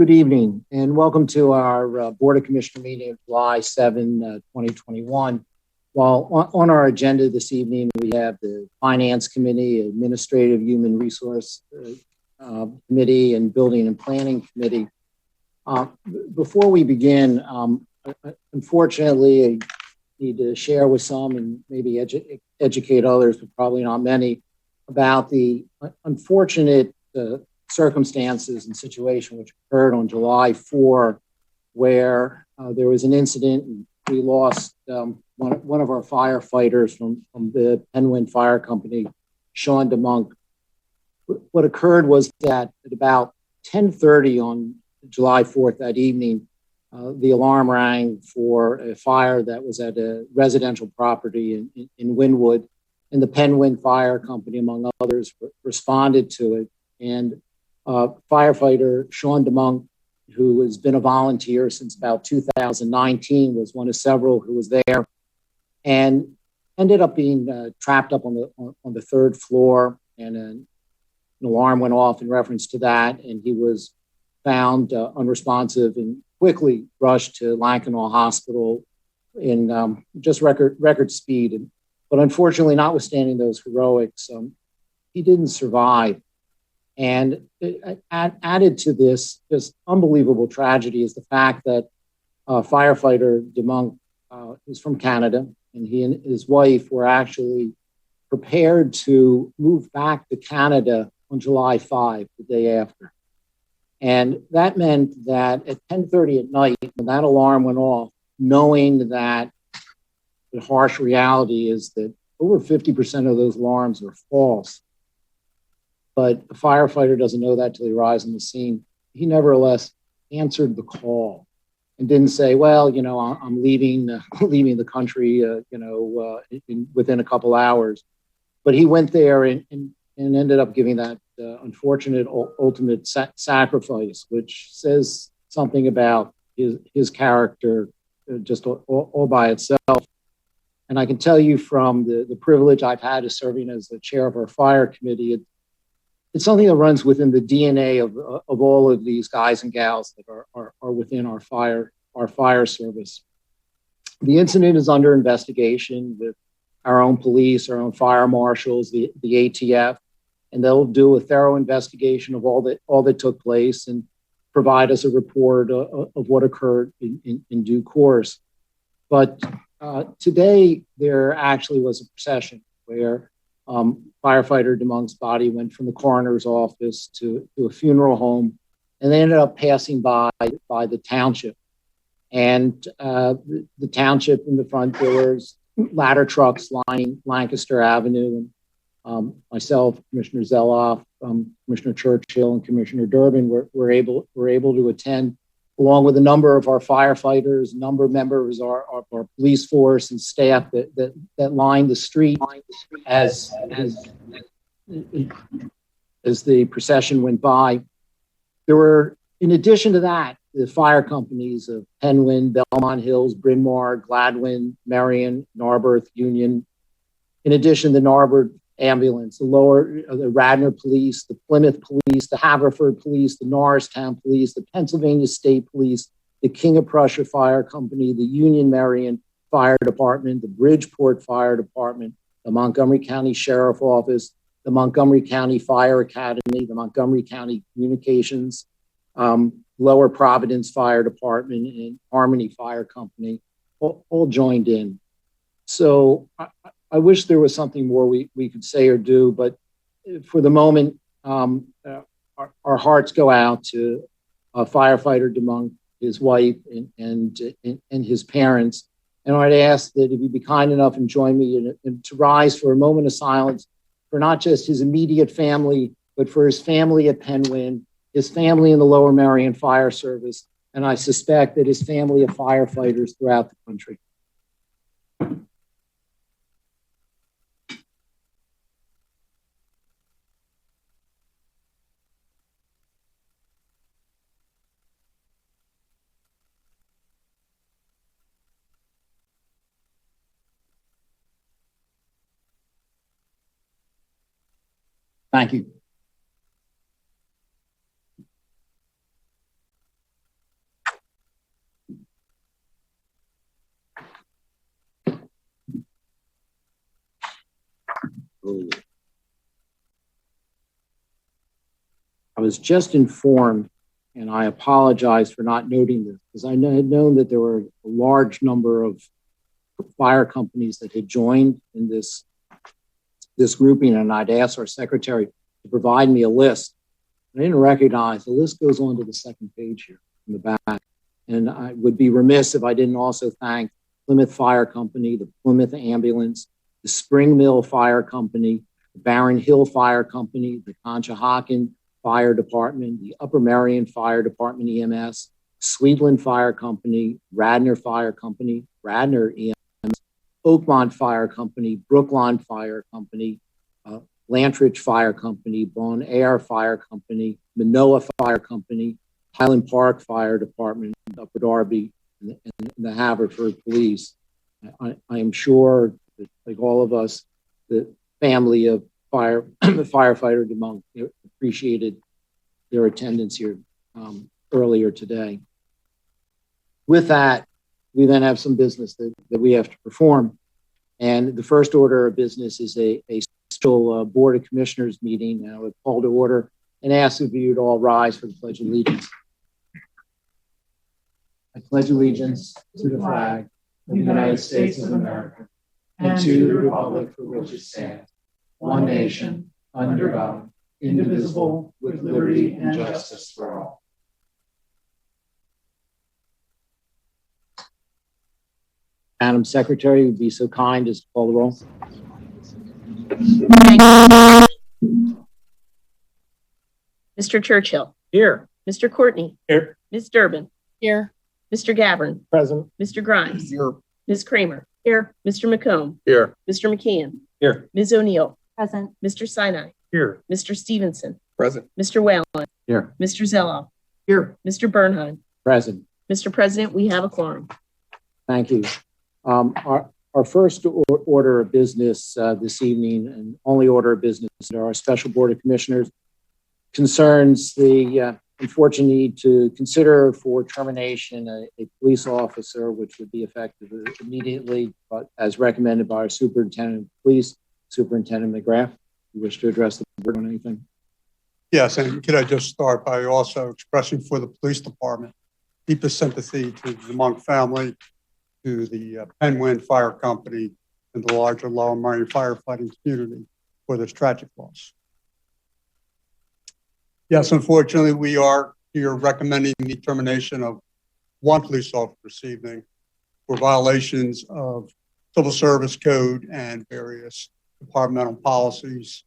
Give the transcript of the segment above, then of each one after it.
Good evening and welcome to our Board of Commissioner meeting of July 7, 2021. While on our agenda this evening, we have the Finance Committee, Administrative Human Resource Committee, and Building and Planning Committee. Before we begin, unfortunately, I need to share with some and maybe educate others, but probably not many, about the unfortunate circumstances and situation which occurred on July 4, where there was an incident and we lost one of our firefighters from the Penguin Fire Company, Sean DeMuynck. What occurred was that at about 10:30 on July 4th that evening, the alarm rang for a fire that was at a residential property in Wynwood, and the Penguin Fire Company, among others, responded to it. And firefighter Sean DeMuynck, who has been a volunteer since about 2019, was one of several who was there, and ended up being trapped up on the third floor. And an alarm went off in reference to that, and he was found unresponsive and quickly rushed to Lankenau Hospital in just record speed. But unfortunately, notwithstanding those heroics, he didn't survive. And added to this just unbelievable tragedy is the fact that firefighter DeMuynck is from Canada, and he and his wife were actually prepared to move back to Canada on July 5, the day after. And that meant that at 10:30 at night, when that alarm went off, knowing that the harsh reality is that over 50% of those alarms are false, but the firefighter doesn't know that till he arrives on the scene. He nevertheless answered the call and didn't say, well, you know, I'm leaving the country, within a couple hours. But he went there and ended up giving that unfortunate ultimate sacrifice, which says something about his character just all by itself. And I can tell you from the privilege I've had of serving as the chair of our fire committee, it's something that runs within the DNA of all of these guys and gals that are within our fire service. The incident is under investigation with our own police, our own fire marshals, the ATF, and they'll do a thorough investigation of all that took place and provide us a report of what occurred in due course. But today there actually was a procession where firefighter DeMuynck's body went from the coroner's office to a funeral home, and they ended up passing by the township. And the township in the front doors, ladder trucks lining Lancaster Avenue, and myself, Commissioner Zeloff, Commissioner Churchill, and Commissioner Durbin were able to attend, along with a number of our firefighters, a number of members of our police force and staff that lined the street as the procession went by. There were, in addition to that, the fire companies of Penguin, Belmont Hills, Bryn Mawr, Gladwin, Marion, Narberth, Union. In addition, the Narberth ambulance, the Radnor Police, the Plymouth Police, the Haverford Police, the Norristown Police, the Pennsylvania State Police, the King of Prussia Fire Company, the Union Marion Fire Department, the Bridgeport Fire Department, the Montgomery County Sheriff Office, the Montgomery County Fire Academy, the Montgomery County Communications, Lower Providence Fire Department, and Harmony Fire Company all joined in. So I wish there was something more we could say or do, but for the moment, our hearts go out to firefighter DeMuynck, his wife, and his parents. And I'd ask that if you'd be kind enough and join me and to rise for a moment of silence for not just his immediate family, but for his family at Penguin, his family in the Lower Marion Fire Service, and I suspect that his family of firefighters throughout the country. Thank you. earlier. I was just informed, and I apologize for not noting this, because I had known that there were a large number of fire companies that had joined in this grouping, and I'd asked our secretary to provide me a list. I didn't recognize the list goes on to the second page here in the back. And I would be remiss if I didn't also thank Plymouth Fire Company, the Plymouth Ambulance, the Spring Mill Fire Company, the Barron Hill Fire Company, the Conshohocken Fire Department, the Upper Merion Fire Department EMS, Sweetland Fire Company, Radnor Fire Company, Radnor EMS, Oakmont Fire Company, Brookline Fire Company, Lantrich Fire Company, Bon Air Fire Company, Manoa Fire Company, Highland Park Fire Department, Upper Darby, and the Haverford Police. I am sure that, like all of us, the family of firefighter DeMuynck appreciated their attendance here earlier today. With that, we then have some business that we have to perform. And the first order of business is a special Board of Commissioners meeting. Now, I would call to order and ask if you would all rise for the Pledge of Allegiance. I pledge allegiance to the flag of the United States of America and to the republic for which it stands, one nation, under God, indivisible, with liberty and justice for all. Madam Secretary, would be so kind as to call the roll. Mr. Churchill. Here. Mr. Courtney. Here. Ms. Durbin. Here. Mr. Gavin. Present. Mr. Grimes. Here. Ms. Kramer. Here. Mr. McComb. Here. Mr. McKeon. Here. Ms. O'Neill. Present. Mr. Sinai. Here. Mr. Stevenson. Present. Mr. Whalen. Here. Mr. Zelloff. Here. Mr. Bernheim. Present. Mr. President, we have a quorum. Thank you. Our first order of business this evening, and only order of business at our special Board of Commissioners, concerns the unfortunate need to consider for termination a police officer, which would be effective immediately, but as recommended by our Superintendent of Police, Superintendent McGrath. You wish to address the board on anything? Yes, and could I just start by also expressing for the police department deepest sympathy to the DeMuynck family, to the Penwind Fire Company, and the larger Lower Merion firefighting community for this tragic loss. Yes, unfortunately, we are here recommending the termination of one police officer this evening for violations of civil service code and various departmental policies.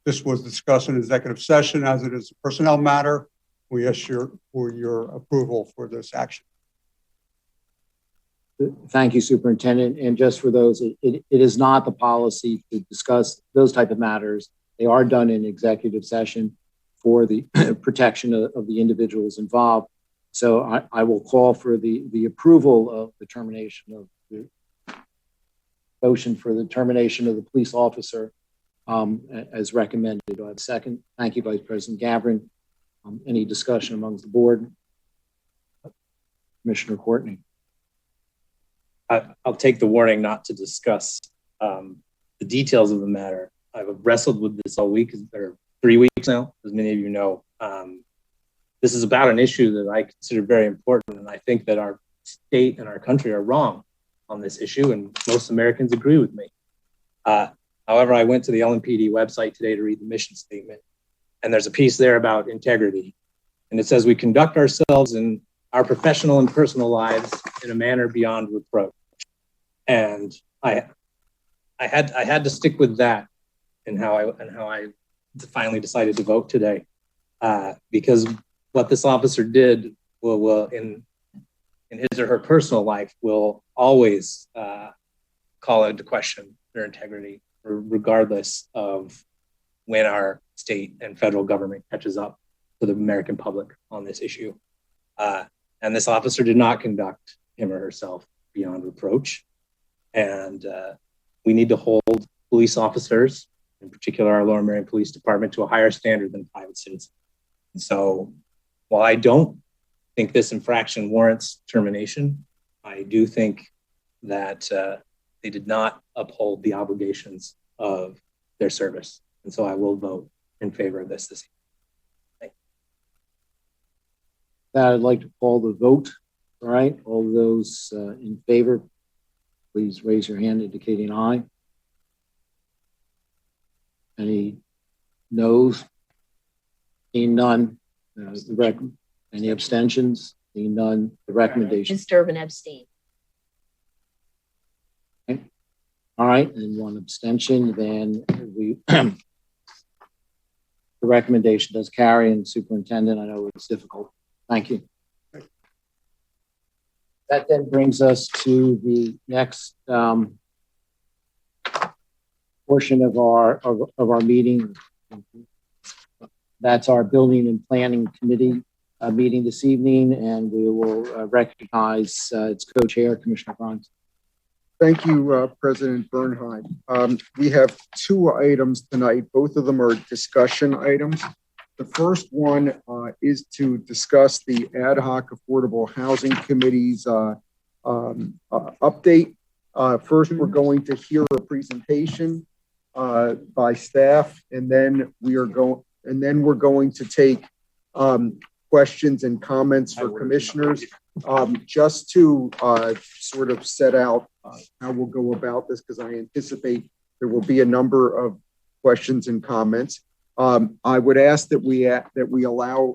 This was discussed in executive session as it is a personnel matter. We ask for your approval for this action. Thank you, Superintendent. And just for those, it is not the policy to discuss those type of matters. They are done in executive session for the protection of the individuals involved. So I will call for the approval of the termination of the motion for the termination of the police officer as recommended. Do I have a second? Thank you, Vice President Gavin. Any discussion amongst the board? Commissioner Courtney. I'll take the warning not to discuss the details of the matter. I've wrestled with this all week, or 3 weeks now, as many of you know. This is about an issue that I consider very important, and I think that our state and our country are wrong on this issue, and most Americans agree with me. However, I went to the LMPD website today to read the mission statement, and there's a piece there about integrity. And it says, we conduct ourselves in our professional and personal lives in a manner beyond reproach. And I had to stick with that and how I finally decided to vote today, because what this officer did will in his or her personal life will always call into question their integrity, regardless of when our state and federal government catches up to the American public on this issue. And this officer did not conduct him or herself beyond reproach. And we need to hold police officers, in particular our Lower Merion Police Department, to a higher standard than private citizens. And so while I don't think this infraction warrants termination, I do think that they did not uphold the obligations of their service. And so I will vote in favor of this evening. I'd like to call the vote. All right, all those in favor, please raise your hand indicating aye. Any noes? Seeing none. Any abstentions? Seeing none. The recommendation. Ms. Durbin abstain. Okay. All right, and one abstention. Then we the recommendation does carry. And superintendent, I know it's difficult. Thank you. That then brings us to the next portion of our meeting. That's our Building and Planning Committee meeting this evening, and we will recognize its co-chair, Commissioner Grimes. Thank you, President Bernheim. We have two items tonight. Both of them are discussion items. The first one is to discuss the Ad Hoc Affordable Housing Committee's update. First, we're going to hear a presentation by staff, and then we're going to take questions and comments for commissioners. Just to sort of set out how we'll go about this, because I anticipate there will be a number of questions and comments. I would ask that we allow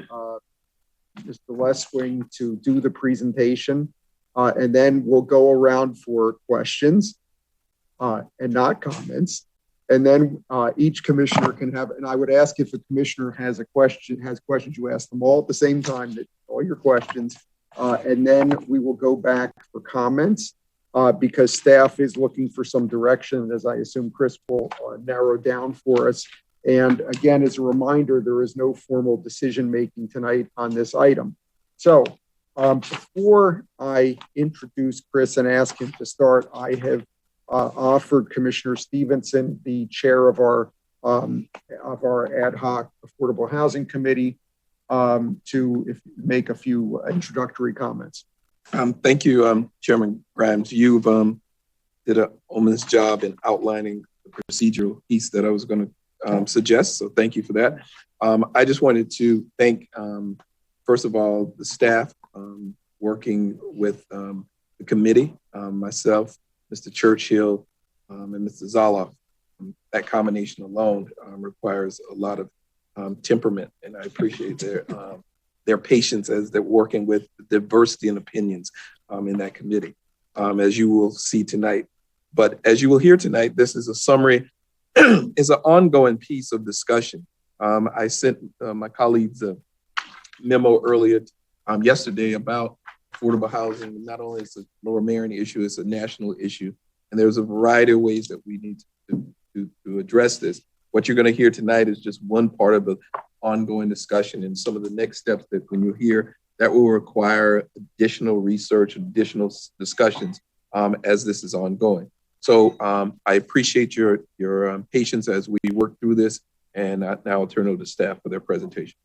Mr. Leswing to do the presentation, and then we'll go around for questions and not comments. And then each commissioner can have, and I would ask if a commissioner has questions, you ask them all at the same time, all your questions. And then we will go back for comments because staff is looking for some direction, as I assume Chris will narrow down for us. And again, as a reminder, there is no formal decision-making tonight on this item. So before I introduce Chris and ask him to start, I have offered Commissioner Stevenson, the chair of our Ad Hoc Affordable Housing Committee, to make a few introductory comments. Thank you, Chairman Grimes. You've did an ominous job in outlining the procedural piece that I was going to suggest. So thank you for that. I just wanted to thank, first of all, the staff working with the committee, myself, Mr. Churchill, and Mr. Zoloff. That combination alone requires a lot of temperament, and I appreciate their patience as they're working with the diversity and opinions in that committee, as you will see tonight. But as you will hear tonight, this is a summary. It's an ongoing piece of discussion. I sent my colleagues a memo earlier yesterday about affordable housing. Not only is it a Lower Marion issue, it's a national issue. And there's a variety of ways that we need to address this. What you're going to hear tonight is just one part of the ongoing discussion, and some of the next steps that when you hear that will require additional research, additional discussions as this is ongoing. So I appreciate your patience as we work through this, and now I'll turn it over to staff for their presentation.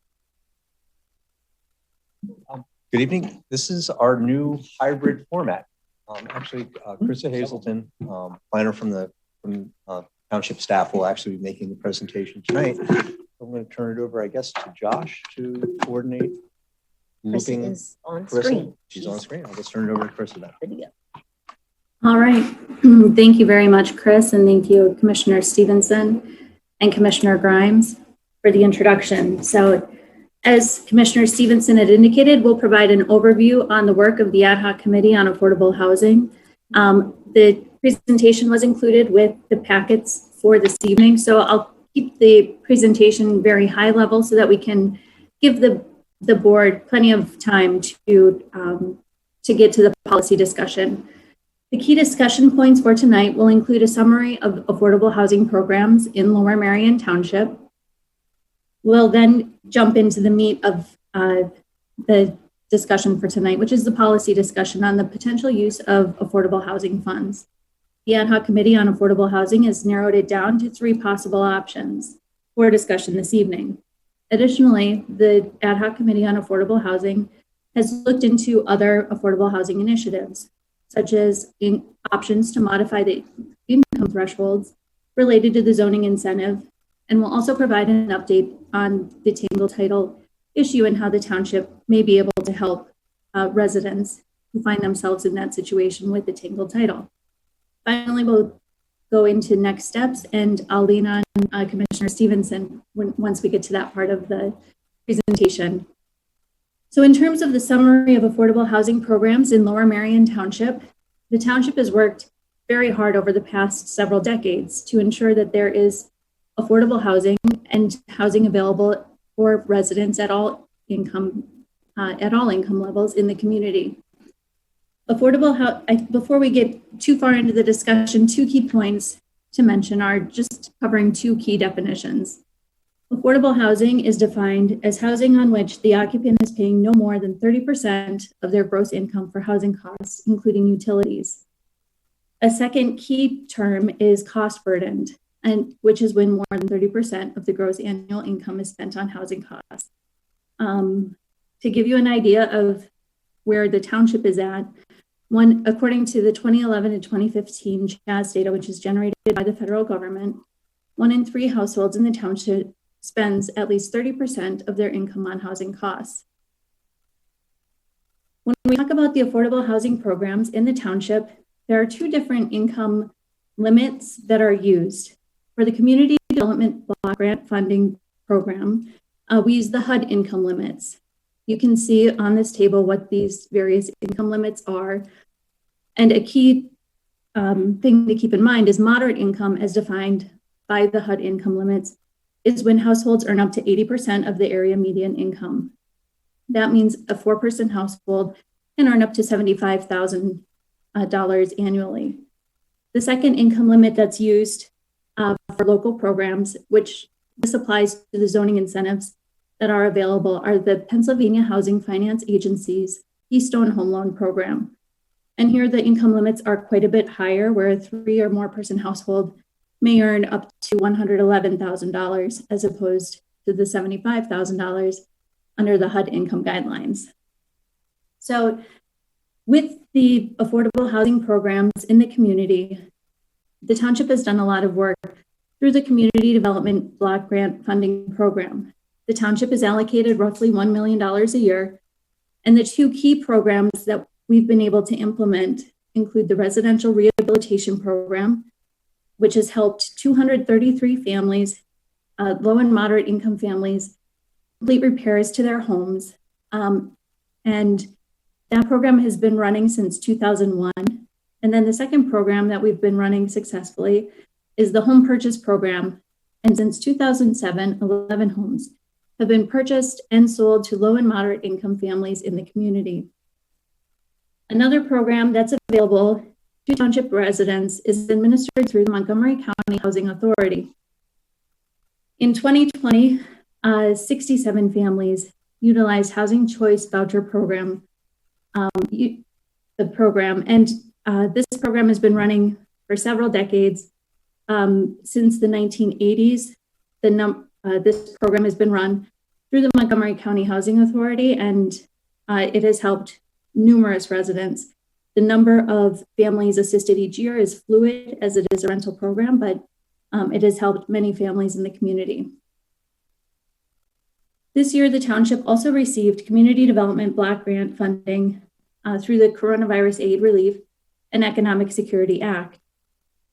Good evening. This is our new hybrid format. Actually, Krista Hazelton, planner from township staff, will actually be making the presentation tonight. I'm going to turn it over, I guess, to Josh to coordinate. Krista is on screen. She's on screen. I'll just turn it over to Krista now. All right. Thank you very much, Chris, and thank you, Commissioner Stevenson and Commissioner Grimes, for the introduction. So, as Commissioner Stevenson had indicated, we'll provide an overview on the work of the Ad Hoc Committee on Affordable Housing. The presentation was included with the packets for this evening, so I'll keep the presentation very high level so that we can give the board plenty of time to get to the policy discussion. The key discussion points for tonight will include a summary of affordable housing programs in Lower Marion Township. We'll then jump into the meat of the discussion for tonight, which is the policy discussion on the potential use of affordable housing funds. The Ad Hoc Committee on Affordable Housing has narrowed it down to 3 possible options for discussion this evening. Additionally, the Ad Hoc Committee on Affordable Housing has looked into other affordable housing initiatives, such as options to modify the income thresholds related to the zoning incentive, and will also provide an update on the tingle title issue and how the township may be able to help residents who find themselves in that situation with the tingle title. Finally, we'll go into next steps, and I'll lean on Commissioner Stevenson once we get to that part of the presentation. So in terms of the summary of affordable housing programs in Lower Merion Township, the township has worked very hard over the past several decades to ensure that there is affordable housing and housing available for residents at all income levels in the community. Before we get too far into the discussion, two key points to mention are just covering two key definitions. Affordable housing is defined as housing on which the occupant is paying no more than 30% of their gross income for housing costs, including utilities. A second key term is cost burdened, and which is when more than 30% of the gross annual income is spent on housing costs. To give you an idea of where the township is at, according to the 2011 to 2015 CHAS data, which is generated by the federal government, 1 in 3 households in the township spends at least 30% of their income on housing costs. When we talk about the affordable housing programs in the township, there are 2 different income limits that are used. For the Community Development Block Grant Funding Program, we use the HUD income limits. You can see on this table what these various income limits are. And a key thing to keep in mind is moderate income as defined by the HUD income limits is when households earn up to 80% of the area median income. That means a 4-person household can earn up to $75,000 annually. The second income limit that's used for local programs, which this applies to the zoning incentives that are available, are the Pennsylvania Housing Finance Agency's Keystone Home Loan Program. And here the income limits are quite a bit higher, where a 3 or more person household may earn up to $111,000 as opposed to the $75,000 under the HUD income guidelines. So with the affordable housing programs in the community, the township has done a lot of work through the Community Development Block Grant Funding Program. The township is allocated roughly $1 million a year, and the 2 key programs that we've been able to implement include the Residential Rehabilitation Program, which has helped 233 families, low and moderate income families, complete repairs to their homes. And that program has been running since 2001. And then the second program that we've been running successfully is the Home Purchase Program. And since 2007, 11 homes have been purchased and sold to low and moderate income families in the community. Another program that's available to township residents is administered through the Montgomery County Housing Authority. In 2020, 67 families utilized Housing Choice Voucher Program, and this program has been running for several decades. Since the 1980s, this program has been run through the Montgomery County Housing Authority, and it has helped numerous residents. The number of families assisted each year is fluid as it is a rental program, but it has helped many families in the community. This year, the township also received Community Development Block Grant funding through the Coronavirus Aid Relief and Economic Security Act.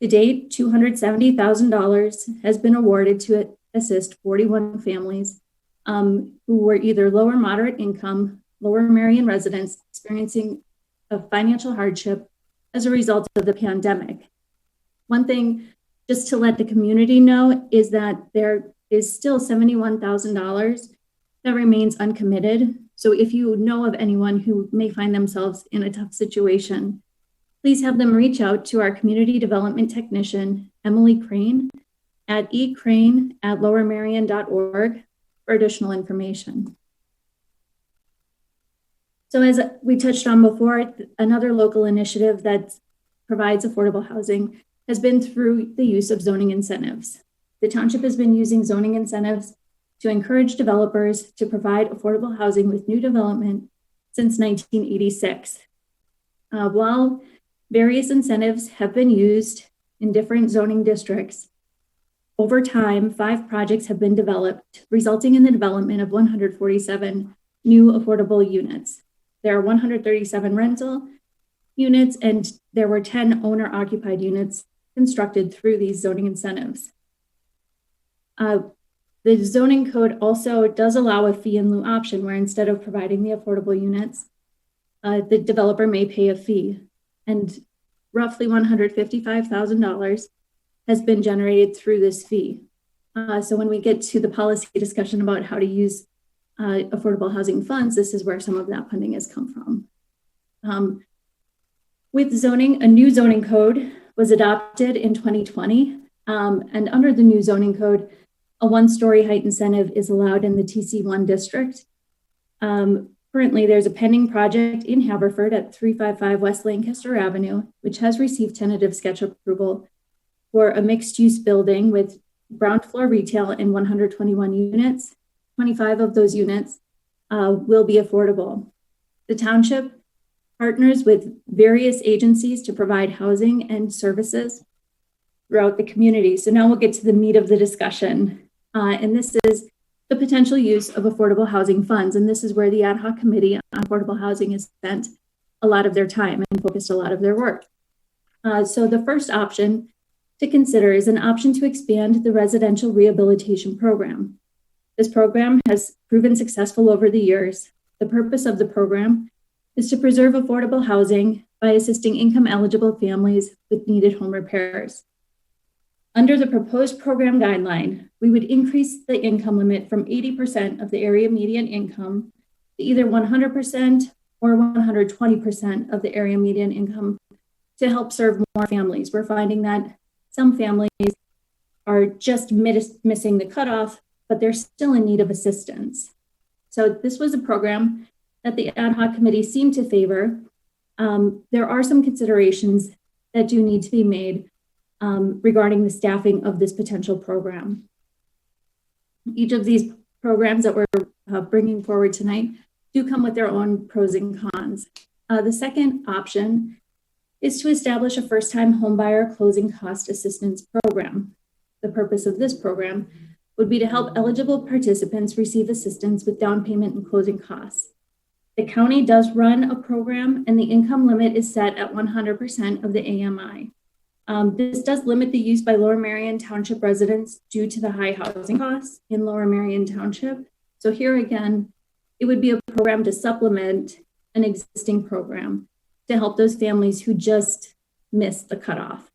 To date, $270,000 has been awarded to assist 41 families who were either low or moderate income, Lower Merion residents experiencing a financial hardship as a result of the pandemic. One thing just to let the community know is that there is still $71,000 that remains uncommitted. So if you know of anyone who may find themselves in a tough situation, please have them reach out to our community development technician, Emily Crane, at ecrane@lowermerion.org for additional information. So as we touched on before, another local initiative that provides affordable housing has been through the use of zoning incentives. The township has been using zoning incentives to encourage developers to provide affordable housing with new development since 1986. While various incentives have been used in different zoning districts, over time, 5 projects have been developed, resulting in the development of 147 new affordable units. There are 137 rental units, and there were 10 owner-occupied units constructed through these zoning incentives. The zoning code also does allow a fee in lieu option, where instead of providing the affordable units, the developer may pay a fee. And roughly $155,000 has been generated through this fee. So when we get to the policy discussion about how to use affordable housing funds, this is where some of that funding has come from. With zoning, a new zoning code was adopted in 2020. And under the new zoning code, a 1-story height incentive is allowed in the TC1 district. Currently, there's a pending project in Haverford at 355 West Lancaster Avenue, which has received tentative sketch approval for a mixed-use building with ground floor retail and 121 units. 25 of those units will be affordable. The township partners with various agencies to provide housing and services throughout the community. So now we'll get to the meat of the discussion. And this is the potential use of affordable housing funds. And this is where the ad hoc committee on affordable housing has spent a lot of their time and focused a lot of their work. So the first option to consider is an option to expand the residential rehabilitation program. This program has proven successful over the years. The purpose of the program is to preserve affordable housing by assisting income eligible families with needed home repairs. Under the proposed program guideline, we would increase the income limit from 80% of the area median income to either 100% or 120% of the area median income to help serve more families. We're finding that some families are just missing the cutoff, but they're still in need of assistance. So this was a program that the ad hoc committee seemed to favor. There are some considerations that do need to be made regarding the staffing of this potential program. Each of these programs that we're bringing forward tonight do come with their own pros and cons. The second option is to establish a first-time homebuyer closing cost assistance program. The purpose of this program would be to help eligible participants receive assistance with down payment and closing costs. The county does run a program, and the income limit is set at 100% of the AMI. This does limit the use by Lower Merion Township residents due to the high housing costs in Lower Merion Township. So here again, it would be a program to supplement an existing program to help those families who just missed the cutoff.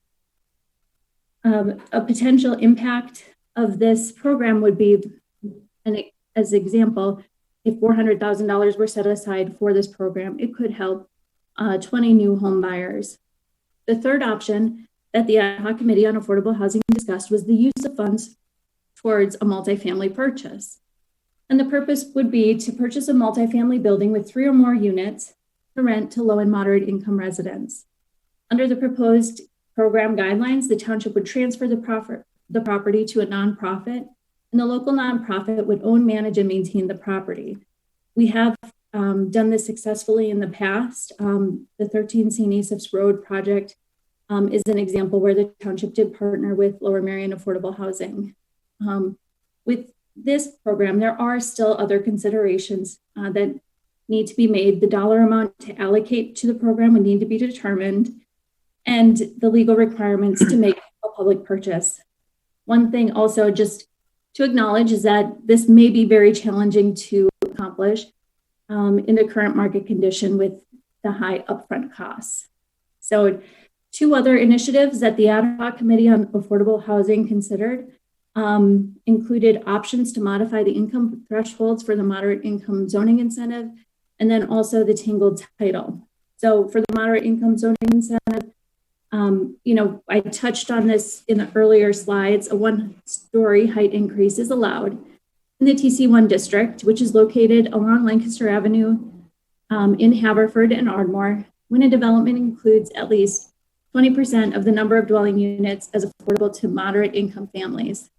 A potential impact of this program would be, as an example, if $400,000 were set aside for this program, it could help 20 new home buyers. The third option that the ad hoc committee on affordable housing discussed was the use of funds towards a multifamily purchase. And the purpose would be to purchase a multifamily building with 3 or more units to rent to low and moderate income residents. Under the proposed program guidelines, the township would transfer the property to a nonprofit, and the local nonprofit would own, manage, and maintain the property. We have done this successfully in the past. The 13 St. Asaph's Road project is an example where the township did partner with Lower Merion Affordable Housing. With this program, there are still other considerations that need to be made. The dollar amount to allocate to the program would need to be determined, and the legal requirements to make a public purchase. One thing also just to acknowledge is that this may be very challenging to accomplish in the current market condition with the high upfront costs. So 2 other initiatives that the ad hoc committee on affordable housing considered included options to modify the income thresholds for the moderate income zoning incentive, and then also the tangled title. So for the moderate income zoning incentive, I touched on this in the earlier slides. A 1-story height increase is allowed in the TC1 district, which is located along Lancaster Avenue in Haverford and Ardmore, when a development includes at least 20% of the number of dwelling units as affordable to moderate income families.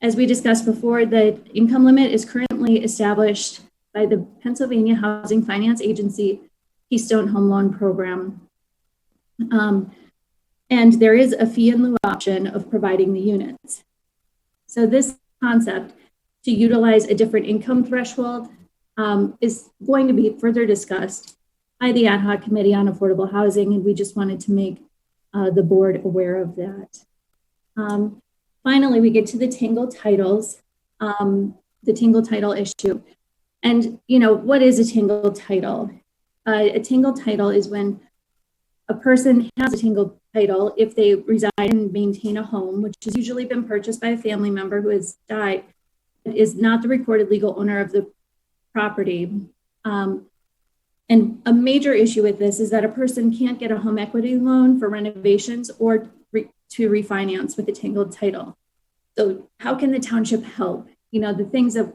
As we discussed before, the income limit is currently established by the Pennsylvania Housing Finance Agency Keystone Home Loan Program. And there is a fee in lieu option of providing the units. So this concept to utilize a different income threshold is going to be further discussed by the Ad Hoc Committee on Affordable Housing, and we just wanted to make the board aware of that. Finally, we get to the tangled titles, the tangled title issue. And, what is a tangled title? A tangled title is when a person has a tangled title if they reside and maintain a home, which has usually been purchased by a family member who has died, is not the recorded legal owner of the property. And a major issue with this is that a person can't get a home equity loan for renovations or to refinance with a tangled title. So how can the township help? The things that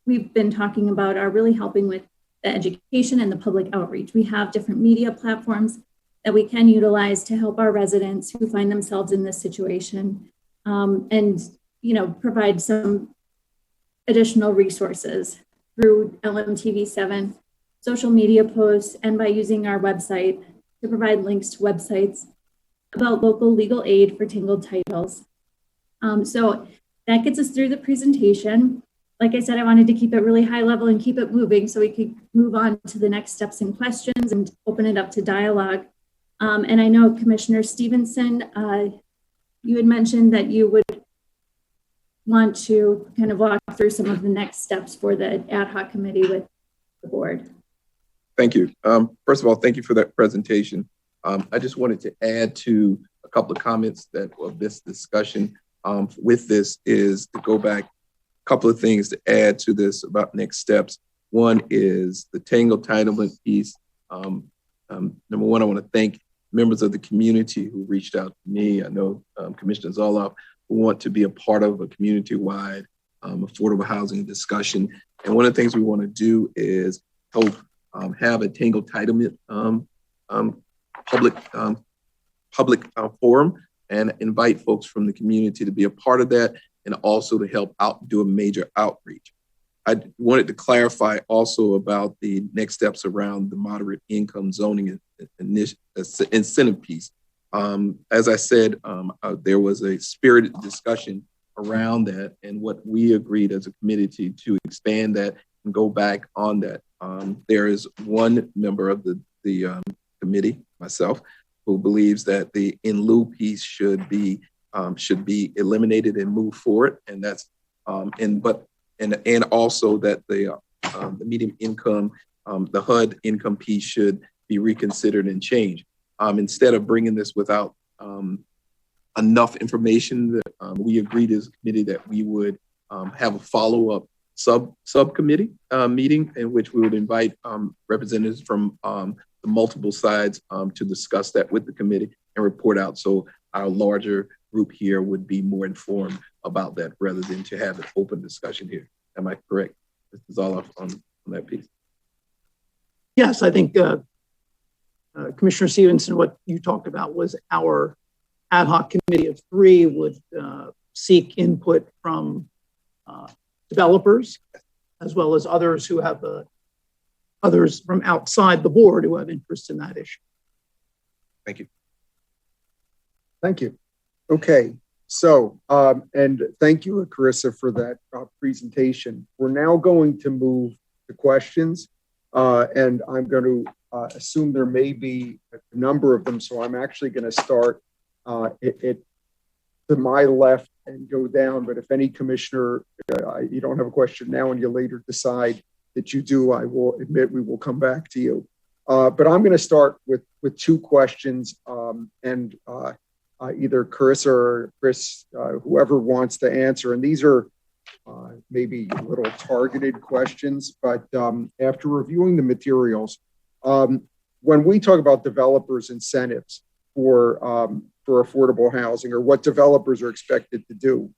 we've been talking about are really helping with the education and the public outreach. We have different media platforms that we can utilize to help our residents who find themselves in this situation, and provide some additional resources through LMTV 7, social media posts, and by using our website to provide links to websites about local legal aid for tangled titles. So that gets us through the presentation. Like I said, I wanted to keep it really high level and keep it moving so we could move on to the next steps and questions and open it up to dialogue. And I know Commissioner Stevenson, you had mentioned that you would want to kind of walk through some of the next steps for the ad hoc committee with the board. Thank you. First of all, thank you for that presentation. I just wanted to add to a couple of comments of this discussion. With this is to go back, a couple of things to add to this about next steps. One is the tangled entitlement piece. Number one, I want to thank members of the community who reached out to me. I know Commissioner Zoloff, who want to be a part of a community-wide affordable housing discussion. And one of the things we want to do is help have a tangled entitlement public forum and invite folks from the community to be a part of that, and also to help do a major outreach. I wanted to clarify also about the next steps around the moderate income zoning incentive piece. As I said, there was a spirited discussion around that, and what we agreed as a committee to expand that and go back on that. There is one member of the committee, myself, who believes that the in lieu piece should be eliminated and move forward, and that's and also that the medium income, the HUD income piece should be reconsidered and changed. Instead of bringing this without enough information, that we agreed as a committee that we would have a follow-up subcommittee meeting in which we would invite representatives from the multiple sides to discuss that with the committee and report out. So our larger group here would be more informed about that rather than to have an open discussion here. Am I correct? This is all on that piece. Yes, I think Commissioner Stevenson, what you talked about was our ad hoc committee of 3 would seek input from developers, as well as others who have others from outside the board who have interest in that issue. Thank you. Thank you. Okay, so, and thank you, Carissa, for that presentation. We're now going to move to questions, and I'm going to assume there may be a number of them, so I'm actually going to start to my left and go down, but if any commissioner, you don't have a question now and you later decide that you do, I will admit we will come back to you. But I'm going to start with 2 questions, and either Carissa or Chris, whoever wants to answer. And these are maybe a little targeted questions, but after reviewing the materials, when we talk about developers' incentives for affordable housing, or what developers are expected to do,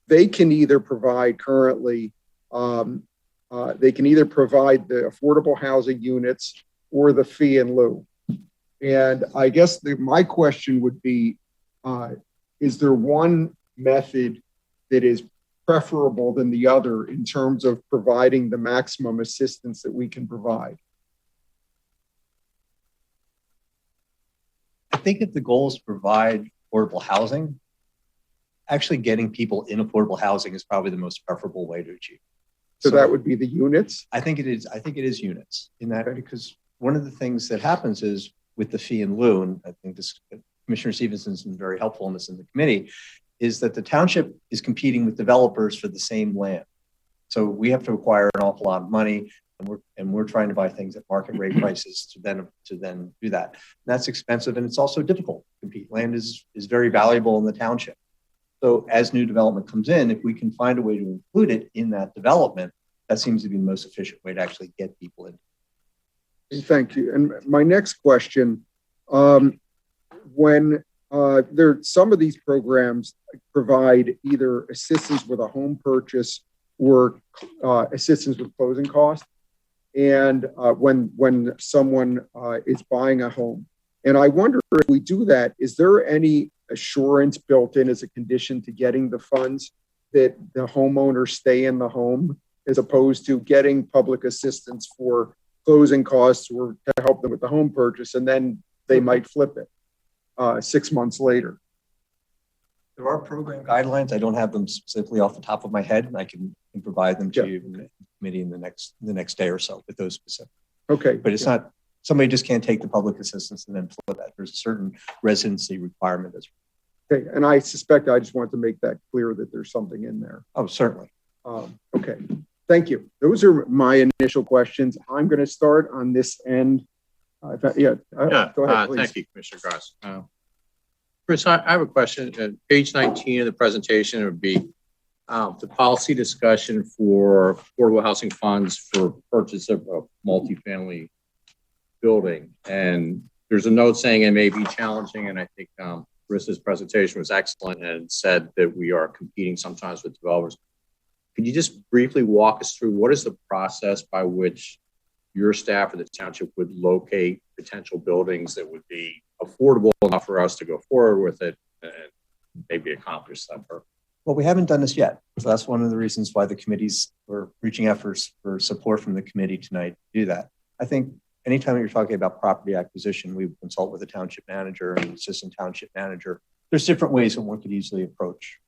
they can either provide currently, they can either provide the affordable housing units or the fee in lieu. And I guess my question would be, is there one method that is preferable than the other in terms of providing the maximum assistance that we can provide? think if the goal is to provide affordable housing, actually getting people in affordable housing is probably the most preferable way to achieve. So that would be the units? I think it is. I think it is units in that, because one of the things that happens is with the fee in lieu, and I think this Commissioner Stevenson's been very helpful in this in the committee, is that the township is competing with developers for the same land. So we have to acquire an awful lot of money, and we're trying to buy things at market rate prices to then do that. And that's expensive, and it's also difficult to compete. Land is very valuable in the township. So as new development comes in, if we can find a way to include it in that development, that seems to be the most efficient way to actually get people in. Thank you. And my next question, when some of these programs provide either assistance with a home purchase or assistance with closing costs, and when someone is buying a home. And I wonder if we do that, is there any assurance built in as a condition to getting the funds that the homeowner stay in the home, as opposed to getting public assistance for closing costs or to help them with the home purchase, and then they might flip it 6 months later? There are program guidelines. I don't have them specifically off the top of my head, and I can provide them to you in the committee in the next day or so with those specific. Okay. But it's not, somebody just can't take the public assistance and then flip that. There's a certain residency requirement. That's okay. And I suspect, I just want to make that clear that there's something in there. Oh, certainly. Okay. Thank you. Those are my initial questions. I'm going to start on this end. Go ahead, please. Thank you, Commissioner Gross. Chris, I have a question. Page 19 of the presentation would be the policy discussion for affordable housing funds for purchase of a multifamily building. And there's a note saying it may be challenging. And I think Chris's presentation was excellent and said that we are competing sometimes with developers. Could you just briefly walk us through what is the process by which your staff or the township would locate potential buildings that would be affordable enough for us to go forward with it and maybe accomplish that purpose? Well, we haven't done this yet. So that's one of the reasons why the committees were reaching out for support from the committee tonight to do that. I think anytime you're talking about property acquisition, we would consult with the township manager and assistant township manager. There's different ways that one could easily approach.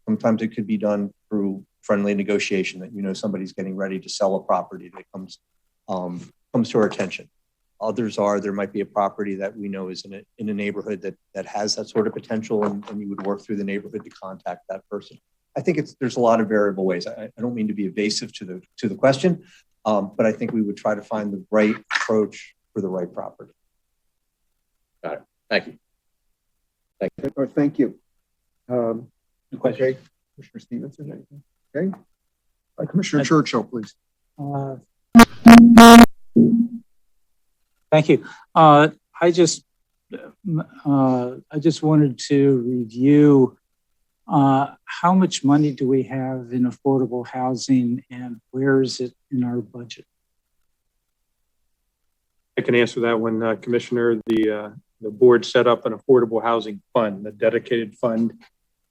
Sometimes it could be done through friendly negotiation, that somebody's getting ready to sell a property that comes to our attention. Others there might be a property that we know is in a neighborhood that has that sort of potential, and you would work through the neighborhood to contact that person. I think there's a lot of variable ways. I don't mean to be evasive to the question, but I think we would try to find the right approach for the right property. Got it. Thank you. Thank you. Okay, Commissioner Stevenson, anything? Okay. Commissioner Churchill, please. Thank you. I just wanted to review how much money do we have in affordable housing and where is it in our budget? I can answer that one, Commissioner. The board set up an affordable housing fund, a dedicated fund,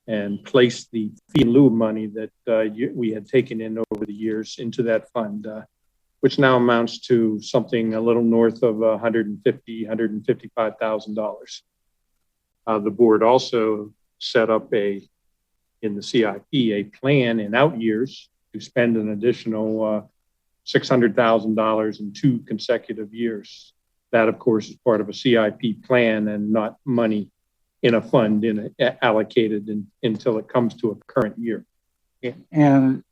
and placed the fee in lieu money that we had taken in over the years into that fund, which now amounts to something a little north of $155,000. The board also set up in the CIP, a plan in out years to spend an additional $600,000 in 2 consecutive years. That, of course, is part of a CIP plan and not money in a fund allocated until it comes to a current year. Yeah. And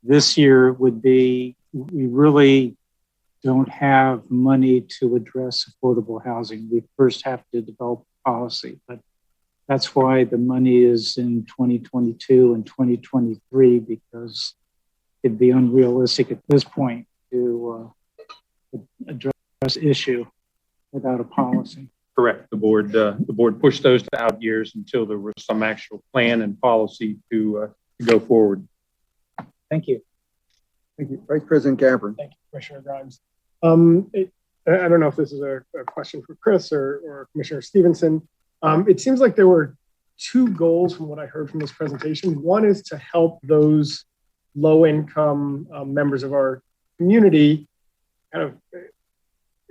this year would be, we really don't have money to address affordable housing. We first have to develop policy, but that's why the money is in 2022 and 2023, because it'd be unrealistic at this point to address this issue without a policy. Correct. The board pushed those to out years until there was some actual plan and policy to go forward. Thank you. Thank you. Vice President Gavin. Thank you, Commissioner Grimes. I don't know if this is a question for Chris or Commissioner Stevenson. It seems like there were 2 goals from what I heard from this presentation. One is to help those low-income members of our community kind of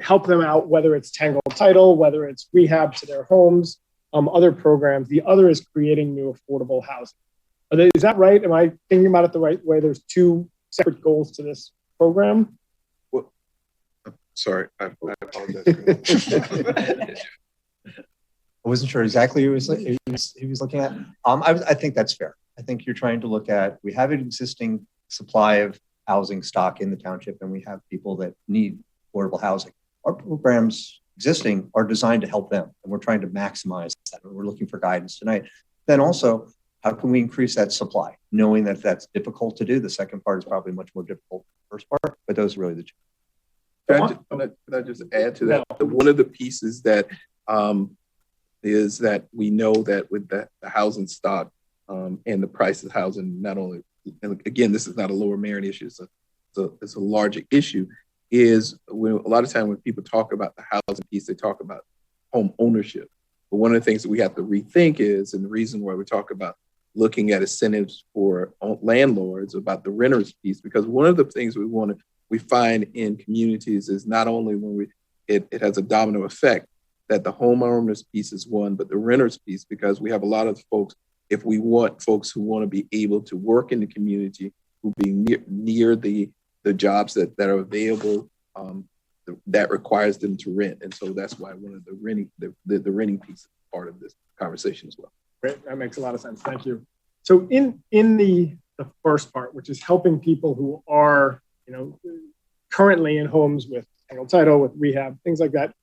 help them out, whether it's tangled title, whether it's rehab to their homes, other programs. The other is creating new affordable housing. Is that right? Am I thinking about it the right way? There's two separate goals to this program? Well, sorry, I apologize. I wasn't sure exactly who he was looking at. I think that's fair. I think you're trying to look at, we have an existing supply of housing stock in the township, and we have people that need affordable housing. Our programs existing are designed to help them, and we're trying to maximize that. We're looking for guidance tonight. Then also, how can we increase that supply? Knowing that that's difficult to do. The second part is probably much more difficult than the first part, but those are really the two. Can I just add to that? No. One of the pieces that is that we know that with the housing stock and the price of housing, not only, and again, this is not a Lower Marion issue, it's a larger issue, is when a lot of time when people talk about the housing piece, they talk about home ownership. But one of the things that we have to rethink is, and the reason why we talk about looking at incentives for landlords about the renters piece, because one of the things we find in communities is not only when it has a domino effect, that the homeowners piece is one, but the renters piece, because we have a lot of folks, if we want folks who want to be able to work in the community, who be near the jobs that are available, that requires them to rent. And so that's why one of the renting piece is part of this conversation as well. Great, that makes a lot of sense. Thank you. So in the first part, which is helping people who are, currently in homes with tangled title, with rehab, things like that,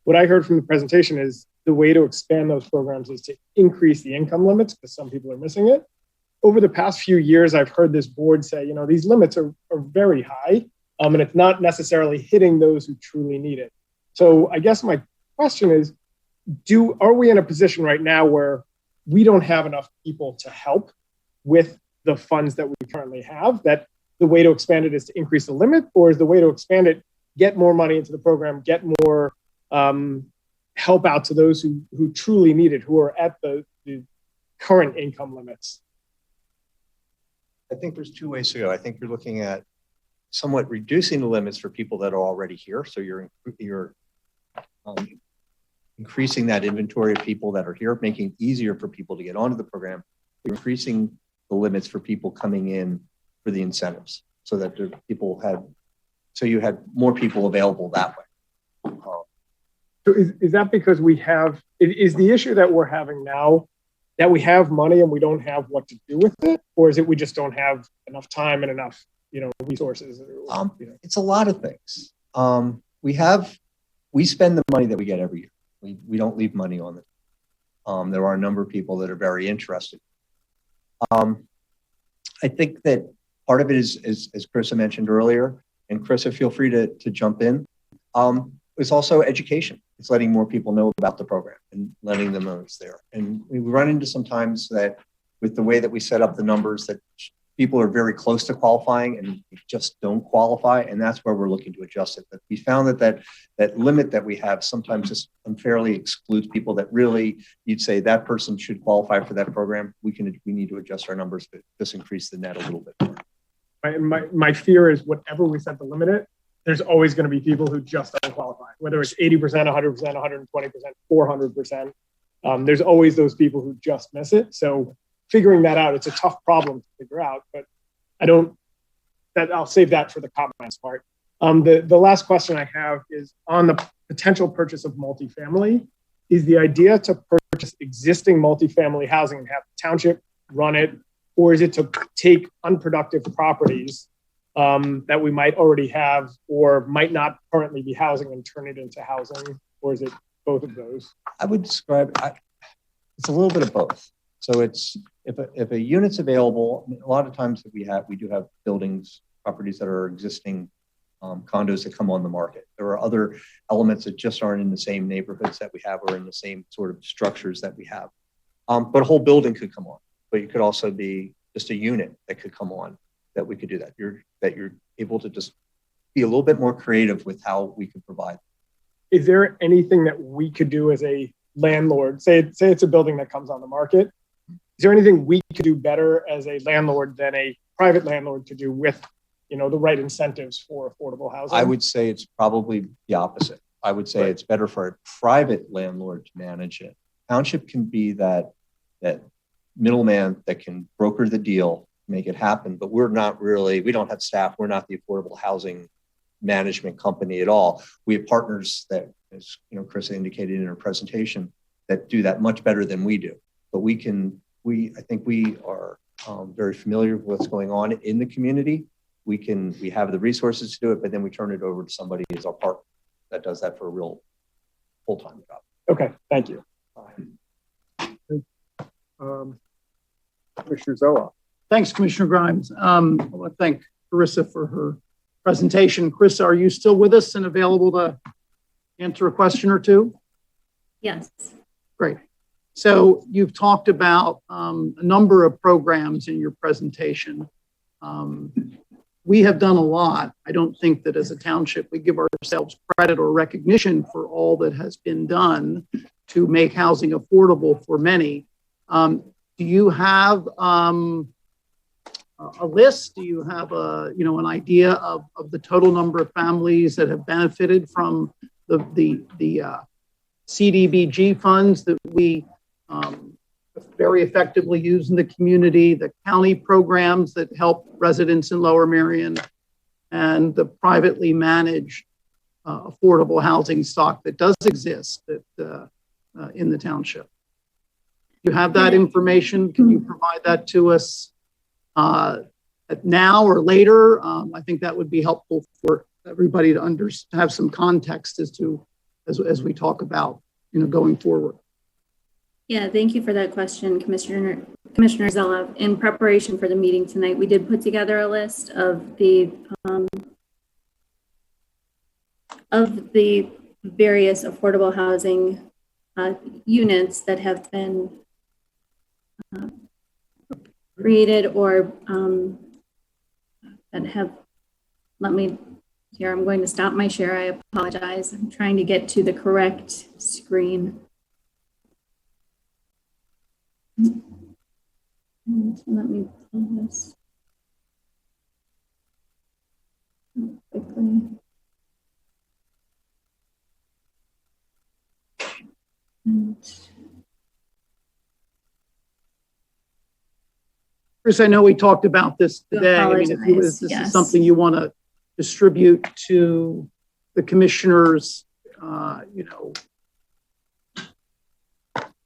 what I heard from the presentation is the way to expand those programs is to increase the income limits, because some people are missing it. Over the past few years, I've heard this board say, these limits are very high, and it's not necessarily hitting those who truly need it. So I guess my question is, are we in a position right now where we don't have enough people to help with the funds that we currently have, that the way to expand it is to increase the limit, or is the way to expand it, get more money into the program, get more help out to those who truly need it, who are at the current income limits? I think there's two ways to go. I think you're looking at somewhat reducing the limits for people that are already here. So you're increasing that inventory of people that are here, making it easier for people to get onto the program. You're increasing the limits for people coming in for the incentives, so that you had more people available that way. So is that because is the issue that we're having now that we have money and we don't have what to do with it? Or is it we just don't have enough time and enough, resources? It's a lot of things. We spend the money that we get every year. We don't leave money on it. There are a number of people that are very interested. I think that part of it is, as Carissa mentioned earlier, and Carissa, feel free to jump in. It's also education. It's letting more people know about the program and letting them know it's there. And we run into sometimes that with the way that we set up the numbers, that people are very close to qualifying and just don't qualify. And that's where we're looking to adjust it. But we found that limit that we have sometimes just unfairly excludes people that really, you'd say that person should qualify for that program. We need to adjust our numbers to just increase the net a little bit more. My fear is whatever we set the limit at, there's always going to be people who just don't qualify, whether it's 80%, 100%, 120%, 400%. There's always those people who just miss it. So figuring that out, it's a tough problem to figure out, but I'll save that for the comments part. The last question I have is on the potential purchase of multifamily. Is the idea to purchase existing multifamily housing and have the township run it, or is it to take unproductive properties that we might already have or might not currently be housing and turn it into housing? Or is it both of those? I would describe it's a little bit of both. So it's if a unit's available, a lot of times that we do have buildings, properties that are existing condos that come on the market. There are other elements that just aren't in the same neighborhoods that we have or in the same sort of structures that we have. But a whole building could come on, but you could also be just a unit that could come on. That we could do that. You're able to just be a little bit more creative with how we can provide. Is there anything that we could do as a landlord? Say it's a building that comes on the market. Is there anything we could do better as a landlord than a private landlord could do with, the right incentives for affordable housing? I would say it's probably the opposite. I would say it's better for a private landlord to manage it. Township can be that middleman that can broker the deal, make it happen, but we're not really, we don't have staff. We're not the affordable housing management company at all. We have partners that, as Chris indicated in her presentation, that do that much better than we do. But I think we are very familiar with what's going on in the community. We have the resources to do it, but then we turn it over to somebody as our partner that does that for a real full-time job. Okay, thank you. Commissioner Zoa. Thanks, Commissioner Grimes. I want to thank Carissa for her presentation. Carissa, are you still with us and available to answer a question or two? Yes. Great. So you've talked about a number of programs in your presentation. We have done a lot. I don't think that as a township, we give ourselves credit or recognition for all that has been done to make housing affordable for many. Do you have a list? Do you have an idea of the total number of families that have benefited from the CDBG funds that we very effectively use in the community, the county programs that help residents in Lower Merion, and the privately managed affordable housing stock that does exist in the township? You have that information? Can you provide that to us now or later? I think that would be helpful for everybody to have some context as we talk about going forward. Yeah, thank you for that question, Commissioner Zella. In preparation for the meeting tonight, we did put together a list of the various affordable housing units that have been created or that have, I'm going to stop my share. I apologize. I'm trying to get to the correct screen. Let me pull this quickly. Chris, I know we talked about this today. I mean, if this is something you want to distribute to the commissioners,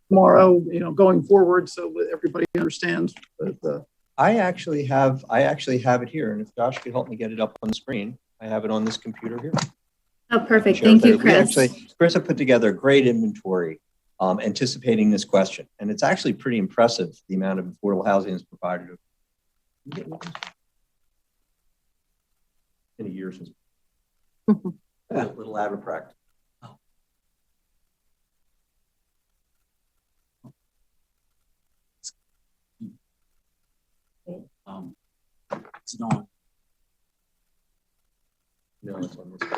tomorrow, going forward, so everybody understands. I actually have it here, and if Josh could help me get it up on the screen, I have it on this computer here. Oh, perfect. Thank you, Chris. Chris had put together a great inventory anticipating this question, and it's actually pretty impressive the amount of affordable housing is provided. In a year since a little out of practice. It's not. No, it's on this.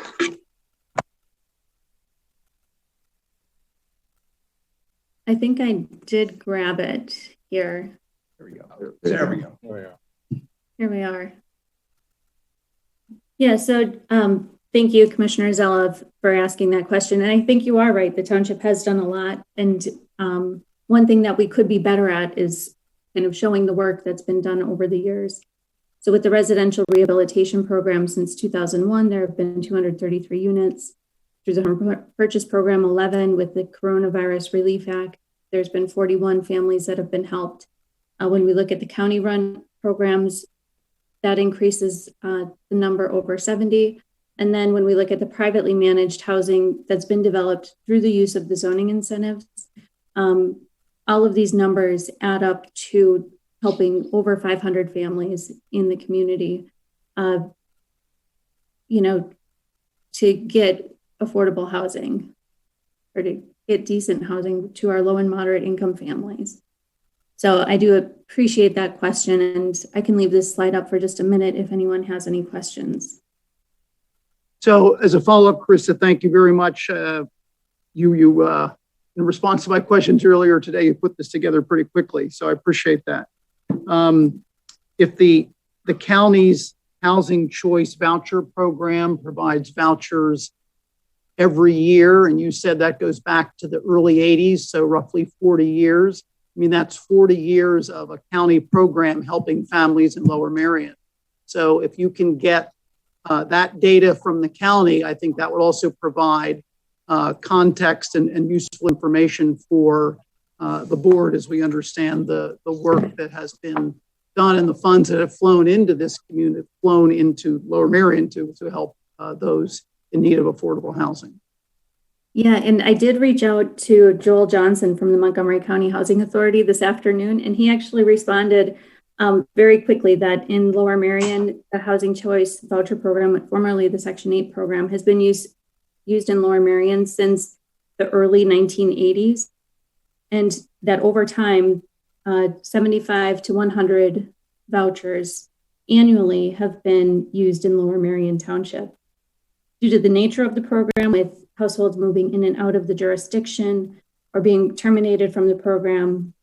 I think I did grab it here. There we go. There we go. Here we are. Yeah, so thank you, Commissioner Zella, for asking that question. And I think you are right. The township has done a lot. And one thing that we could be better at is kind of showing the work that's been done over the years. So with the residential rehabilitation program since 2001, there have been 233 units. Through the home purchase program 11 with the Coronavirus Relief Act, there's been 41 families that have been helped. When we look at the county run programs, that increases the number over 70. And then when we look at the privately managed housing that's been developed through the use of the zoning incentives, all of these numbers add up to helping over 500 families in the community, to get affordable housing or to get decent housing to our low and moderate income families. So I do appreciate that question, and I can leave this slide up for just a minute if anyone has any questions. So as a follow-up, Carissa, thank you very much. In response to my questions earlier today, you put this together pretty quickly, so I appreciate that. If the county's Housing Choice Voucher Program provides vouchers every year, and you said that goes back to the early 80s, so roughly 40 years. I mean, that's 40 years of a county program helping families in Lower Merion. So if you can get that data from the county, I think that would also provide context and useful information for the board as we understand the work that has been done and the funds that have flown into this community, flown into Lower Merion to help those in need of affordable housing. Yeah, and I did reach out to Joel Johnson from the Montgomery County Housing Authority this afternoon, and he actually responded very quickly that in Lower Merion, the Housing Choice Voucher Program, formerly the Section 8 program, has been used in Lower Merion since the early 1980s, and that over time, 75 to 100 vouchers annually have been used in Lower Merion Township. Due to the nature of the program, with households moving in and out of the jurisdiction or being terminated from the program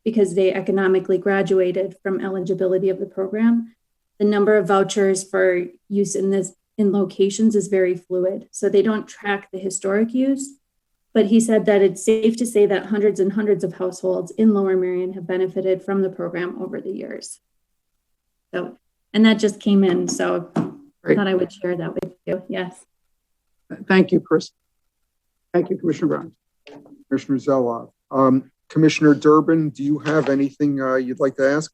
because they economically graduated from eligibility of the program, the number of vouchers for use in locations is very fluid. So they don't track the historic use. But he said that it's safe to say that hundreds and hundreds of households in Lower Merion have benefited from the program over the years. So, and that just came in. So I thought I would share that with you. Yes. Thank you, Chris. Thank you, Commissioner Brown. Commissioner Zella. Commissioner Durbin, do you have anything you'd like to ask?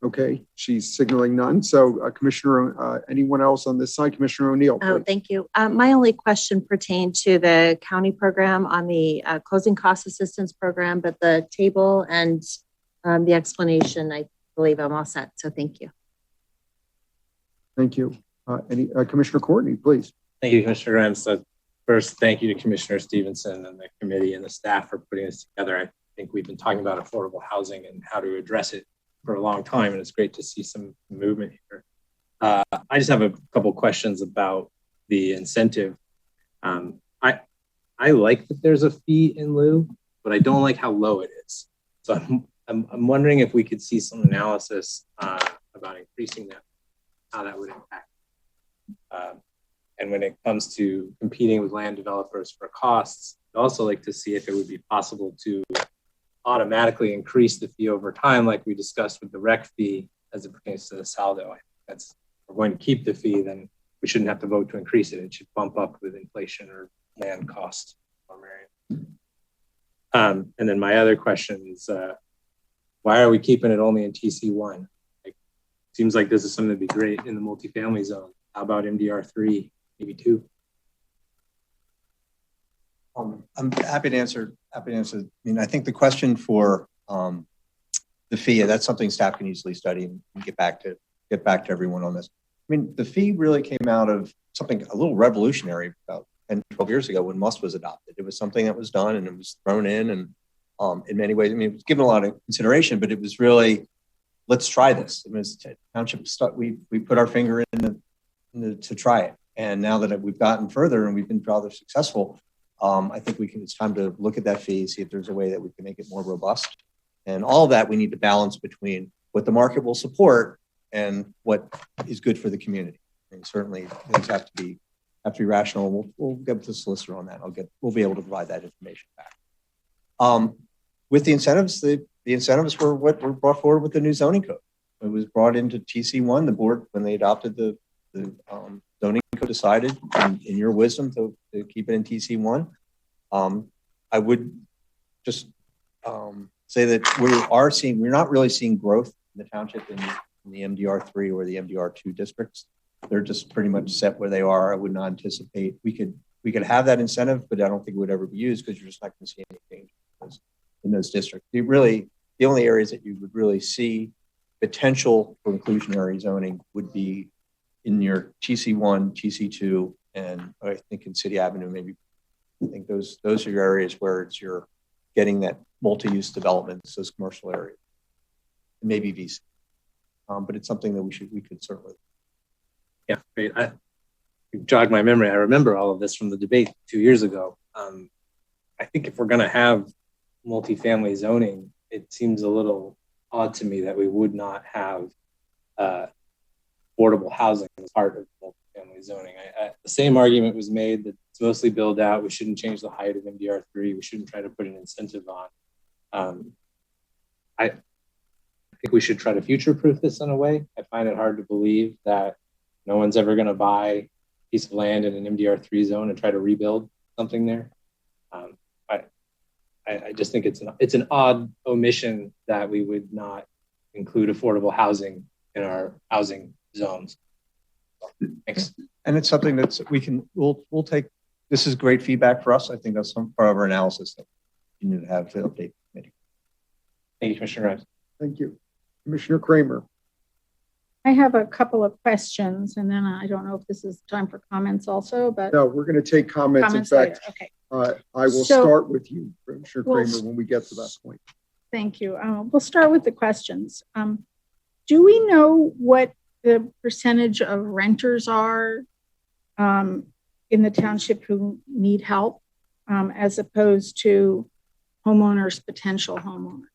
Okay, she's signaling none. So Commissioner, anyone else on this side? Commissioner O'Neill. Oh, thank you. My only question pertained to the county program on the closing cost assistance program, but the table and the explanation, I believe I'm all set. So thank you. Thank you. Commissioner Courtney, please. Thank you, Commissioner Grimes. So first, thank you to Commissioner Stevenson and the committee and the staff for putting this together. I think we've been talking about affordable housing and how to address it for a long time, and it's great to see some movement here. I just have a couple questions about the incentive. I like that there's a fee in lieu, but I don't like how low it is. So I'm wondering if we could see some analysis about increasing that, how that would impact. And when it comes to competing with land developers for costs, I'd also like to see if it would be possible to automatically increase the fee over time, like we discussed with the rec fee as it pertains to the saldo. If we're going to keep the fee, then we shouldn't have to vote to increase it. It should bump up with inflation or land cost. And then my other question is, why are we keeping it only in TC1? Seems like this is something that'd be great in the multifamily zone. How about MDR3, maybe 2? I'm happy to answer. I mean, I think the question for the fee, that's something staff can easily study and get back to everyone on this. I mean, the fee really came out of something a little revolutionary about 10, 12 years ago when MUST was adopted. It was something that was done and it was thrown in, and in many ways, I mean, it was given a lot of consideration, but it was really, let's try this. I mean, township stuff. We put our finger in to try it, and now that we've gotten further and we've been rather successful, I think it's time to look at that fee, see if there's a way that we can make it more robust. And all of that we need to balance between what the market will support and what is good for the community. And certainly things have to be rational. We'll get with the solicitor on that. We'll be able to provide that information back. With the incentives, the incentives were what were brought forward with the new zoning code. It was brought into TC1. The board, when they adopted the zoning code, decided, in your wisdom, to keep it in TC1. I would just say that we're not really seeing growth in the township in the MDR3 or the MDR2 districts. They're just pretty much set where they are. I would not anticipate we could have that incentive, but I don't think it would ever be used because you're just not going to see anything in those districts. The only areas that you would really see potential for inclusionary zoning would be in your TC1, TC2, and I think in City Avenue, maybe. I think those are your areas where you're getting that multi-use developments, those commercial areas, maybe VC. But it's something that we could certainly. Yeah, great. You jogged my memory. I remember all of this from the debate 2 years ago. I think if we're going to have multifamily zoning, it seems a little odd to me that we would not have affordable housing as part of multifamily zoning. The same argument was made that it's mostly built out. We shouldn't change the height of MDR3. We shouldn't try to put an incentive on. I think we should try to future-proof this in a way. I find it hard to believe that no one's ever going to buy a piece of land in an MDR3 zone and try to rebuild something there. I just think it's an odd omission that we would not include affordable housing in our housing zones. Thanks. And it's something that's we'll take. This is great feedback for us. I think that's some part of our analysis that you need to have to update the committee. Thank you, Commissioner Grimes. Thank you. Commissioner Kramer. I have a couple of questions, and then I don't know if this is time for comments also, but. No, we're going to take comments. In fact, okay. I will start with you, Commissioner Kramer, when we get to that point. Thank you. We'll start with the questions. Do we know what the percentage of renters are in the township who need help as opposed to homeowners, potential homeowners?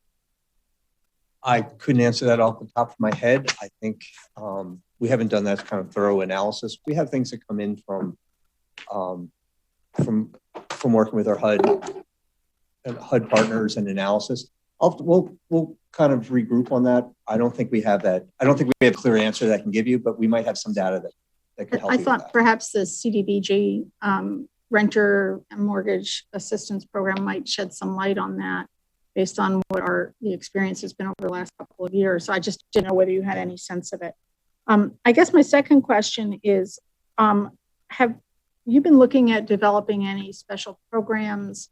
I couldn't answer that off the top of my head. I think we haven't done that kind of thorough analysis. We have things that come in from working with our HUD partners and analysis. We'll kind of regroup on that. I don't think we have that. I don't think we have a clear answer that I can give you, but we might have some data that could help. I thought perhaps the CDBG renter and mortgage assistance program might shed some light on that based on what the experience has been over the last couple of years. So I just didn't know whether you had any sense of it. I guess my second question is, have you been looking at developing any special programs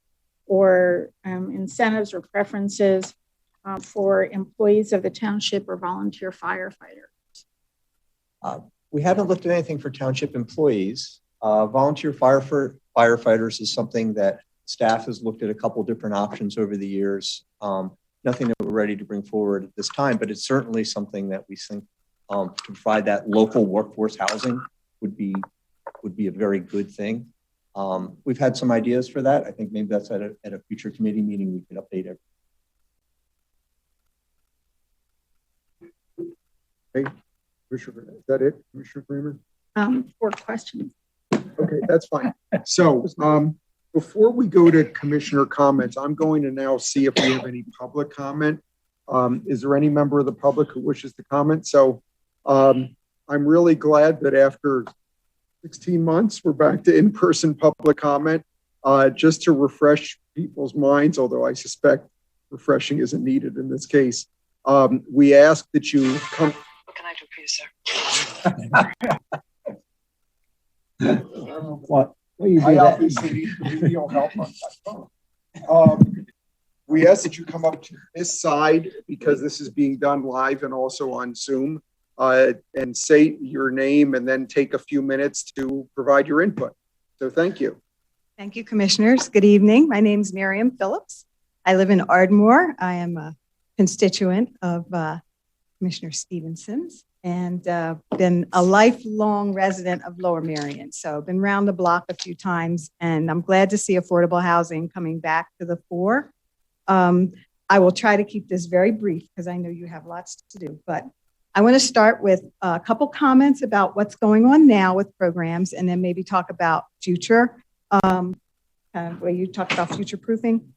or incentives or preferences for employees of the township or volunteer firefighters? We haven't looked at anything for township employees. Volunteer firefighters is something that staff has looked at a couple different options over the years. Nothing that we're ready to bring forward at this time, but it's certainly something that we think to provide that local workforce housing would be a very good thing. We've had some ideas for that. I think maybe that's at a future committee meeting we could update it. Hey, Commissioner, is that it, Commissioner Kramer? 4 questions. Okay, that's fine. So before we go to commissioner comments, I'm going to now see if we have any public comment. Is there any member of the public who wishes to comment? So I'm really glad that after 16 months, we're back to in-person public comment. Just to refresh people's minds, although I suspect refreshing isn't needed in this case, we ask that you come. What can I do for you, sir? What? I obviously need remedial help on my phone. We ask that you come up to this side because this is being done live and also on Zoom, and say your name and then take a few minutes to provide your input. So thank you. Thank you, commissioners. Good evening. My name is Miriam Phillips. I live in Ardmore. I am a constituent of Commissioner Stevenson's and been a lifelong resident of Lower Merion. So I've been around the block a few times, and I'm glad to see affordable housing coming back to the fore. I will try to keep this very brief because I know you have lots to do, but I want to start with a couple comments about what's going on now with programs, and then maybe talk about future, where you talk about future proofing.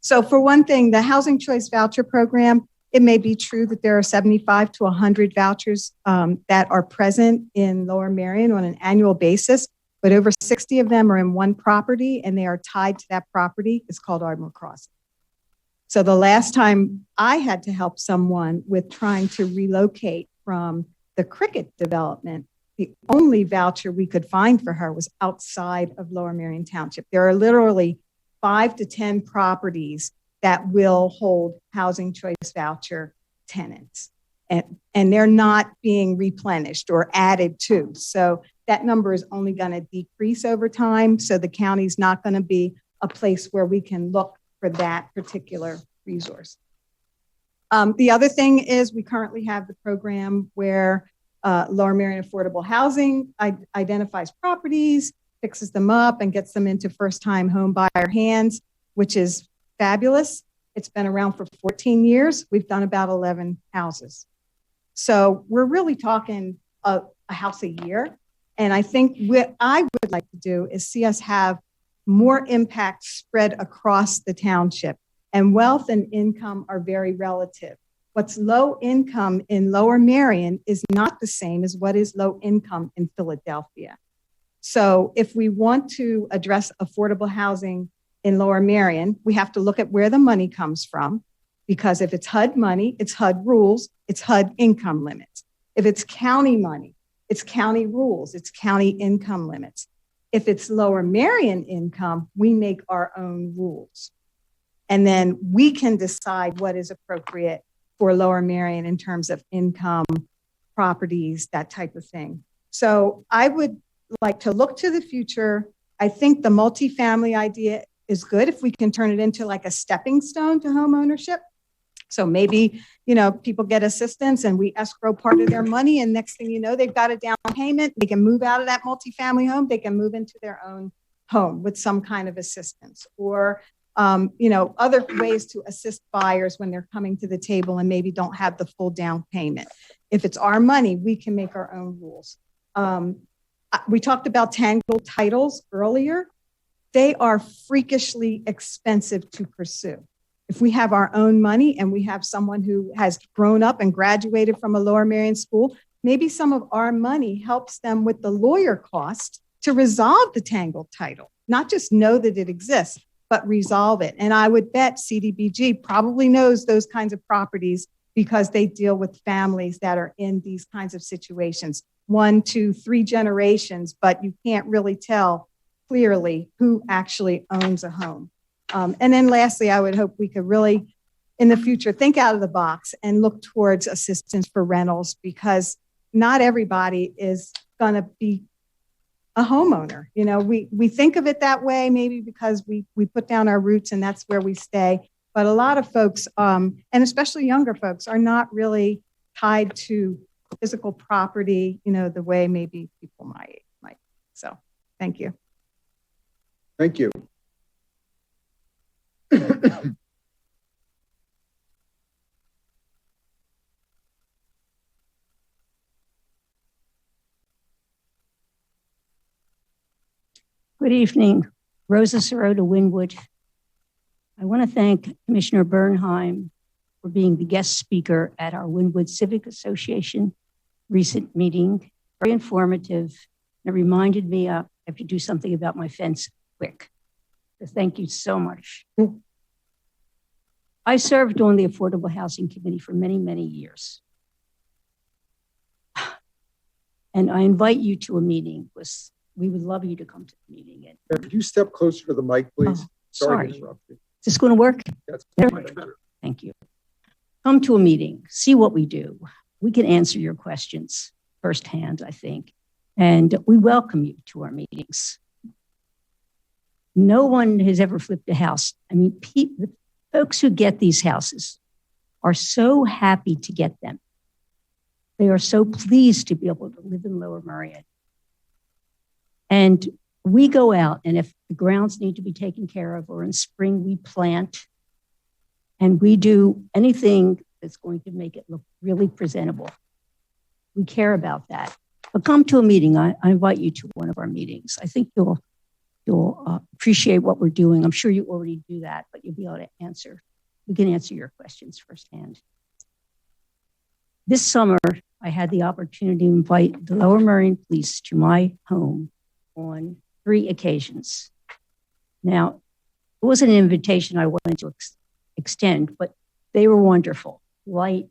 So for one thing, the Housing Choice Voucher Program, it may be true that there are 75 to 100 vouchers that are present in Lower Merion on an annual basis, but over 60 of them are in one property and they are tied to that property. It's called Ardmore Crossing. So the last time I had to help someone with trying to relocate from the Cricket development, the only voucher we could find for her was outside of Lower Merion Township. There are literally 5 to 10 properties that will hold housing choice voucher tenants. And they're not being replenished or added to. So that number is only going to decrease over time. So the county's not going to be a place where we can look for that particular resource. The other thing is we currently have the program where Lower Merion Affordable Housing identifies properties, fixes them up, and gets them into first-time home buyer hands, which is fabulous. It's been around for 14 years. We've done about 11 houses. So we're really talking a house a year. And I think what I would like to do is see us have more impact spread across the township. And wealth and income are very relative. What's low income in Lower Merion is not the same as what is low income in Philadelphia. So if we want to address affordable housing in Lower Merion, we have to look at where the money comes from, because if it's HUD money, it's HUD rules, it's HUD income limits. If it's county money, it's county rules, it's county income limits. If it's Lower Merion income, we make our own rules. And then we can decide what is appropriate for Lower Merion in terms of income, properties, that type of thing. So I would like to look to the future. I think the multifamily idea is good if we can turn it into like a stepping stone to home ownership. So maybe, you know, people get assistance and we escrow part of their money, and next thing you know, they've got a down payment. They can move out of that multifamily home. They can move into their own home with some kind of assistance, or you know, other ways to assist buyers when they're coming to the table and maybe don't have the full down payment. If it's our money, we can make our own rules. We talked about tangled titles earlier. They are freakishly expensive to pursue. If we have our own money and we have someone who has grown up and graduated from a Lower Merion school, maybe some of our money helps them with the lawyer cost to resolve the tangled title, not just know that it exists, but resolve it. And I would bet CDBG probably knows those kinds of properties because they deal with families that are in these kinds of situations, 1, 2, 3 generations, but you can't really tell clearly who actually owns a home. And then lastly, I would hope we could really, in the future, think out of the box and look towards assistance for rentals, because not everybody is going to be a homeowner. You know, we think of it that way, maybe because we put down our roots and that's where we stay. But a lot of folks, and especially younger folks, are not really tied to physical property, you know, the way maybe people might. So thank you. Thank you. Good evening, Rosa Sirota Winwood. I want to thank Commissioner Bernheim for being the guest speaker at our Winwood Civic Association recent meeting. Very informative. It reminded me I have to do something about my fence quick. So thank you so much. I served on the Affordable Housing Committee for many, many years. And I invite you to a meeting because we would love you to come to the meeting. Could you step closer to the mic, please? Oh, Sorry to sorry. interrupt you. Is this going to work? That's much better. Thank you. Come to a meeting, see what we do. We can answer your questions firsthand, I think. And we welcome you to our meetings. No one has ever flipped a house. I mean, the folks who get these houses are so happy to get them. They are so pleased to be able to live in Lower Merion. And we go out, and if the grounds need to be taken care of, or in spring we plant, and we do anything that's going to make it look really presentable. We care about that. But come to a meeting. I invite you to one of our meetings. I think you'll appreciate what we're doing. I'm sure you already do that, but you'll be able to answer. We can answer your questions firsthand. This summer, I had the opportunity to invite the Lower Merion Police to my home on 3 occasions. Now, it wasn't an invitation I wanted to extend, but they were wonderful, light,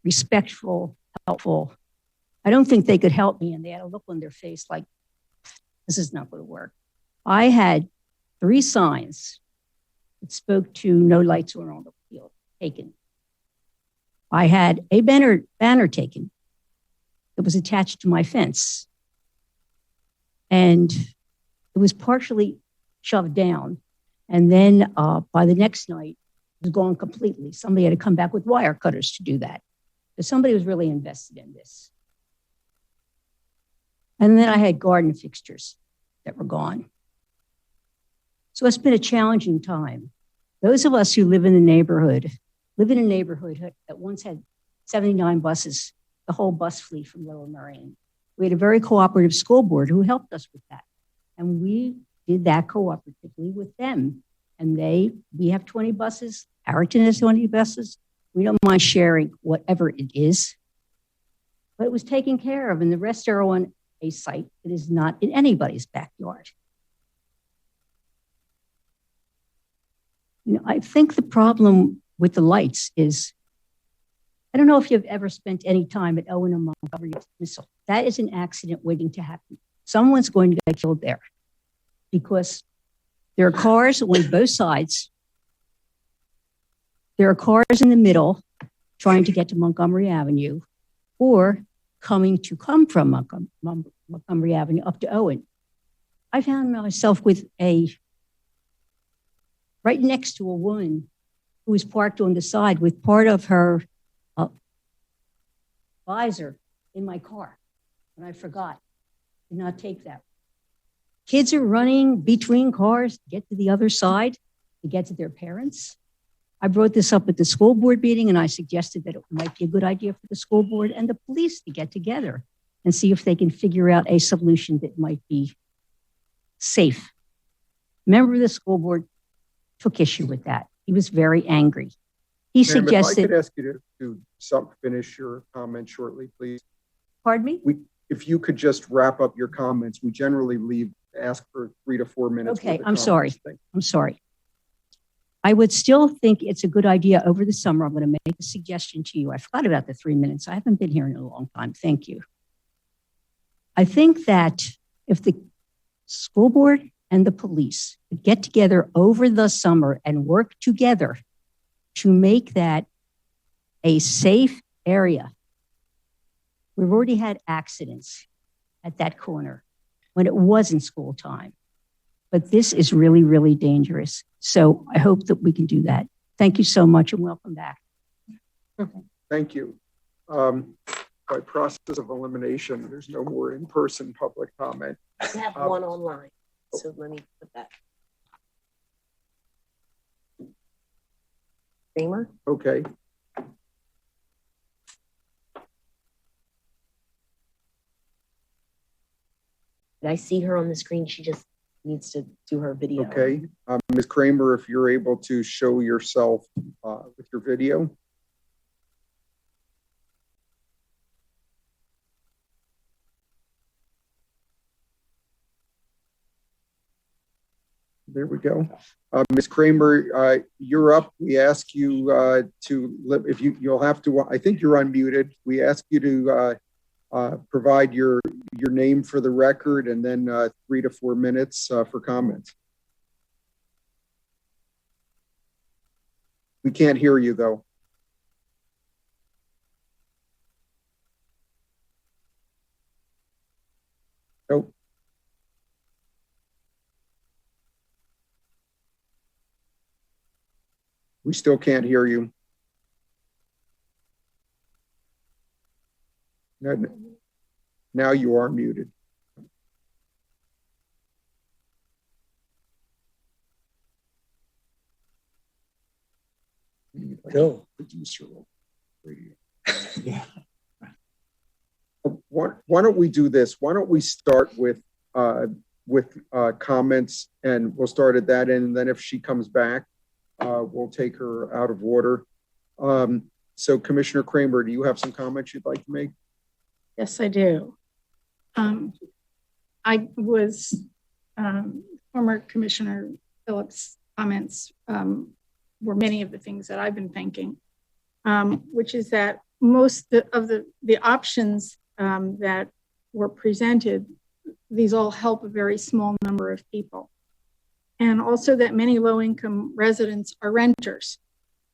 respectful, helpful. I don't think they could help me, and they had a look on their face like, this is not going to work. I had 3 signs that spoke to no lights were on the field taken. I had a banner taken that was attached to my fence. And it was partially shoved down. And then by the next night, it was gone completely. Somebody had to come back with wire cutters to do that. So somebody was really invested in this. And then I had garden fixtures that were gone. So it's been a challenging time. Those of us who live in a neighborhood that once had 79 buses, the whole bus fleet from Lower Merion. We had a very cooperative school board who helped us with that. And we did that cooperatively with them. And we have 20 buses. Harrington has 20 buses. We don't mind sharing whatever it is. But it was taken care of, and the rest are on a site that is not in anybody's backyard. You know, I think the problem with the lights is, I don't know if you've ever spent any time at Owen and Montgomery Missile. That is an accident waiting to happen. Someone's going to get killed there because there are cars on both sides. There are cars in the middle trying to get to Montgomery Avenue or come from Montgomery Avenue up to Owen. I found myself with right next to a woman who was parked on the side with part of her visor in my car. And I forgot, did not take that. Kids are running between cars to get to the other side, to get to their parents. I brought this up at the school board meeting, and I suggested that it might be a good idea for the school board and the police to get together and see if they can figure out a solution that might be safe. Member of the school board took issue with that. He was very angry. He suggested— If I could ask you to finish your comment shortly, please. Pardon me? If you could just wrap up your comments, we generally ask for 3 to 4 minutes. Okay, I'm sorry. I'm sorry. I would still think it's a good idea over the summer. I'm going to make a suggestion to you. I forgot about the 3 minutes. I haven't been here in a long time. Thank you. I think that if the school board and the police could get together over the summer and work together to make that a safe area. We've already had accidents at that corner when it wasn't school time. But this is really, really dangerous. So I hope that we can do that. Thank you so much and welcome back. Thank you. By process of elimination, there's no more in-person public comment. We have one online, so let me put that. Kramer? Okay. Did I see her on the screen? She just needs to do her video. Okay. Ms. Kramer, if you're able to show yourself with your video. There we go. Ms. Kramer, you're up. We ask you if you'll have to, I think you're unmuted. We ask you to provide your name for the record and then 3 to 4 minutes for comments. We can't hear you though. Nope. We still can't hear you. Now you are muted. Go. Producer radio. Yeah. Why don't we do this? Why don't we start with comments, and we'll start at that end, and then if she comes back, we'll take her out of order. So Commissioner Kramer, do you have some comments you'd like to make? Yes, I do. I was, former Commissioner Phillips' comments were many of the things that I've been thinking, which is that most of the options that were presented, these all help a very small number of people. And also that many low-income residents are renters.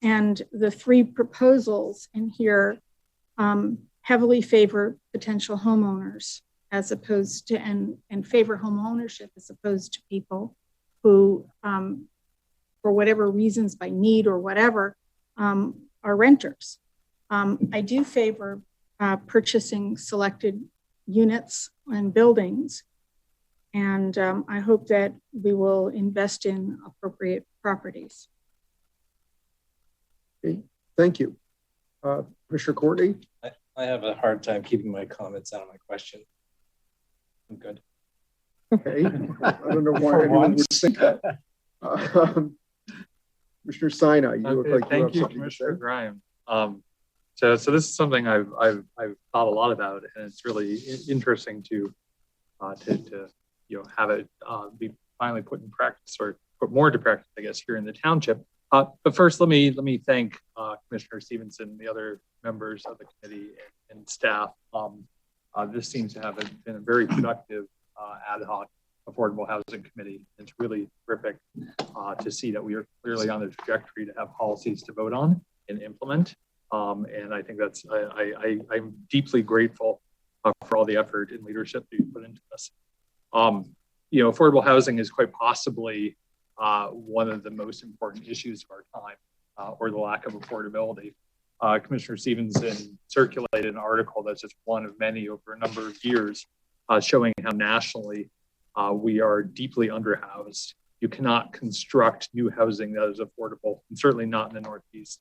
And the 3 proposals in here heavily favor potential homeowners as opposed to, and favor home ownership as opposed to people who, for whatever reasons, by need or whatever, are renters. I do favor purchasing selected units and buildings. And I hope that we will invest in appropriate properties. Okay, thank you. Commissioner Courtney? I have a hard time keeping my comments out of my question. I'm good. Okay. I don't know why anyone would think that. Commissioner Sinai, you look like you have something Commissioner to say. Grime. So this is something I've thought a lot about, and it's really interesting to have it be finally put in practice, or put more into practice, I guess, here in the township. But first, let me thank Commissioner Stevenson and the other members of the committee and staff. This seems to have been a very productive ad hoc affordable housing committee. It's really terrific to see that we are clearly on the trajectory to have policies to vote on and implement. And I think that's, I'm deeply grateful for all the effort and leadership that you put into this. Affordable housing is quite possibly one of the most important issues of our time, or the lack of affordability. Commissioner Stevenson circulated an article that's just one of many over a number of years, showing how nationally we are deeply underhoused. You cannot construct new housing that is affordable, and certainly not in the Northeast.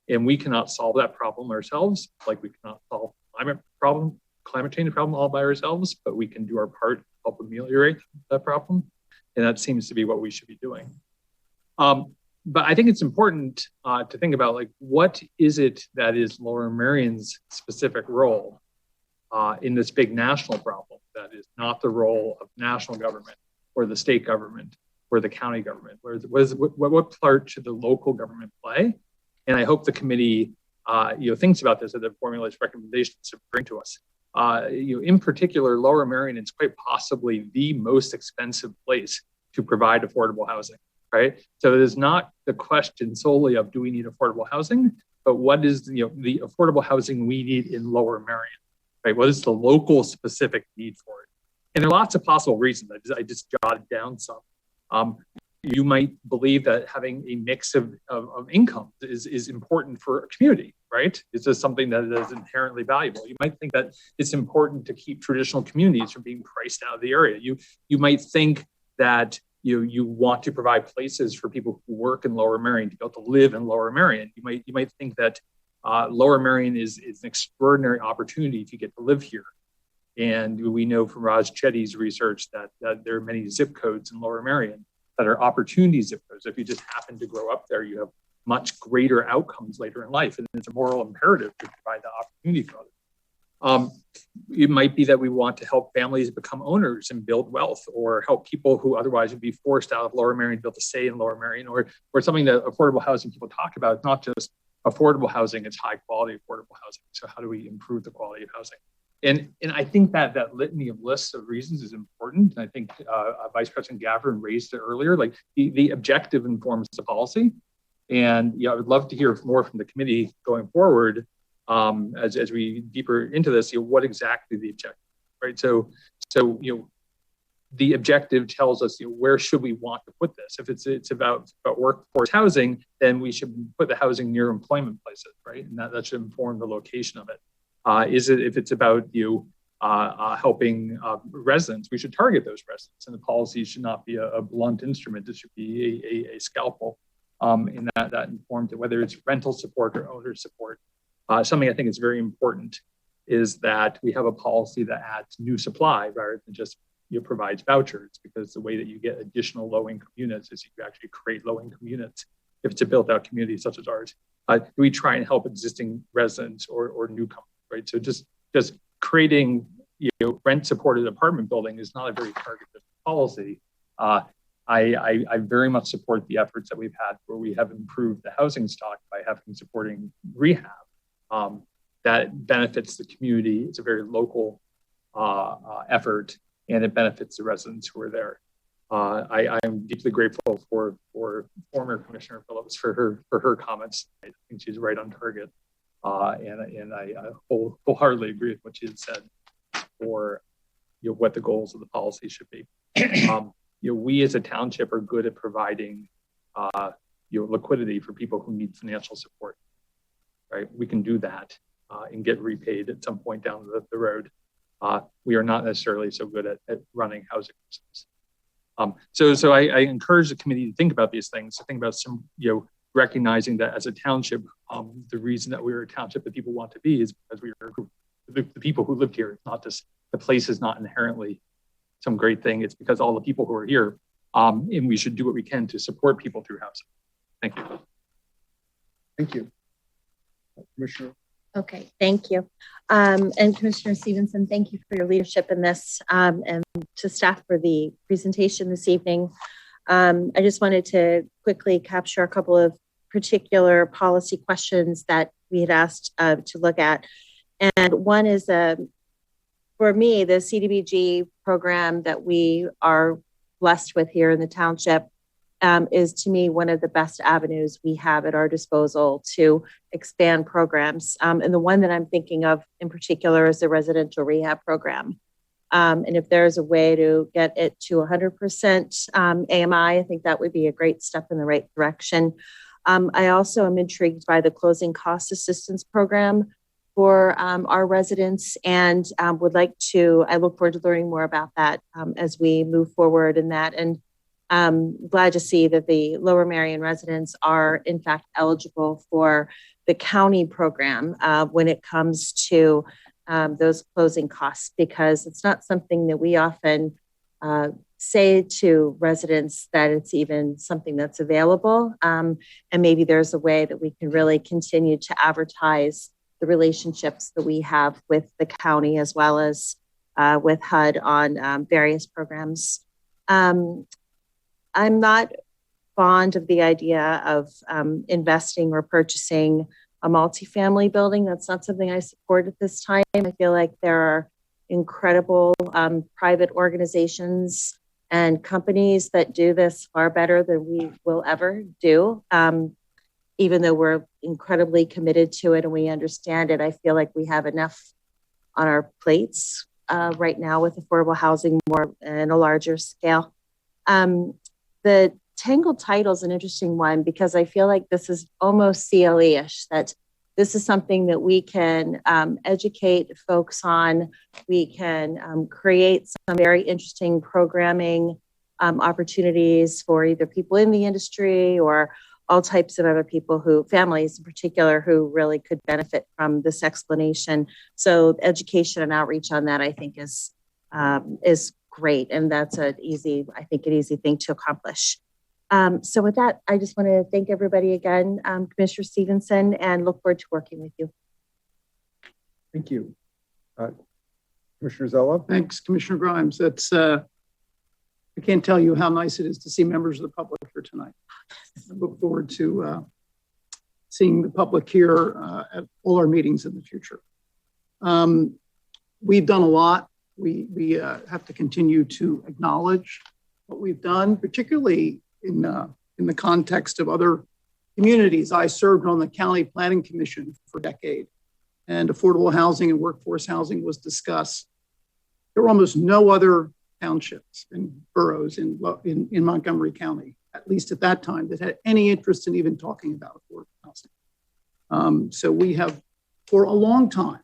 And we cannot solve that problem ourselves, like we cannot solve climate change problem all by ourselves, but we can do our part to help ameliorate that problem. And that seems to be what we should be doing. But I think it's important to think about, like, what is it that is Lower Merion's specific role in this big national problem that is not the role of national government or the state government or the county government? What part should the local government play? And I hope the committee thinks about this as it formulates recommendations to bring to us. In particular, Lower Merion is quite possibly the most expensive place to provide affordable housing, right? So it is not the question solely of, do we need affordable housing, but what is the affordable housing we need in Lower Merion, right? What is the local specific need for it? And there are lots of possible reasons. I just jotted down some. You might believe that having a mix of income is important for a community, right? It's just something that is inherently valuable. You might think that it's important to keep traditional communities from being priced out of the area. You might think that you want to provide places for people who work in Lower Merion to be able to live in Lower Merion. You might think that Lower Merion is an extraordinary opportunity if you get to live here. And we know from Raj Chetty's research that there are many zip codes in Lower Merion that are opportunity zip codes. If you just happen to grow up there, you have much greater outcomes later in life. And it's a moral imperative to provide the opportunity for others. It might be that we want to help families become owners and build wealth, or help people who otherwise would be forced out of Lower Merion to be able to stay in Lower Merion, or something that affordable housing people talk about. It's not just affordable housing, it's high quality affordable housing. So how do we improve the quality of housing? And I think that litany of lists of reasons is important. And I think Vice President Gavin raised it earlier, like the objective informs the policy. And I would love to hear more from the committee going forward as we deeper into this, what exactly the objective, right? So the objective tells us where should we want to put this. If it's about workforce housing, then we should put the housing near employment places, right? And that should inform the location of it. If it's about helping residents, we should target those residents, and the policy should not be a blunt instrument. It should be a scalpel, and that informs it, whether it's rental support or owner support. Something I think is very important is that we have a policy that adds new supply rather than just provides vouchers, because the way that you get additional low-income units is you actually create low-income units if it's a built-out community such as ours. We try and help existing residents or newcomers. Right, so just creating rent-supported apartment building is not a very targeted policy. I very much support the efforts that we've had where we have improved the housing stock by supporting rehab. That benefits the community. It's a very local effort, and it benefits the residents who are there. I am deeply grateful for former Commissioner Phillips for her comments. I think she's right on target. And I wholeheartedly agree with what she had said for what the goals of the policy should be. We as a township are good at providing liquidity for people who need financial support. Right, we can do that and get repaid at some point down the road. We are not necessarily so good at running housing systems. So I encourage the committee to think about these things, to think about some recognizing that as a township, the reason that we're a township that people want to be is because we are the people who lived here, not just the place is not inherently some great thing. It's because all the people who are here, and we should do what we can to support people through housing. Thank you. Thank you. Commissioner. Okay, thank you. And Commissioner Stevenson, thank you for your leadership in this, and to staff for the presentation this evening. I just wanted to quickly capture a couple of particular policy questions that we had asked to look at. And one is, for me, the CDBG program that we are blessed with here in the township is, to me, one of the best avenues we have at our disposal to expand programs. And the one that I'm thinking of in particular is the residential rehab program. And if there's a way to get it to 100% AMI, I think that would be a great step in the right direction. I also am intrigued by the closing cost assistance program for our residents, and I look forward to learning more about that as we move forward in that. And glad to see that the Lower Merion residents are in fact eligible for the county program when it comes to those closing costs, because it's not something that we often say to residents that it's even something that's available. And maybe there's a way that we can really continue to advertise the relationships that we have with the county as well as with HUD on various programs. I'm not fond of the idea of investing or purchasing a multifamily building. That's not something I support at this time. I feel like there are incredible private organizations and companies that do this far better than we will ever do. Even though we're incredibly committed to it and we understand it, I feel like we have enough on our plates right now with affordable housing more in a larger scale. The tangled title is an interesting one because I feel like this is almost CLE-ish, that this is something that we can educate folks on. We can create some very interesting programming opportunities for either people in the industry or all types of other people families in particular, who really could benefit from this explanation. So education and outreach on that, I think, is great. And that's an easy thing to accomplish. So with that, I just want to thank everybody again, Commissioner Stevenson, and look forward to working with you. Thank you. Commissioner Zella. Thanks, Commissioner Grimes. I can't tell you how nice it is to see members of the public here tonight. I look forward to seeing the public here at all our meetings in the future. We've done a lot. We have to continue to acknowledge what we've done, particularly in the context of other communities. I served on the County Planning Commission for a decade, and affordable housing and workforce housing was discussed. There were almost no other townships and boroughs in Montgomery County, at least at that time, that had any interest in even talking about affordable housing. So we have, for a long time,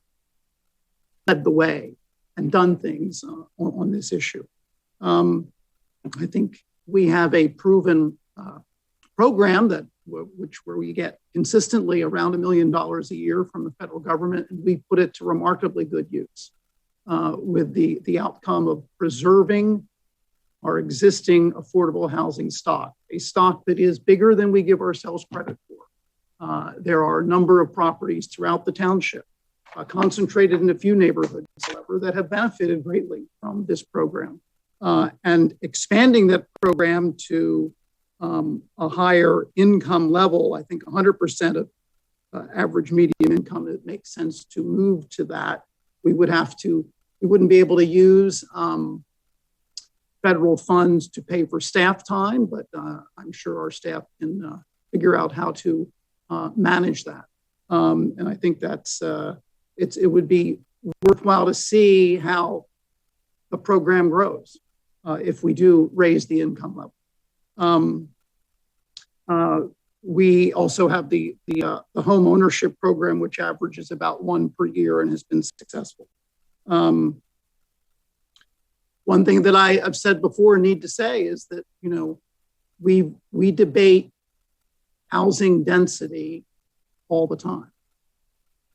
led the way and done things on this issue. I think we have a proven program where we get consistently around $1 million a year from the federal government, and we put it to remarkably good use with the outcome of preserving our existing affordable housing stock, a stock that is bigger than we give ourselves credit for. There are a number of properties throughout the township, concentrated in a few neighborhoods, however, that have benefited greatly from this program. And expanding that program to a higher income level, I think 100% of average median income, it makes sense to move to that. We wouldn't be able to use federal funds to pay for staff time, but I'm sure our staff can figure out how to manage that. And I think it would be worthwhile to see how the program grows if we do raise the income level. We also have the home ownership program, which averages about 1 per year and has been successful. One thing that I have said before and need to say is that, we debate housing density all the time.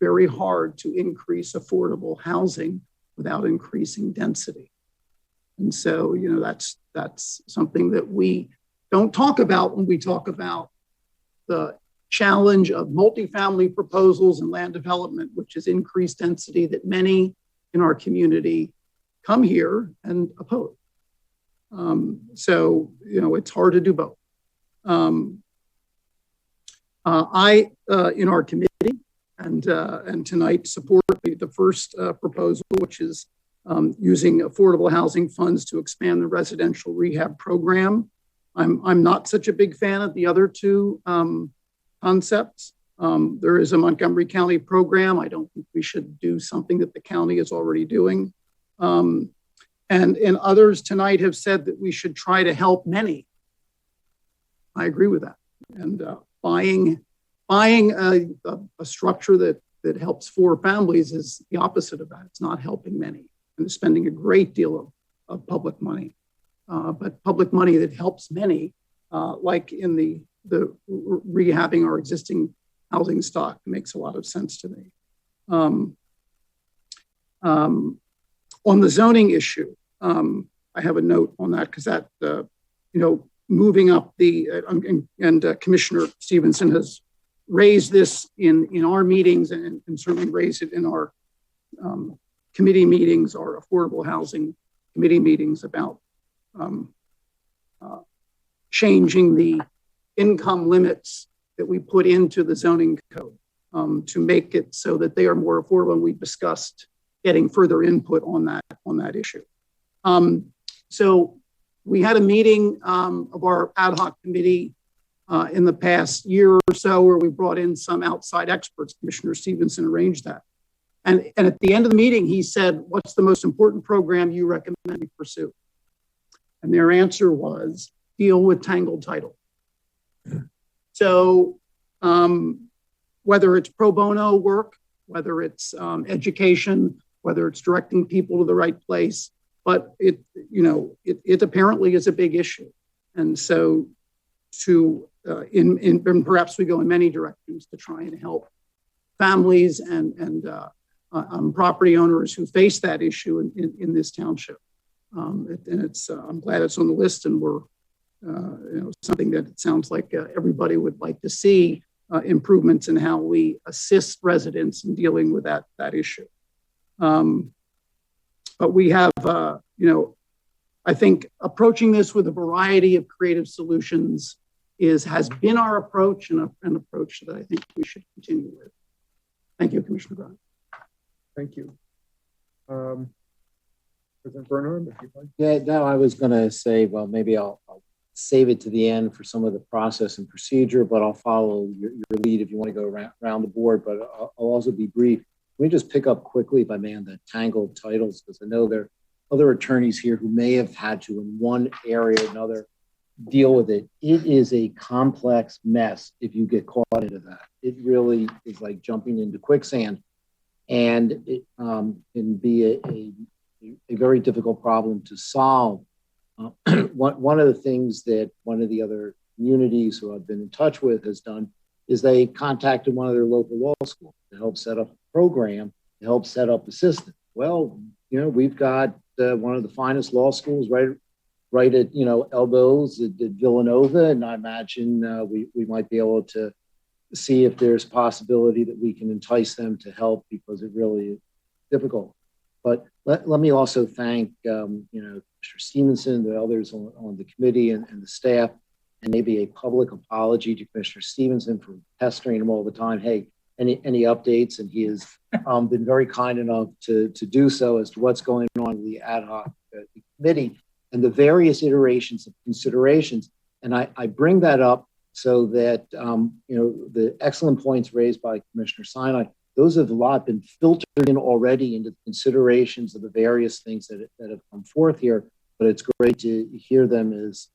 Very hard to increase affordable housing without increasing density. And so, you know, that's something that we don't talk about when we talk about the challenge of multifamily proposals and land development, which is increased density that many in our community come here and oppose. So, you know, it's hard to do both. I, in our committee, and tonight support the first proposal, which is using affordable housing funds to expand the residential rehab program. I'm not such a big fan of the other two concepts. There is a Montgomery County program. I don't think we should do something that the county is already doing. And others tonight have said that we should try to help many. I agree with that. And buying a structure that helps 4 families is the opposite of that. It's not helping many, and it's spending a great deal of public money. But public money that helps many, like in the rehabbing our existing housing stock, makes a lot of sense to me. On the zoning issue, I have a note on that because that, you know, moving up the, Commissioner Stevenson has raised this in our meetings and certainly raised it in our committee meetings, our affordable housing committee meetings about changing the income limits that we put into the zoning code to make it so that they are more affordable. And we discussed getting further input on that issue. So we had a meeting of our ad hoc committee in the past year or so where we brought in some outside experts. Commissioner Stevenson arranged that. And at the end of the meeting, he said, what's the most important program you recommend we pursue? And their answer was deal with tangled title. So whether it's pro bono work, whether it's education, whether it's directing people to the right place, but it apparently is a big issue. And so and perhaps we go in many directions to try and help families and property owners who face that issue in this township. And it's I'm glad it's on the list, and we're something that it sounds like everybody would like to see improvements in how we assist residents in dealing with that issue. But we have, I think approaching this with a variety of creative solutions has been our approach, and an approach that I think we should continue with. Thank you, Commissioner Brown. Thank you. President Bernard, if you'd like. Yeah, no, I was going to say, well, maybe I'll save it to the end for some of the process and procedure, but I'll follow your lead if you want to go around the board, but I'll also be brief. Let me just pick up quickly, if I may, on the tangled titles, because I know there are other attorneys here who may have had to, in one area or another, deal with it. It is a complex mess if you get caught into that. It really is like jumping into quicksand, and it can be a very difficult problem to solve. One of the things that one of the other communities who I've been in touch with has done is they contacted one of their local law schools to help set up a program to help set up assistance. Well, we've got one of the finest law schools right at elbows at Villanova, and I imagine we might be able to see if there's a possibility that we can entice them to help, because it really is difficult. But let me also thank Mr. Stevenson, the others on the committee and the staff, and maybe a public apology to Commissioner Stevenson for pestering him all the time. Hey, any updates? And he has been very kind enough to do so as to what's going on with the ad hoc committee and the various iterations of considerations. And I bring that up so that the excellent points raised by Commissioner Sinai, those have a lot been filtered in already into the considerations of the various things that have come forth here. But it's great to hear them as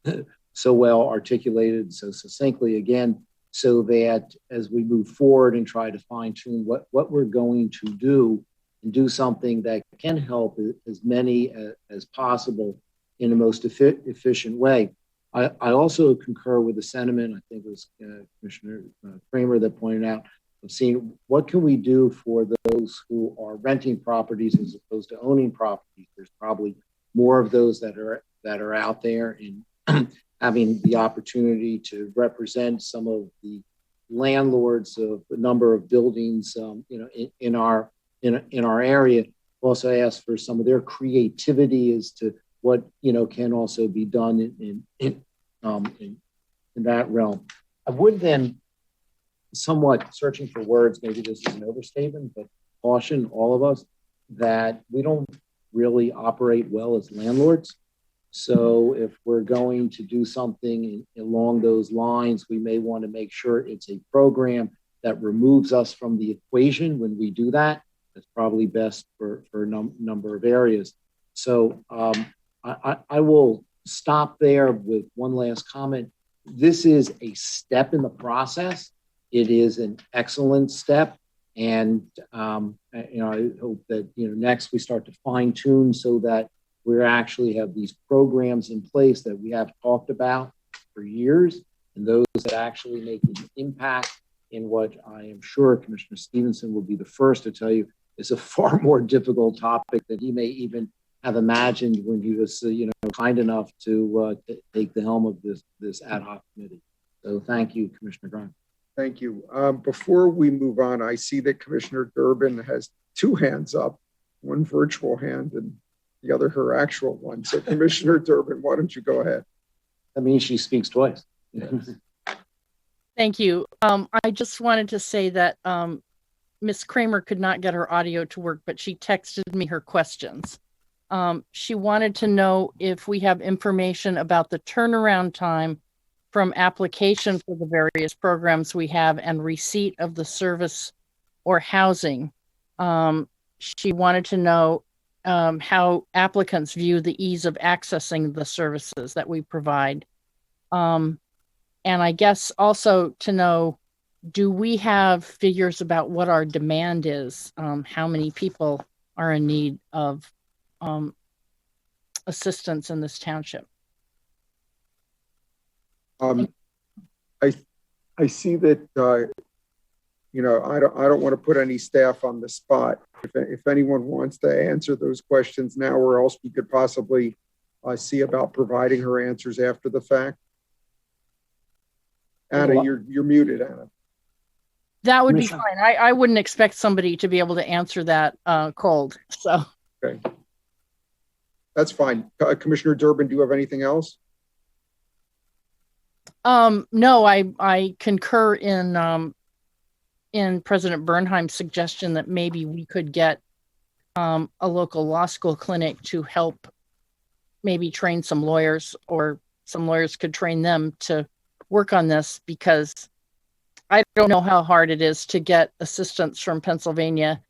so well articulated, so succinctly again, so that as we move forward and try to fine tune what we're going to do and do something that can help as many as possible in the most efficient way. I also concur with the sentiment, I think it was Commissioner Kramer that pointed out, of seeing what can we do for those who are renting properties as opposed to owning properties. There's probably more of those that are out there, and having the opportunity to represent some of the landlords of a number of buildings, in our area. Also ask for some of their creativity as to what can also be done in that realm. I would then, somewhat searching for words, maybe this is an overstatement, but caution all of us that we don't really operate well as landlords. So if we're going to do something along those lines, we may want to make sure it's a program that removes us from the equation when we do that. That's probably best for a number of areas. So I will stop there with one last comment. This is a step in the process. It is an excellent step. And, I hope that, next we start to fine tune so that we actually have these programs in place that we have talked about for years, and those that actually make an impact in what I am sure Commissioner Stevenson will be the first to tell you is a far more difficult topic than he may even have imagined when he was, kind enough to take the helm of this ad hoc committee. So thank you, Commissioner Grimes. Thank you. Before we move on, I see that Commissioner Durbin has two hands up, one virtual hand and the other her actual one. So Commissioner Durbin, why don't you go ahead? That means she speaks twice. Thank you. I just wanted to say that Ms. Kramer could not get her audio to work, but she texted me her questions. She wanted to know if we have information about the turnaround time from application for the various programs we have and receipt of the service or housing. She wanted to know how applicants view the ease of accessing the services that we provide. And I guess also to know, do we have figures about what our demand is? How many people are in need of assistance in this township? I see that, I don't want to put any staff on the spot. If anyone wants to answer those questions now, or else we could possibly see about providing her answers after the fact. Anna, you're muted, Anna. That would be fine. I wouldn't expect somebody to be able to answer that cold. So. Okay. That's fine. Commissioner Durbin, do you have anything else? No, I concur in President Bernheim's suggestion that maybe we could get a local law school clinic to help maybe train some lawyers, or some lawyers could train them to work on this, because I don't know how hard it is to get assistance from Pennsylvania,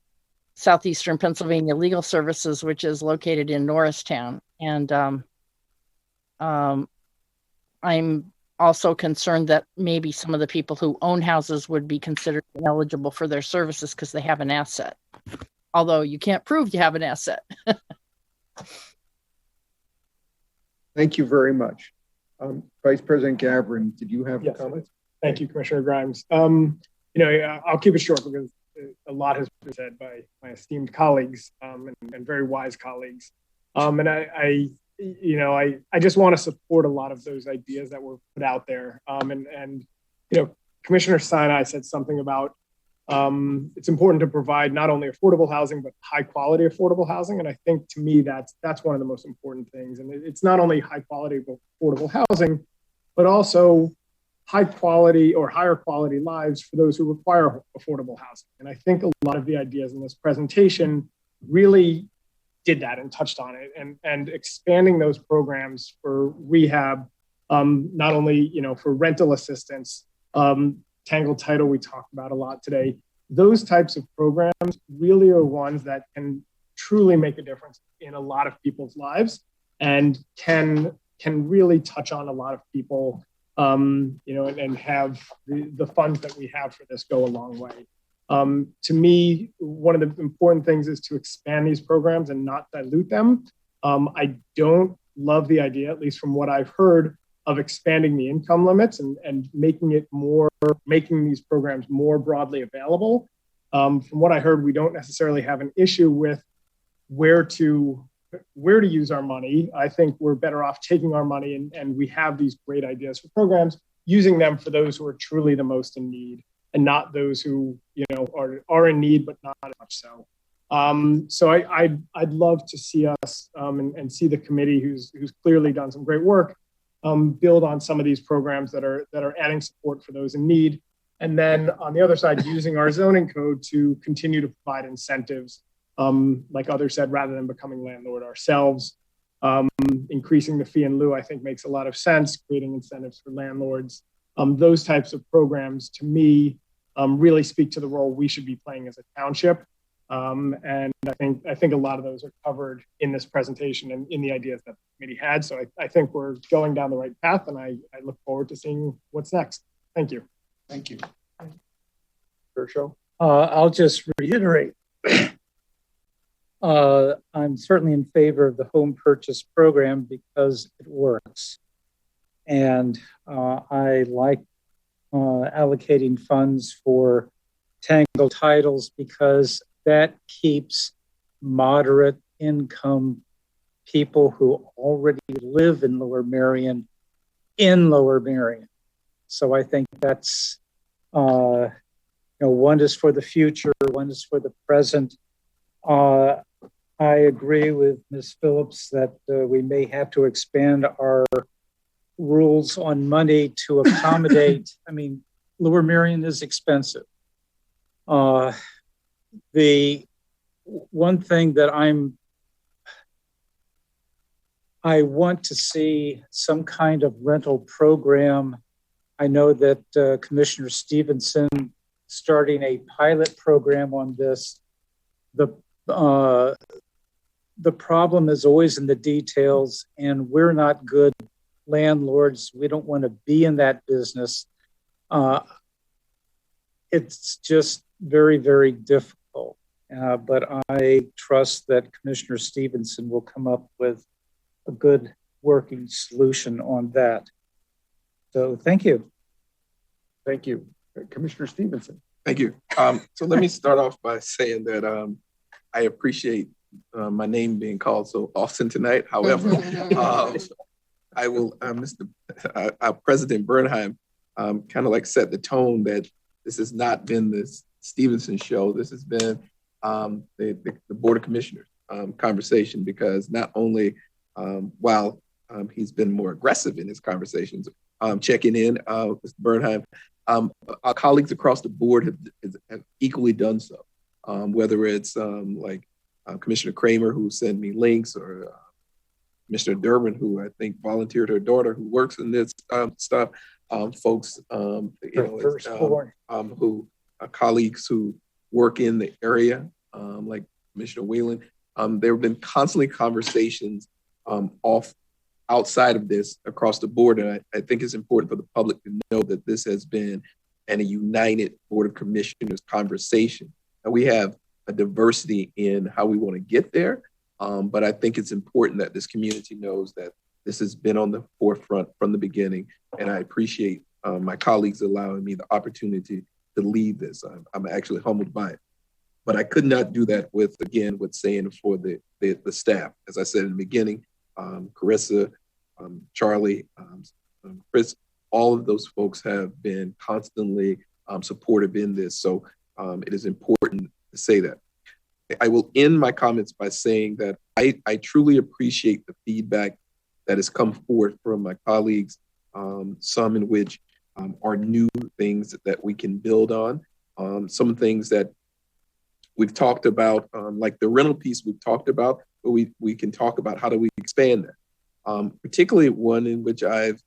Southeastern Pennsylvania Legal Services, which is located in Norristown. And I'm also concerned that maybe some of the people who own houses would be considered ineligible for their services because they have an asset, although you can't prove you have an asset. Thank you very much. Vice President Gavrin, did you have comments? Thank you, Commissioner Grimes. I'll keep it short because a lot has been said by my esteemed colleagues and very wise colleagues. And I just want to support a lot of those ideas that were put out there. Commissioner Sinai said something about it's important to provide not only affordable housing, but high quality affordable housing. And I think, to me, that's one of the most important things. And it's not only high quality affordable housing, but also high quality or higher quality lives for those who require affordable housing. And I think a lot of the ideas in this presentation really did that and touched on it, and expanding those programs for rehab, not only, for rental assistance, tangled title we talked about a lot today. Those types of programs really are ones that can truly make a difference in a lot of people's lives, and can really touch on a lot of people, and have the funds that we have for this go a long way. To me, one of the important things is to expand these programs and not dilute them. I don't love the idea, at least from what I've heard, of expanding the income limits and making these programs more broadly available. From what I heard, we don't necessarily have an issue with where to use our money. I think we're better off taking our money and we have these great ideas for programs, using them for those who are truly the most in need and not those who, are in need, but not as much so. So I'd love to see us and see the committee who's clearly done some great work build on some of these programs that are adding support for those in need. And then on the other side, using our zoning code to continue to provide incentives, like others said, rather than becoming landlord ourselves. Increasing the fee in lieu, I think, makes a lot of sense, creating incentives for landlords. Those types of programs, to me, really speak to the role we should be playing as a township. And I think a lot of those are covered in this presentation and in the ideas that the committee had. So I think we're going down the right path, and I look forward to seeing what's next. Thank you. Thank you. I'll just reiterate. I'm certainly in favor of the home purchase program because it works. And I like allocating funds for tangled titles because that keeps moderate income people who already live in Lower Merion in Lower Merion. So I think that's, one is for the future, one is for the present. I agree with Ms. Phillips that we may have to expand our rules on money to accommodate. I mean, Lower Merion is expensive. The one thing that I want to see some kind of rental program. I know that Commissioner Stevenson starting a pilot program on this. The problem is always in the details, and we're not good landlords. We don't want to be in that business. It's just very, very difficult. But I trust that Commissioner Stevenson will come up with a good working solution on that. So thank you. Thank you. Commissioner Stevenson. Thank you. So let me start off by saying that I appreciate my name being called so often tonight. However, I will, President Bernheim kind of like set the tone that this has not been this Stevenson show. This has been the Board of Commissioners conversation, because not only while he's been more aggressive in his conversations, checking in, Mr. Bernheim, our colleagues across the board have equally done so, whether it's like Commissioner Kramer, who sent me links, or Mr. Durbin, who I think volunteered her daughter, who works in this stuff, folks, who colleagues who work in the area, like Commissioner Whelan. There have been constantly conversations outside of this across the board. And I think it's important for the public to know that this has been a united Board of Commissioners conversation. And we have a diversity in how we want to get there. But I think it's important that this community knows that this has been on the forefront from the beginning. And I appreciate my colleagues allowing me the opportunity to lead this. I'm actually humbled by it. But I could not do that with saying for the staff. As I said in the beginning, Carissa, Charlie, Chris, all of those folks have been constantly supportive in this. So it is important to say that. I will end my comments by saying that I truly appreciate the feedback that has come forth from my colleagues, some in which are new things that we can build on. Some things that we've talked about, like the rental piece we've talked about, but we can talk about how do we expand that. Particularly one in which I've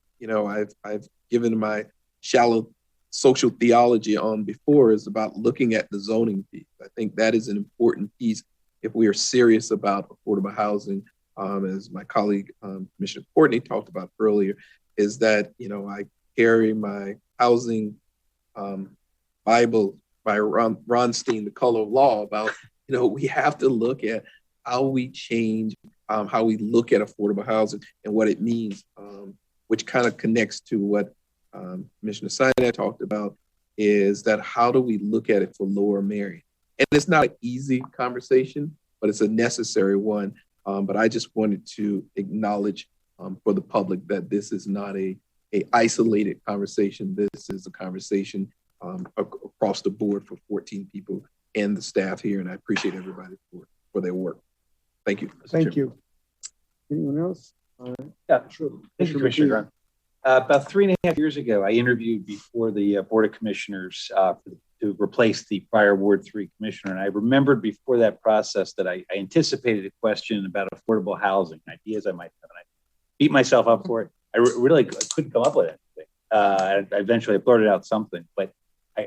given my shallow social theology on before is about looking at the zoning piece. I think that is an important piece if we are serious about affordable housing, as my colleague Commissioner Courtney talked about earlier, is that, I carry my housing Bible by Ron Steen, The Color of Law, about, we have to look at how we change how we look at affordable housing and what it means which kind of connects to what Commissioner Sinat talked about, is that how do we look at it for Lower Merion? And it's not an easy conversation, but it's a necessary one. But I just wanted to acknowledge for the public that this is not a isolated conversation. This is a conversation across the board for 14 people and the staff here. And I appreciate everybody for their work. Thank you. Thank you. Anyone else? Yeah, sure. Thank you, Commissioner Graham. About 3.5 years ago, I interviewed before the Board of Commissioners to replace the prior Ward 3 commissioner. And I remembered before that process that I anticipated a question about affordable housing, ideas I might have. And I beat myself up for it. I really couldn't come up with anything. I eventually blurted out something. But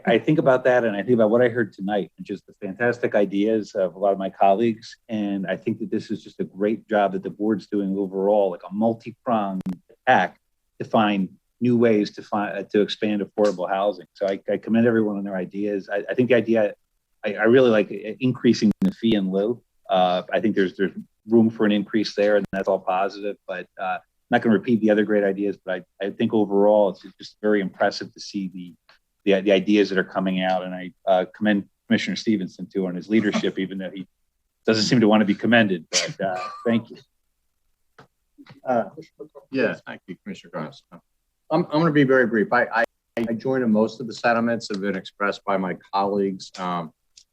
I think about that, and I think about what I heard tonight, and just the fantastic ideas of a lot of my colleagues. And I think that this is just a great job that the board's doing overall, like a multi-pronged attack to find new ways to expand affordable housing. So I commend everyone on their ideas. I think the idea, I really like increasing the fee in lieu. I think there's room for an increase there, and that's all positive. But I'm not going to repeat the other great ideas, but I think overall it's just very impressive to see the ideas that are coming out. And I commend Commissioner Stevenson too on his leadership, even though he doesn't seem to want to be commended. But thank you. Yeah, thank you, Commissioner Grimes. I'm going to be very brief. I join in most of the sentiments that have been expressed by my colleagues.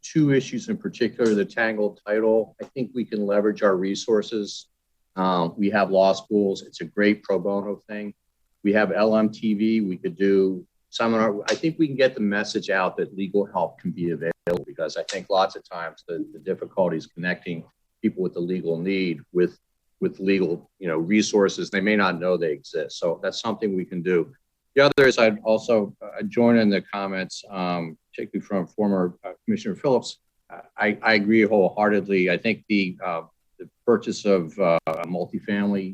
Two issues in particular, the tangled title. I think we can leverage our resources. We have law schools. It's a great pro bono thing. We have LMTV. We could do seminar. I think we can get the message out that legal help can be available, because I think lots of times the difficulties connecting people with the legal need with legal, resources, they may not know they exist. So that's something we can do. The other is I'd also join in the comments, particularly from former Commissioner Phillips. I agree wholeheartedly. I think the purchase of a multifamily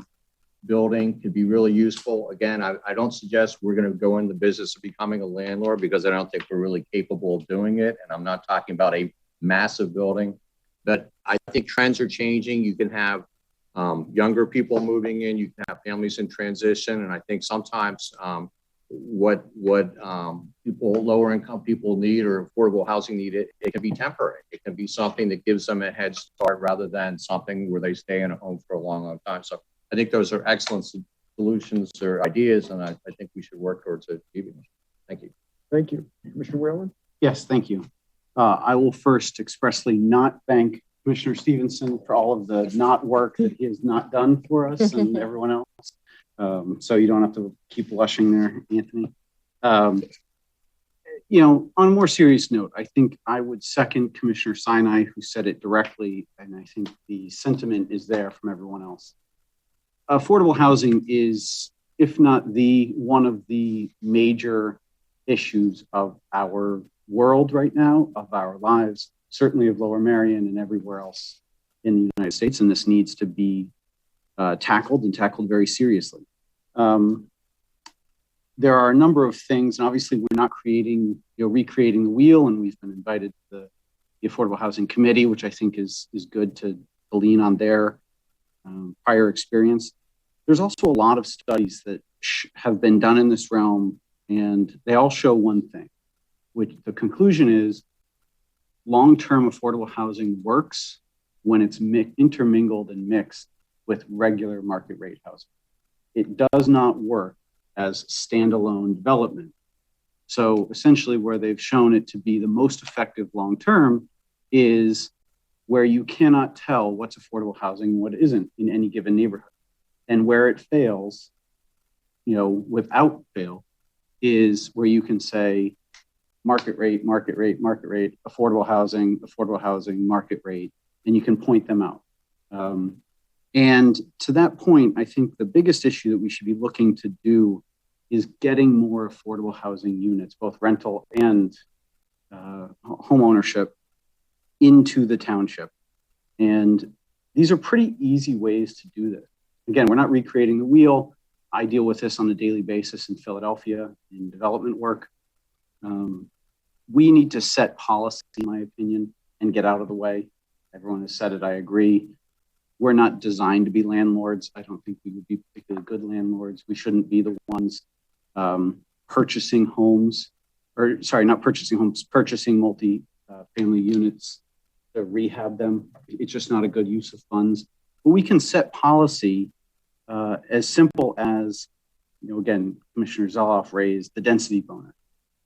building could be really useful. Again, I don't suggest we're going to go in the business of becoming a landlord, because I don't think we're really capable of doing it. And I'm not talking about a massive building, but I think trends are changing. You can have younger people moving in, you can have families in transition. And I think sometimes what people, lower income people need, or affordable housing need, it can be temporary. It can be something that gives them a head start rather than something where they stay in a home for a long, long time. So I think those are excellent solutions or ideas, and I think we should work towards achieving them. Thank you. Thank you. Commissioner Whalen? Yes, thank you. I will first expressly not thank Commissioner Stevenson for all of the not work that he has not done for us and everyone else. So you don't have to keep blushing there, Anthony. On a more serious note, I think I would second Commissioner Sinai, who said it directly, and I think the sentiment is there from everyone else. Affordable housing is, if not one of the major issues of our world right now, of our lives, certainly of Lower Merion and everywhere else in the United States. And this needs to be tackled very seriously. There are a number of things, and obviously we're not recreating the wheel, and we've been invited to the Affordable Housing Committee, which I think is good to lean on their prior experience. There's also a lot of studies that have been done in this realm, and they all show one thing, which the conclusion is long-term affordable housing works when it's intermingled and mixed with regular market rate housing. It does not work as standalone development. So essentially where they've shown it to be the most effective long-term is where you cannot tell what's affordable housing and what isn't in any given neighborhood. And where it fails, without fail, is where you can say market rate, affordable housing, market rate, and you can point them out. And to that point, I think the biggest issue that we should be looking to do is getting more affordable housing units, both rental and home ownership, into the township. And these are pretty easy ways to do this. Again, we're not recreating the wheel. I deal with this on a daily basis in Philadelphia in development work. We need to set policy, in my opinion, and get out of the way. Everyone has said it, I agree. We're not designed to be landlords. I don't think we would be particularly good landlords. We shouldn't be the ones purchasing homes, or sorry, not purchasing homes, purchasing multi-family units to rehab them. It's just not a good use of funds. But we can set policy as simple as, again, Commissioner Zoloff raised the density bonus.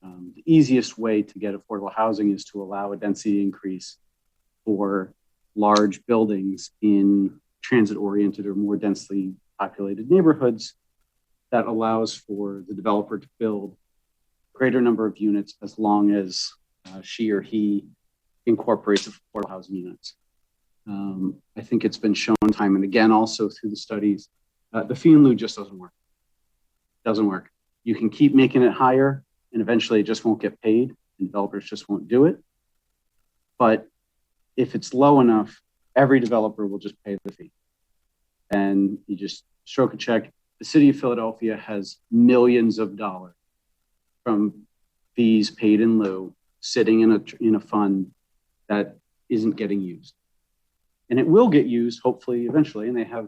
The easiest way to get affordable housing is to allow a density increase for large buildings in transit-oriented or more densely populated neighborhoods that allows for the developer to build a greater number of units as long as she or he incorporates affordable housing units. I think it's been shown time and again also through the studies, the fee in lieu just doesn't work. Doesn't work. You can keep making it higher and eventually it just won't get paid and developers just won't do it. But if it's low enough, every developer will just pay the fee. And you just stroke a check. The city of Philadelphia has millions of dollars from fees paid in lieu sitting in a fund that isn't getting used. And it will get used, hopefully, eventually. And they have,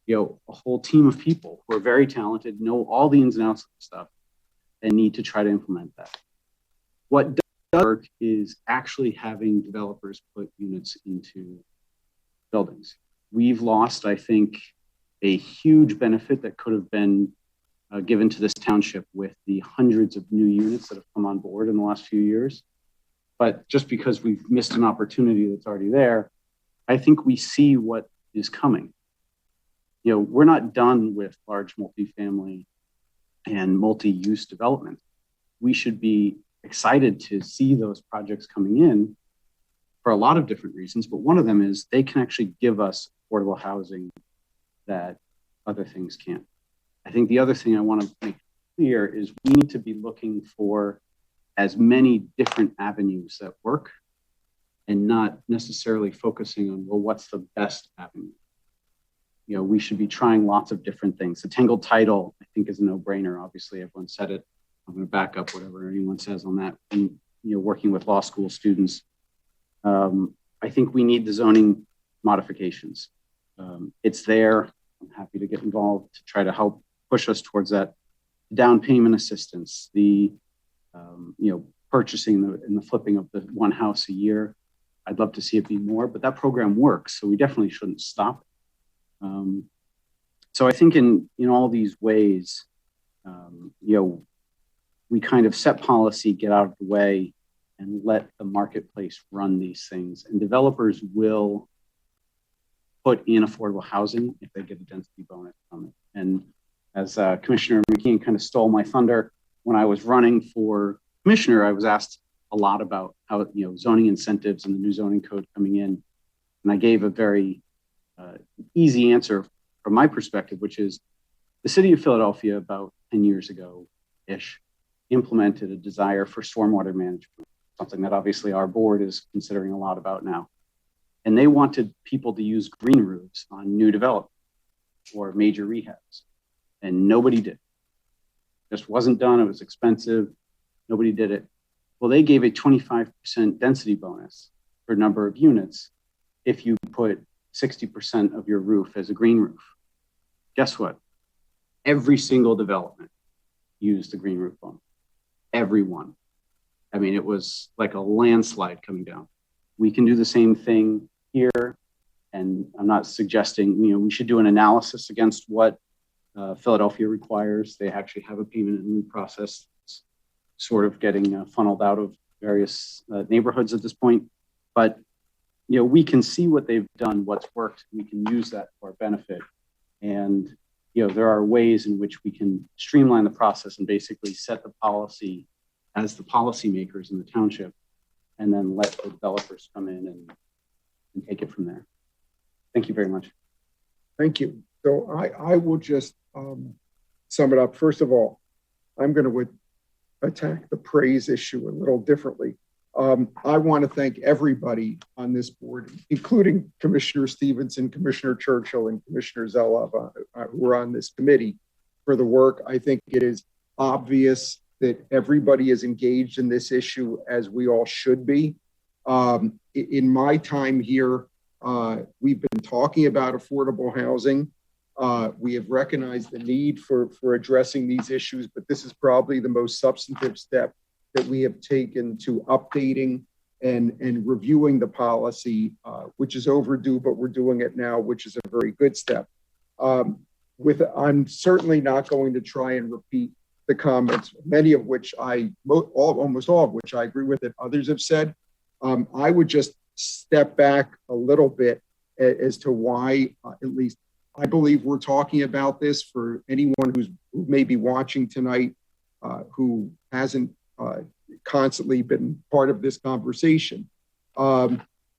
a whole team of people who are very talented, know all the ins and outs of the stuff, and need to try to implement that. What does work is actually having developers put units into buildings. We've lost, I think, a huge benefit that could have been given to this township with the hundreds of new units that have come on board in the last few years. But just because we've missed an opportunity that's already there, I think we see what is coming. We're not done with large multifamily and multi-use development. We should be excited to see those projects coming in for a lot of different reasons, but one of them is they can actually give us affordable housing that other things can't. I think the other thing I want to make clear is we need to be looking for as many different avenues that work and not necessarily focusing on, well, what's the best avenue? We should be trying lots of different things. The tangled title, I think, is a no-brainer. Obviously, everyone said it. I'm going to back up whatever anyone says on that. And, working with law school students, I think we need the zoning modifications. It's there. I'm happy to get involved to try to help push us towards that. Down payment assistance, the purchasing and the flipping of the one house a year. I'd love to see it be more, but that program works, so we definitely shouldn't stop. So I think in all these ways, we kind of set policy, get out of the way, and let the marketplace run these things. And developers will put in affordable housing if they get a density bonus from it. And as Commissioner McKeon kind of stole my thunder, when I was running for commissioner, I was asked a lot about how, zoning incentives and the new zoning code coming in. And I gave a very easy answer from my perspective, which is the city of Philadelphia about 10 years ago-ish implemented a desire for stormwater management, something that obviously our board is considering a lot about now. And they wanted people to use green roofs on new development or major rehabs. And nobody did. Just wasn't done. It was expensive. Nobody did it. Well, they gave a 25% density bonus for number of units if you put 60% of your roof as a green roof. Guess what? Every single development used the green roof bonus. Every one. I mean, it was like a landslide coming down. We can do the same thing here. And I'm not suggesting, we should do an analysis against what Philadelphia requires. They actually have a payment in lieu process sort of getting funneled out of various neighborhoods at this point. But, we can see what they've done, what's worked. We can use that for our benefit. And, there are ways in which we can streamline the process and basically set the policy as the policymakers in the township, and then let the developers come in and take it from there. Thank you very much. Thank you. So I will just sum it up. First of all, I'm going to attack the praise issue a little differently. I want to thank everybody on this board, including Commissioner Stevenson, Commissioner Churchill, and Commissioner Zella, who are on this committee, for the work. I think it is obvious that everybody is engaged in this issue, as we all should be. In my time here, We've been talking about affordable housing. We have recognized the need for addressing these issues, but this is probably the most substantive step that we have taken to updating and reviewing the policy, which is overdue, but we're doing it now, which is a very good step. I'm certainly not going to try and repeat the comments, many of which almost all of which I agree with that others have said. I would just step back a little bit as to why, at least I believe we're talking about this for anyone who may be watching tonight, who hasn't constantly been part of this conversation.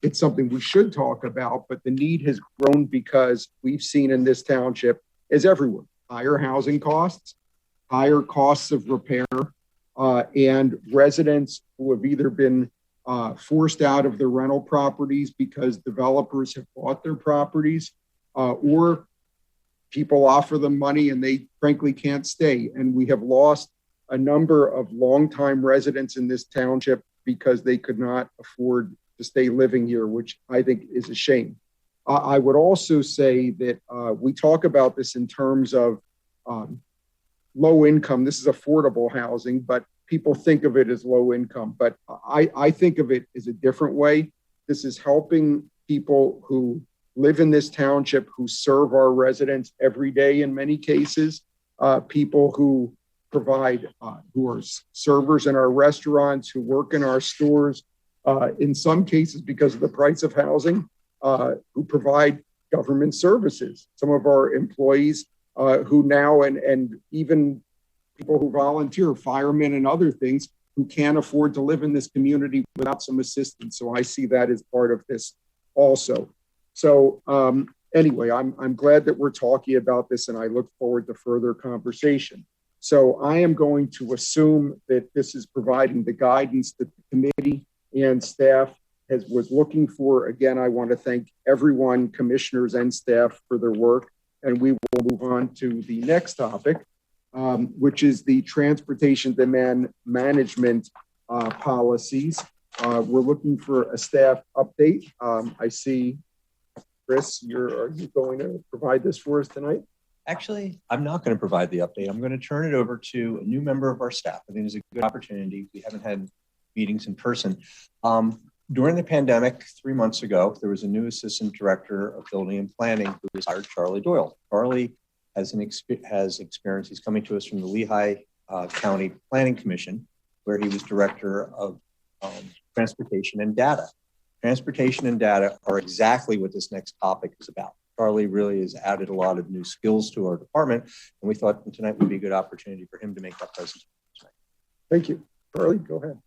It's something we should talk about, but the need has grown because we've seen in this township, as everywhere, higher housing costs, higher costs of repair, and residents who have either been forced out of their rental properties because developers have bought their properties, or people offer them money and they frankly can't stay. And we have lost a number of longtime residents in this township because they could not afford to stay living here, which I think is a shame. I would also say that we talk about this in terms of low income. This is affordable housing, but people think of it as low income. But I think of it as a different way. This is helping people who live in this township, who serve our residents every day in many cases, people who provide, who are servers in our restaurants, who work in our stores, in some cases because of the price of housing, who provide government services. Some of our employees who now, and even people who volunteer, firemen and other things, who can't afford to live in this community without some assistance. So I see that as part of this also. So anyway, I'm glad that we're talking about this, and I look forward to further conversation. So I am going to assume that this is providing the guidance that the committee and staff was looking for. Again, I want to thank everyone, commissioners and staff, for their work. And we will move on to the next topic, which is the transportation demand management policies. We're looking for a staff update. I see, Chris, are you going to provide this for us tonight? Actually, I'm not going to provide the update. I'm going to turn it over to a new member of our staff. I think it's a good opportunity. We haven't had meetings in person. During the pandemic, 3 months ago, there was a new assistant director of building and planning who was hired, Charlie Doyle. Charlie has experience. He's coming to us from the Lehigh County Planning Commission, where he was director of transportation and data. Transportation and data are exactly what this next topic is about. Charlie really has added a lot of new skills to our department, and we thought tonight would be a good opportunity for him to make that presentation. Thank you. Charlie, go ahead.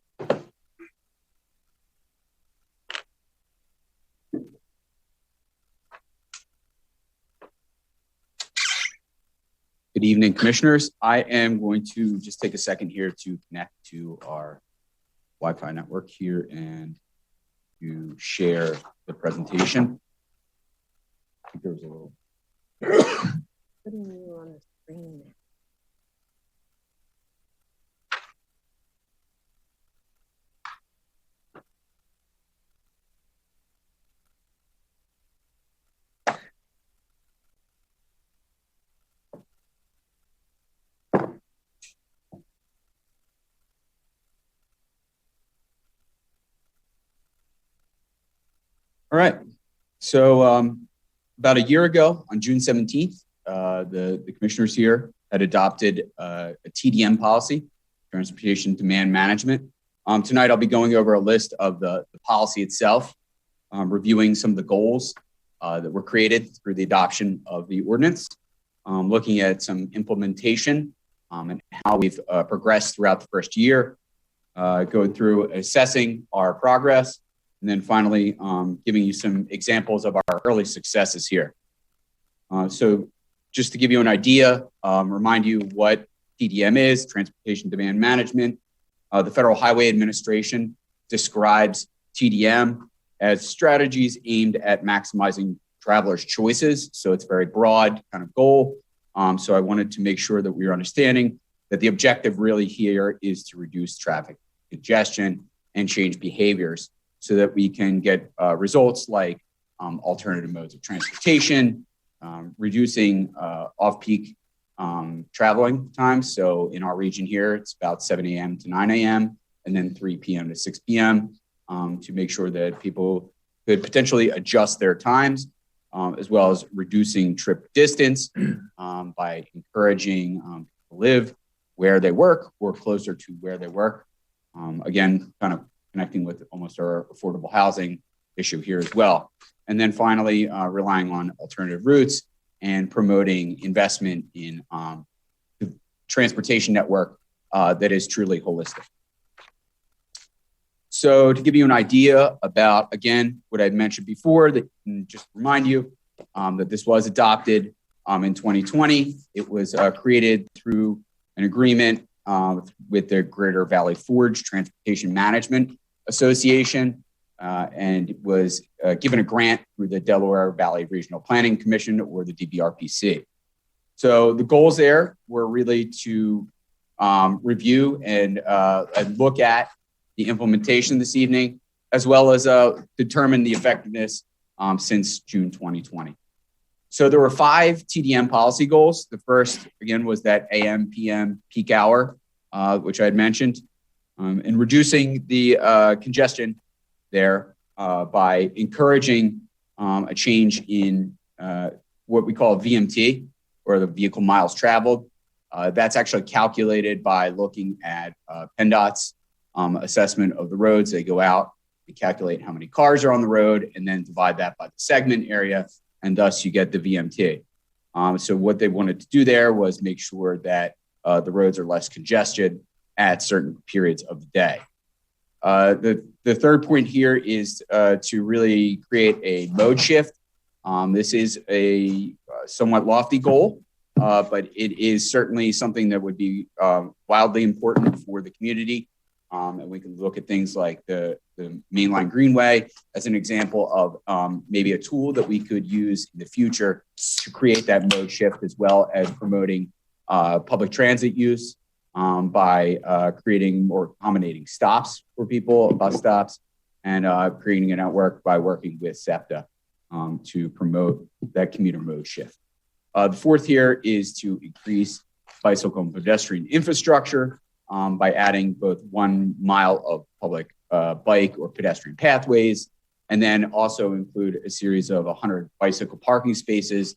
Good evening, commissioners. I am going to just take a second here to connect to our Wi-Fi network here and to share the presentation. I think there was a little. Putting you on the screen there. All right. So about a year ago, on June 17th, the commissioners here had adopted a TDM policy, transportation demand management. Tonight, I'll be going over a list of the policy itself, reviewing some of the goals that were created through the adoption of the ordinance, looking at some implementation and how we've progressed throughout the first year, going through assessing our progress, and then finally giving you some examples of our early successes here. So just to give you an idea, remind you what TDM is, Transportation Demand Management. The Federal Highway Administration describes TDM as strategies aimed at maximizing travelers' choices. So it's a very broad kind of goal. So I wanted to make sure that we are understanding that the objective really here is to reduce traffic congestion and change behaviors so that we can get results like alternative modes of transportation, reducing off-peak traveling times. So in our region here, it's about 7 a.m. to 9 a.m. and then 3 p.m. to 6 p.m. To make sure that people could potentially adjust their times, as well as reducing trip distance by encouraging people to live where they work or closer to where they work. Again, kind of connecting with almost our affordable housing issue here as well. And then finally, relying on alternative routes and promoting investment in the transportation network that is truly holistic. So to give you an idea about, again, what I'd mentioned before, that just remind you that this was adopted in 2020. It was created through an agreement with the Greater Valley Forge Transportation Management Association, and it was given a grant through the Delaware Valley Regional Planning Commission, or the DVRPC. So the goals there were really to review and look at the implementation this evening, as well as determine the effectiveness since June 2020. So there were 5 TDM policy goals. The first, again, was that AM, PM peak hour, which I had mentioned, and reducing the congestion there by encouraging a change in what we call VMT, or the vehicle miles traveled. That's actually calculated by looking at PennDOT's assessment of the roads. They go out, they calculate how many cars are on the road, and then divide that by the segment area, and thus you get the VMT. So what they wanted to do there was make sure that the roads are less congested at certain periods of the day. The third point here is to really create a mode shift. This is a somewhat lofty goal, but it is certainly something that would be wildly important for the community. And we can look at things like the mainline greenway as an example of maybe a tool that we could use in the future to create that mode shift, as well as promoting public transit use by creating more accommodating stops for people, bus stops, and creating a network by working with SEPTA to promote that commuter mode shift. The fourth here is to increase bicycle and pedestrian infrastructure by adding both 1 mile of public bike or pedestrian pathways, and then also include a series of 100 bicycle parking spaces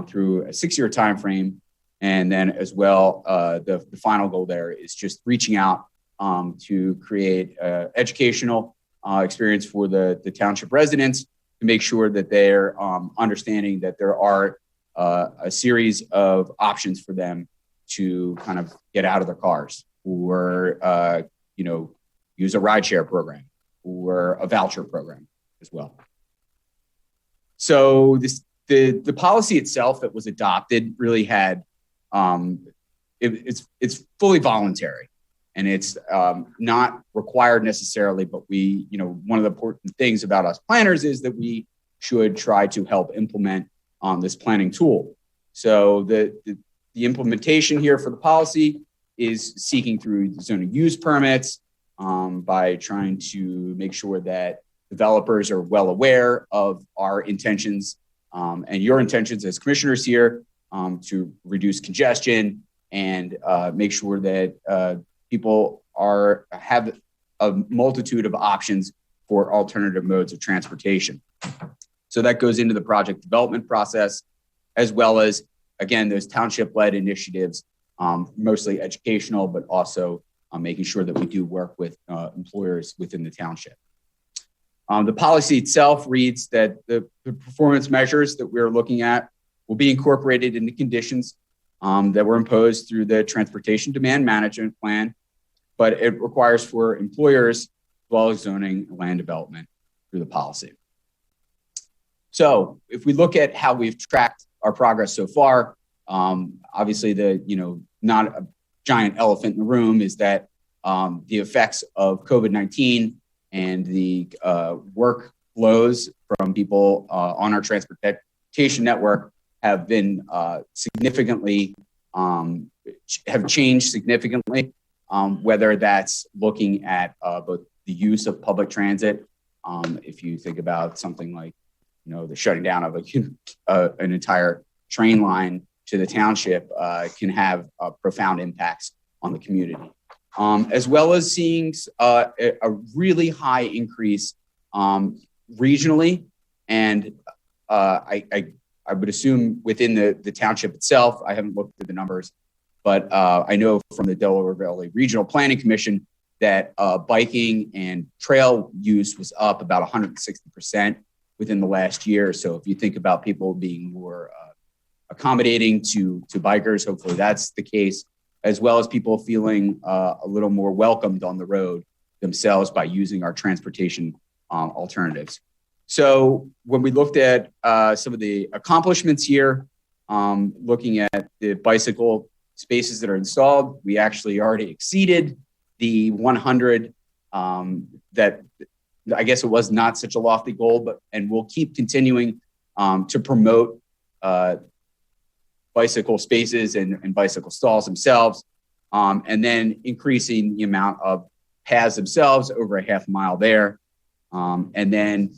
through a 6-year timeframe. And then as well, the final goal there is just reaching out to create educational experience for the township residents to make sure that they're understanding that there are a series of options for them to kind of get out of their cars, or use a rideshare program or a voucher program as well. So the policy itself that was adopted really had it's fully voluntary, and it's not required necessarily, but one of the important things about us planners is that we should try to help implement this planning tool. So the implementation here for the policy is seeking through zoning use permits by trying to make sure that developers are well aware of our intentions and your intentions as commissioners here to reduce congestion and make sure that people have a multitude of options for alternative modes of transportation. So that goes into the project development process, as well as, again, those township-led initiatives, mostly educational, but also making sure that we do work with employers within the township. The policy itself reads that the performance measures that we're looking at will be incorporated into conditions that were imposed through the Transportation Demand Management Plan, but it requires for employers as well as zoning and land development through the policy. So if we look at how we've tracked our progress so far, obviously not a giant elephant in the room is that the effects of COVID-19 and the workflows from people on our transportation network have been have changed significantly, whether that's looking at both the use of public transit. If you think about something like the shutting down of an entire train line to the township can have profound impacts on the community. As well as seeing a really high increase regionally, and I would assume within the township itself. I haven't looked at the numbers, but I know from the Delaware Valley Regional Planning Commission that biking and trail use was up about 160% within the last year. So if you think about people being more accommodating to bikers, hopefully that's the case, as well as people feeling a little more welcomed on the road themselves by using our transportation alternatives. So when we looked at some of the accomplishments here, looking at the bicycle spaces that are installed, we actually already exceeded the 100 that I guess it was not such a lofty goal, and we'll keep continuing to promote bicycle spaces and bicycle stalls themselves, and then increasing the amount of paths themselves over a half mile there. And then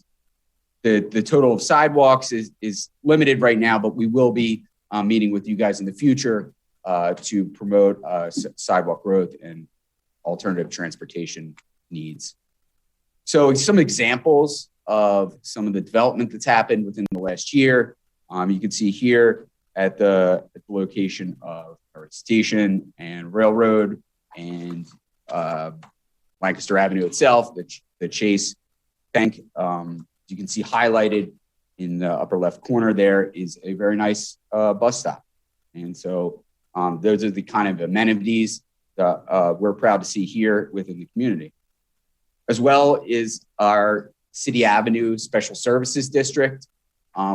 the total of sidewalks is limited right now, but we will be meeting with you guys in the future to promote sidewalk growth and alternative transportation needs. So some examples of some of the development that's happened within the last year. You can see here at the location of our station and railroad and Lancaster Avenue itself, the Chase Bank. You can see highlighted in the upper left corner there is a very nice bus stop. And so those are the kind of amenities that we're proud to see here within the community. As well is our City Avenue Special Services District,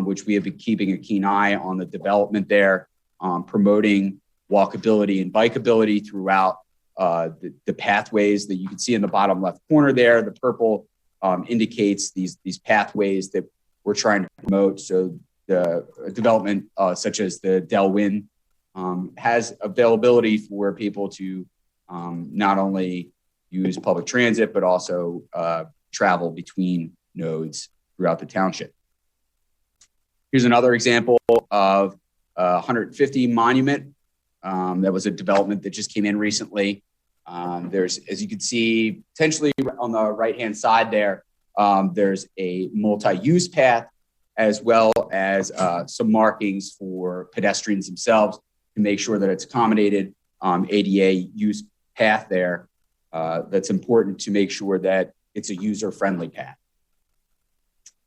which we have been keeping a keen eye on the development there, promoting walkability and bikeability throughout the pathways that you can see in the bottom left corner there. The purple indicates these pathways that we're trying to promote. So the development such as the DeMuynck has availability for people to not only use public transit, but also travel between nodes throughout the township. Here's another example of 150 Monument. That was a development that just came in recently. There's, as you can see, potentially on the right-hand side there, there's a multi-use path, as well as some markings for pedestrians themselves to make sure that it's accommodated. ADA use path there. That's important to make sure that it's a user-friendly path.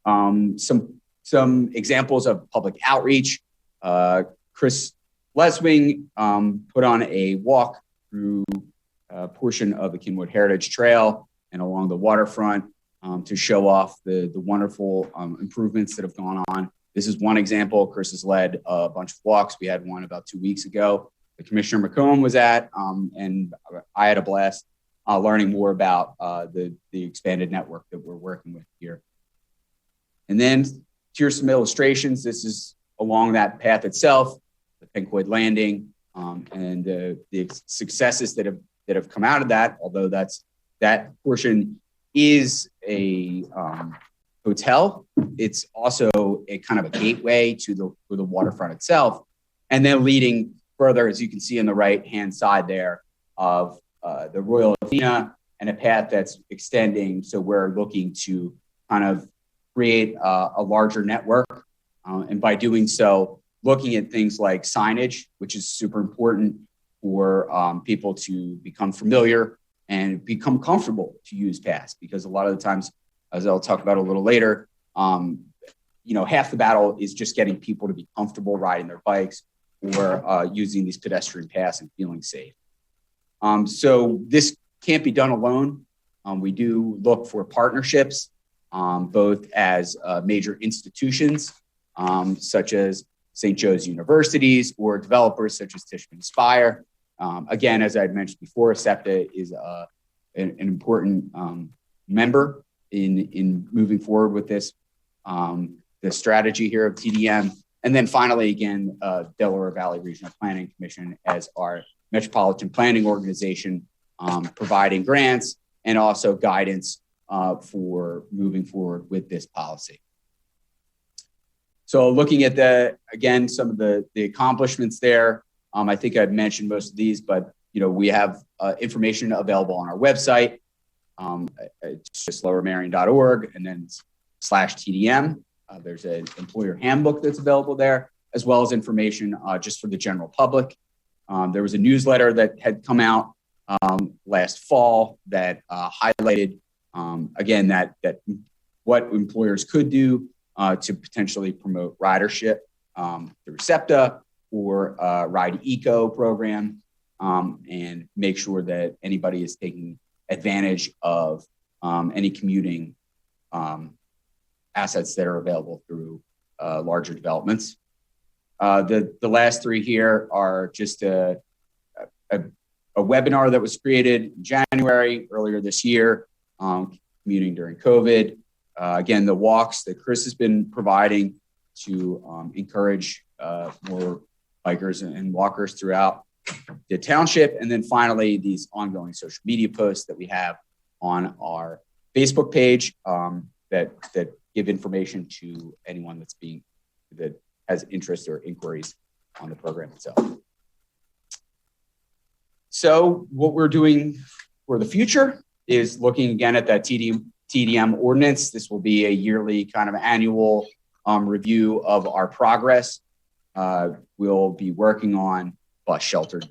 Some examples of public outreach. Chris Leswing put on a walk through a portion of the Cynwyd Heritage Trail and along the waterfront to show off the wonderful improvements that have gone on. This is one example. Chris has led a bunch of walks. We had one about 2 weeks ago. The Commissioner McComb was at, and I had a blast learning more about the expanded network that we're working with here. And then here's some illustrations. This is along that path itself, the Pinkwood Landing, and the successes that have come out of that. Although that portion is a hotel, it's also a kind of a gateway to the waterfront itself, and then leading further, as you can see on the right-hand side there, of the Royal Athena and a path that's extending. So we're looking to kind of create a larger network. And by doing so, looking at things like signage, which is super important for people to become familiar and become comfortable to use paths, because a lot of the times, as I'll talk about a little later, half the battle is just getting people to be comfortable riding their bikes or using these pedestrian paths and feeling safe. So this can't be done alone. We do look for partnerships, both as major institutions, such as St. Joe's universities, or developers such as Tishman Spire. Again, as I had mentioned before, SEPTA is an important member in moving forward with this, the strategy here of TDM. And then finally, again, Delaware Valley Regional Planning Commission as our metropolitan planning organization, providing grants and also guidance for moving forward with this policy. So looking at again, some of the accomplishments there, I think I've mentioned most of these, but we have information available on our website. It's just lowermarion.org and then /TDM. There's an employer handbook that's available there, as well as information just for the general public. There was a newsletter that had come out last fall that highlighted, again, that what employers could do to potentially promote ridership through SEPTA or Ride Eco program, and make sure that anybody is taking advantage of any commuting assets that are available through larger developments. The last three here are just a webinar that was created in January earlier this year, commuting during COVID. Again, the walks that Chris has been providing to encourage more bikers and walkers throughout the township. And then finally, these ongoing social media posts that we have on our Facebook page that give information to anyone that has interest or inquiries on the program itself. So what we're doing for the future is looking again at that TDM ordinance. This will be a yearly kind of annual review of our progress. We'll be working on bus shelter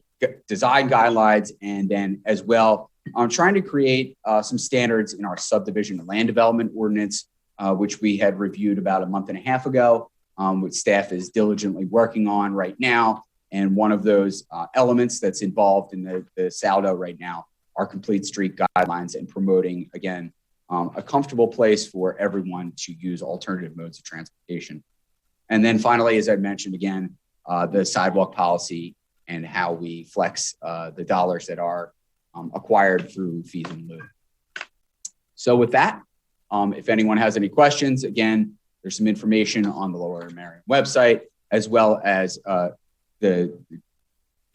design guidelines, and then as well, trying to create some standards in our subdivision and land development ordinance, which we had reviewed about a month and a half ago, which staff is diligently working on right now. And one of those elements that's involved in the saldo right now are complete street guidelines and promoting, again, a comfortable place for everyone to use alternative modes of transportation. And then finally, as I mentioned again, the sidewalk policy and how we flex the dollars that are acquired through fees in lieu. So with that, if anyone has any questions, again, there's some information on the Lower Merion website, as well as the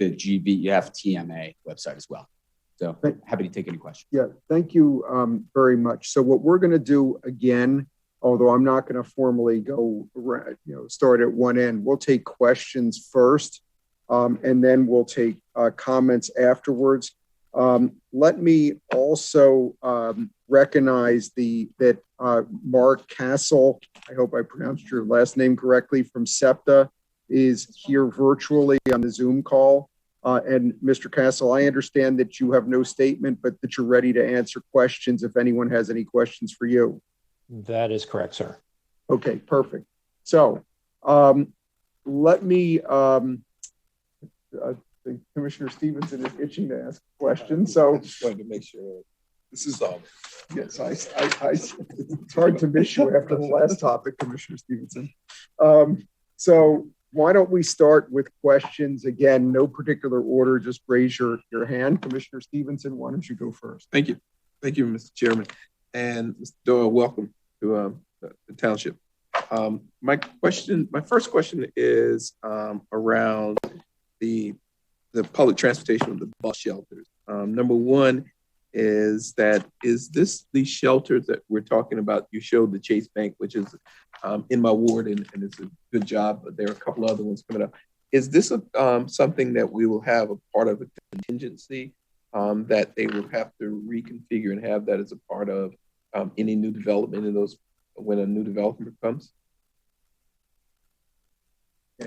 GBF TMA website as well. So happy to take any questions. Yeah, thank you very much. So what we're going to do again, although I'm not going to formally go around, start at one end, we'll take questions first, and then we'll take comments afterwards. Let me also recognize that Mark Castle, I hope I pronounced your last name correctly, from SEPTA, is here virtually on the Zoom call. And Mr. Castle, I understand that you have no statement, but that you're ready to answer questions if anyone has any questions for you. That is correct, sir. Okay, perfect. So let me, Commissioner Stevenson is itching to ask a question. So just wanted to make sure this is all. Yes, it's hard to miss you after the last topic, Commissioner Stevenson. So why don't we start with questions? Again, no particular order, just raise your hand. Commissioner Stevenson, why don't you go first? Thank you. Thank you, Mr. Chairman. And Mr. Doyle, welcome to the township. My first question is around the public transportation of the bus shelters. Number one is this the shelters that we're talking about? You showed the Chase Bank, which is in my ward, and it's a good job, but there are a couple other ones coming up. Is this something that we will have a part of a contingency that they will have to reconfigure and have that as a part of any new development in those when a new development comes? A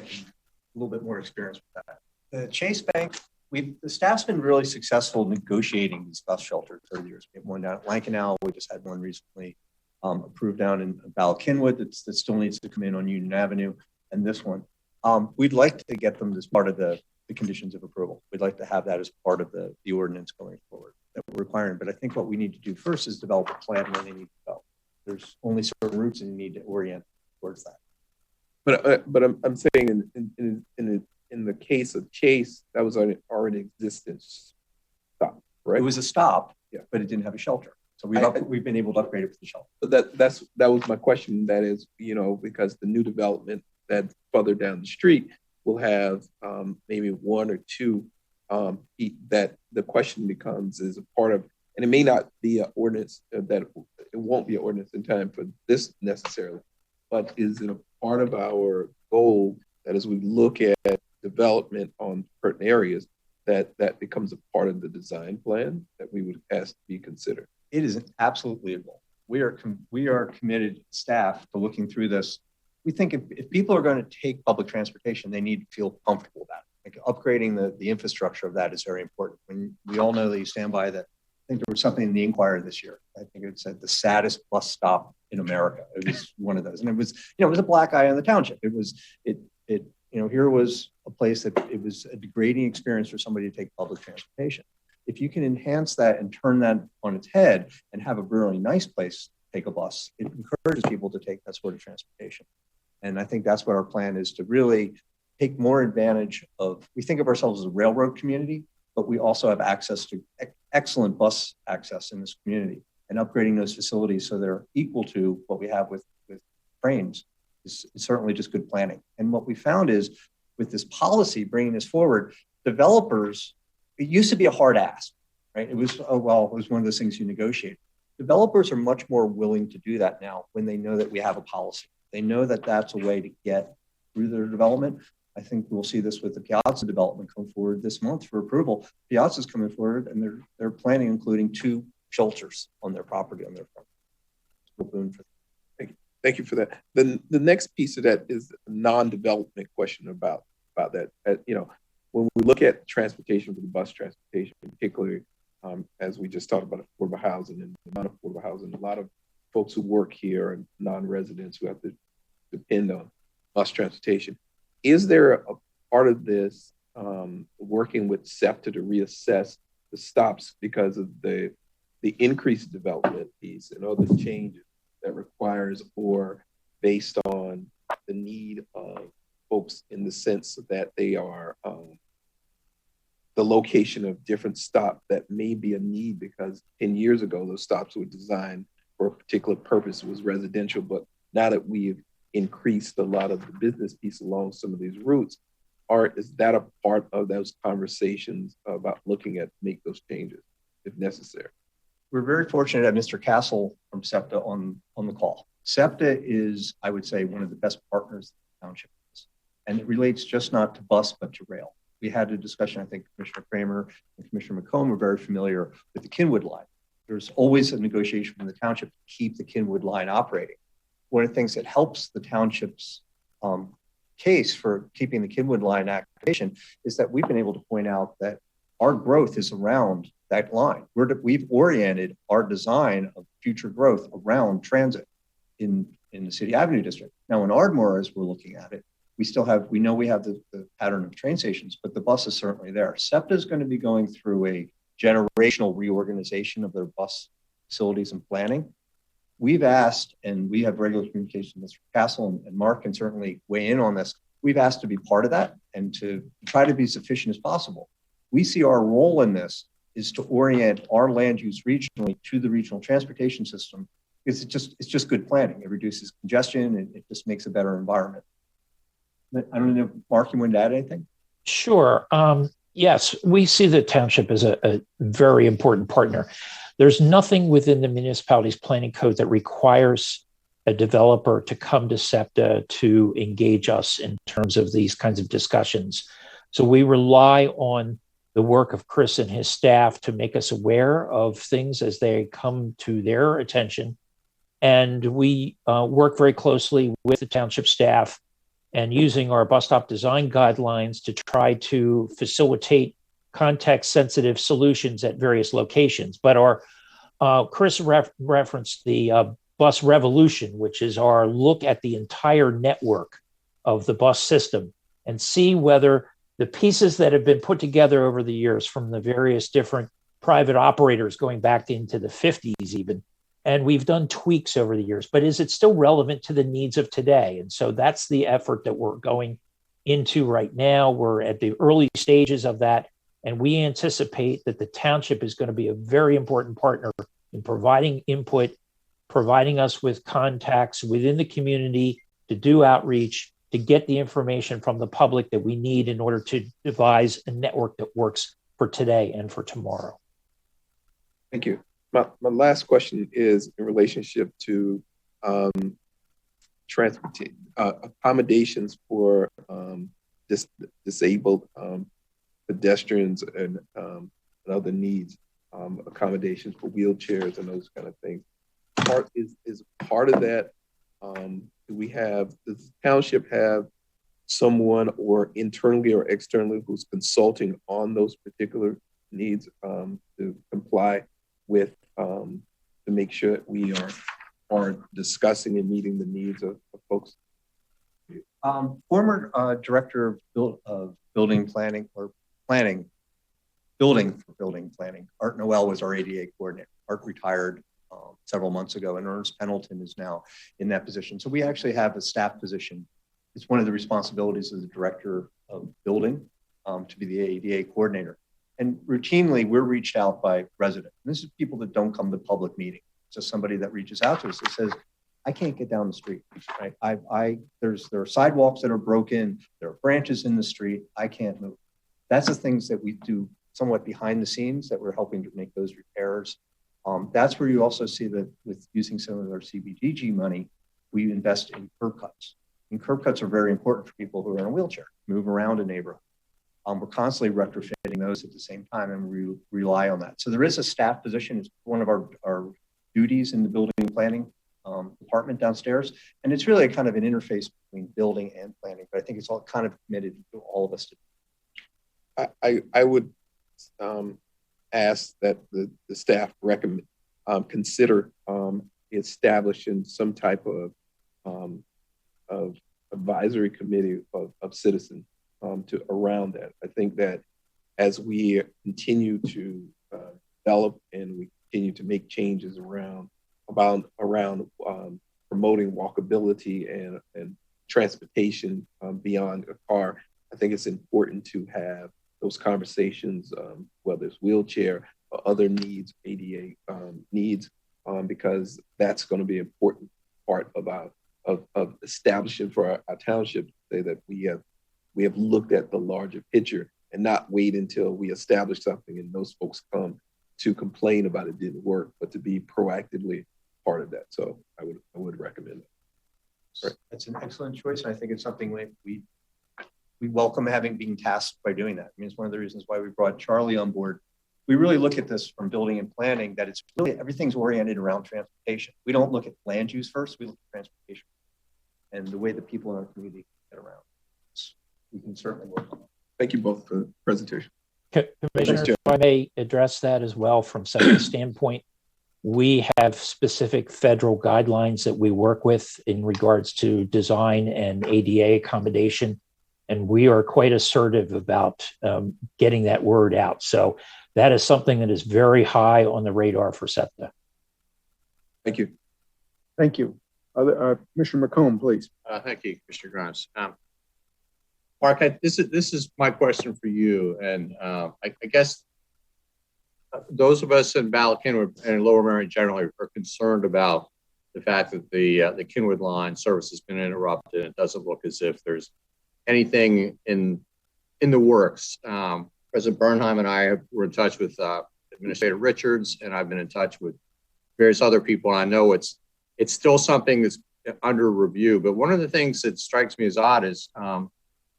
little bit more experience with that. The Chase Bank, the staff's been really successful negotiating these bus shelters over the years. We have one down at Lankenau. We just had one recently approved down in Cynwyd that still needs to come in on Union Avenue, and this one. We'd like to get them as part of the conditions of approval. We'd like to have that as part of the ordinance going forward that we're requiring. But I think what we need to do first is develop a plan where they need to go. There's only certain routes and you need to orient towards that. But I'm saying in the case of Chase, that was already existence stop, right? It was a stop, yeah, but it didn't have a shelter. So we've been able to upgrade it for the shelter. But that was my question. That is, because the new development that's further down the street will have maybe one or two that the question becomes is a part of, and it may not be an ordinance that it won't be an ordinance in time for this necessarily, but is it a part of our goal that as we look at development on certain areas, that becomes a part of the design plan that we would ask to be considered? It is absolutely a goal. We are committed staff to looking through this. We think if people are going to take public transportation, they need to feel comfortable about it. Like upgrading the infrastructure of that is very important. When we all know that you stand by that. I think there was something in the Inquirer this year. I think it said the saddest bus stop in America. It was one of those, and it was a black eye on the township. Here was a place that it was a degrading experience for somebody to take public transportation. If you can enhance that and turn that on its head and have a really nice place to take a bus, it encourages people to take that sort of transportation. And I think that's what our plan is, to really take more advantage of. We think of ourselves as a railroad community, but we also have access to excellent bus access in this community, and upgrading those facilities so they're equal to what we have with trains is certainly just good planning. And what we found is with this policy bringing this forward, developers, it used to be a hard ask, right? It was, it was one of those things you negotiate. Developers are much more willing to do that now when they know that we have a policy. They know that that's a way to get through their development. I think we'll see this with the Piazza development come forward this month for approval. Piazza's coming forward, and they're planning including 2 shelters on their property on their front. Thank you for that. The next piece of that is a non-development question about that. When we look at transportation for the bus transportation, particularly as we just talked about affordable housing and non-affordable housing, a lot of folks who work here and non-residents who have to depend on bus transportation. Is there a part of this working with SEPTA to reassess the stops because of the increased development piece and other changes that requires, or based on the need of folks in the sense that they are the location of different stops that may be a need, because 10 years ago, those stops were designed for a particular purpose. It was residential, but now that we've increased a lot of the business piece along some of these routes, is that a part of those conversations about looking at make those changes if necessary? We're very fortunate to have Mr. Castle from SEPTA on the call. SEPTA is, I would say, one of the best partners the township has. And it relates just not to bus, but to rail. We had a discussion, I think Commissioner Kramer and Commissioner McComb were very familiar with the Cynwyd line. There's always a negotiation from the township to keep the Cynwyd line operating. One of the things that helps the township's case for keeping the Cynwyd line activation is that we've been able to point out that our growth is around that line. We've oriented our design of future growth around transit in the City Avenue District. Now in Ardmore, as we're looking at it, we know we have the pattern of train stations, but the bus is certainly there. SEPTA is going to be going through a generational reorganization of their bus facilities and planning. We've asked, and we have regular communication with Mr. Castle, and Mark can certainly weigh in on this. We've asked to be part of that and to try to be as efficient as possible. We see our role in this is to orient our land use regionally to the regional transportation system, because it's just good planning. It reduces congestion and it just makes a better environment. I don't know, Mark, you want to add anything? Sure. Yes, we see the township as a very important partner. There's nothing within the municipality's planning code that requires a developer to come to SEPTA to engage us in terms of these kinds of discussions. So we rely on the work of Chris and his staff to make us aware of things as they come to their attention. And we work very closely with the township staff and using our bus stop design guidelines to try to facilitate context-sensitive solutions at various locations. But our Chris referenced the bus revolution, which is our look at the entire network of the bus system and see whether the pieces that have been put together over the years from the various different private operators going back into the 50s even, and we've done tweaks over the years, but is it still relevant to the needs of today? And so that's the effort that we're going into right now. We're at the early stages of that, and we anticipate that the township is going to be a very important partner in providing input, providing us with contacts within the community to do outreach, to get the information from the public that we need in order to devise a network that works for today and for tomorrow. Thank you. My last question is in relationship to transportation accommodations for disabled pedestrians and other needs, accommodations for wheelchairs and those kind of things. Is part of that. Does the township have someone or internally or externally who's consulting on those particular needs to comply with, to make sure that we are discussing and meeting the needs of folks? Former director of building planning or building planning, Art Noel was our ADA coordinator. Art retired several months ago, and Ernest Pendleton is now in that position. So we actually have a staff position. It's one of the responsibilities of the director of building to be the ADA coordinator. And routinely, we're reached out by residents. And this is people that don't come to public meetings. It's just somebody that reaches out to us that says, I can't get down the street. Right? There are sidewalks that are broken. There are branches in the street. I can't move. That's the things that we do somewhat behind the scenes that we're helping to make those repairs. That's where you also see that with using some of our CBDG money, we invest in curb cuts. And curb cuts are very important for people who are in a wheelchair, move around a neighborhood. We're constantly retrofitting those at the same time, and we rely on that. So there is a staff position. It's one of our duties in the building planning department downstairs. And it's really a kind of an interface between building and planning, but I think it's all kind of committed to all of us to do. I would ask that the staff consider establishing some type of advisory committee of citizens around that. I think that as we continue to develop and we continue to make changes around promoting walkability and transportation beyond a car, I think it's important to have those conversations, whether it's wheelchair or other needs, ADA needs, because that's going to be an important part of establishing for our township to say that we have looked at the larger picture and not wait until we establish something and those folks come to complain about it didn't work, but to be proactively part of that. So I would recommend it. Right. That's an excellent choice. And I think it's something we welcome having been tasked by doing that. I mean, it's one of the reasons why we brought Charlie on board. We really look at this from building and planning, that it's really, everything's oriented around transportation. We don't look at land use first, we look at transportation and the way the people in our community get around. We can certainly work on that. Thank you both for the presentation. Commissioner, if I may address that as well from SEPTA standpoint, we have specific federal guidelines that we work with in regards to design and ADA accommodation, and we are quite assertive about getting that word out. So that is something that is very high on the radar for SEPTA. Thank you. Thank you. Commissioner McComb, please. Thank you, Commissioner Grimes. Mark, this is my question for you, and I guess those of us in Ballackinwood and Lower Merion generally are concerned about the fact that the Cynwyd line service has been interrupted. It doesn't look as if there's anything in the works. President Bernheim and I were in touch with Administrator Richards, and I've been in touch with various other people. And I know it's still something that's under review. But one of the things that strikes me as odd is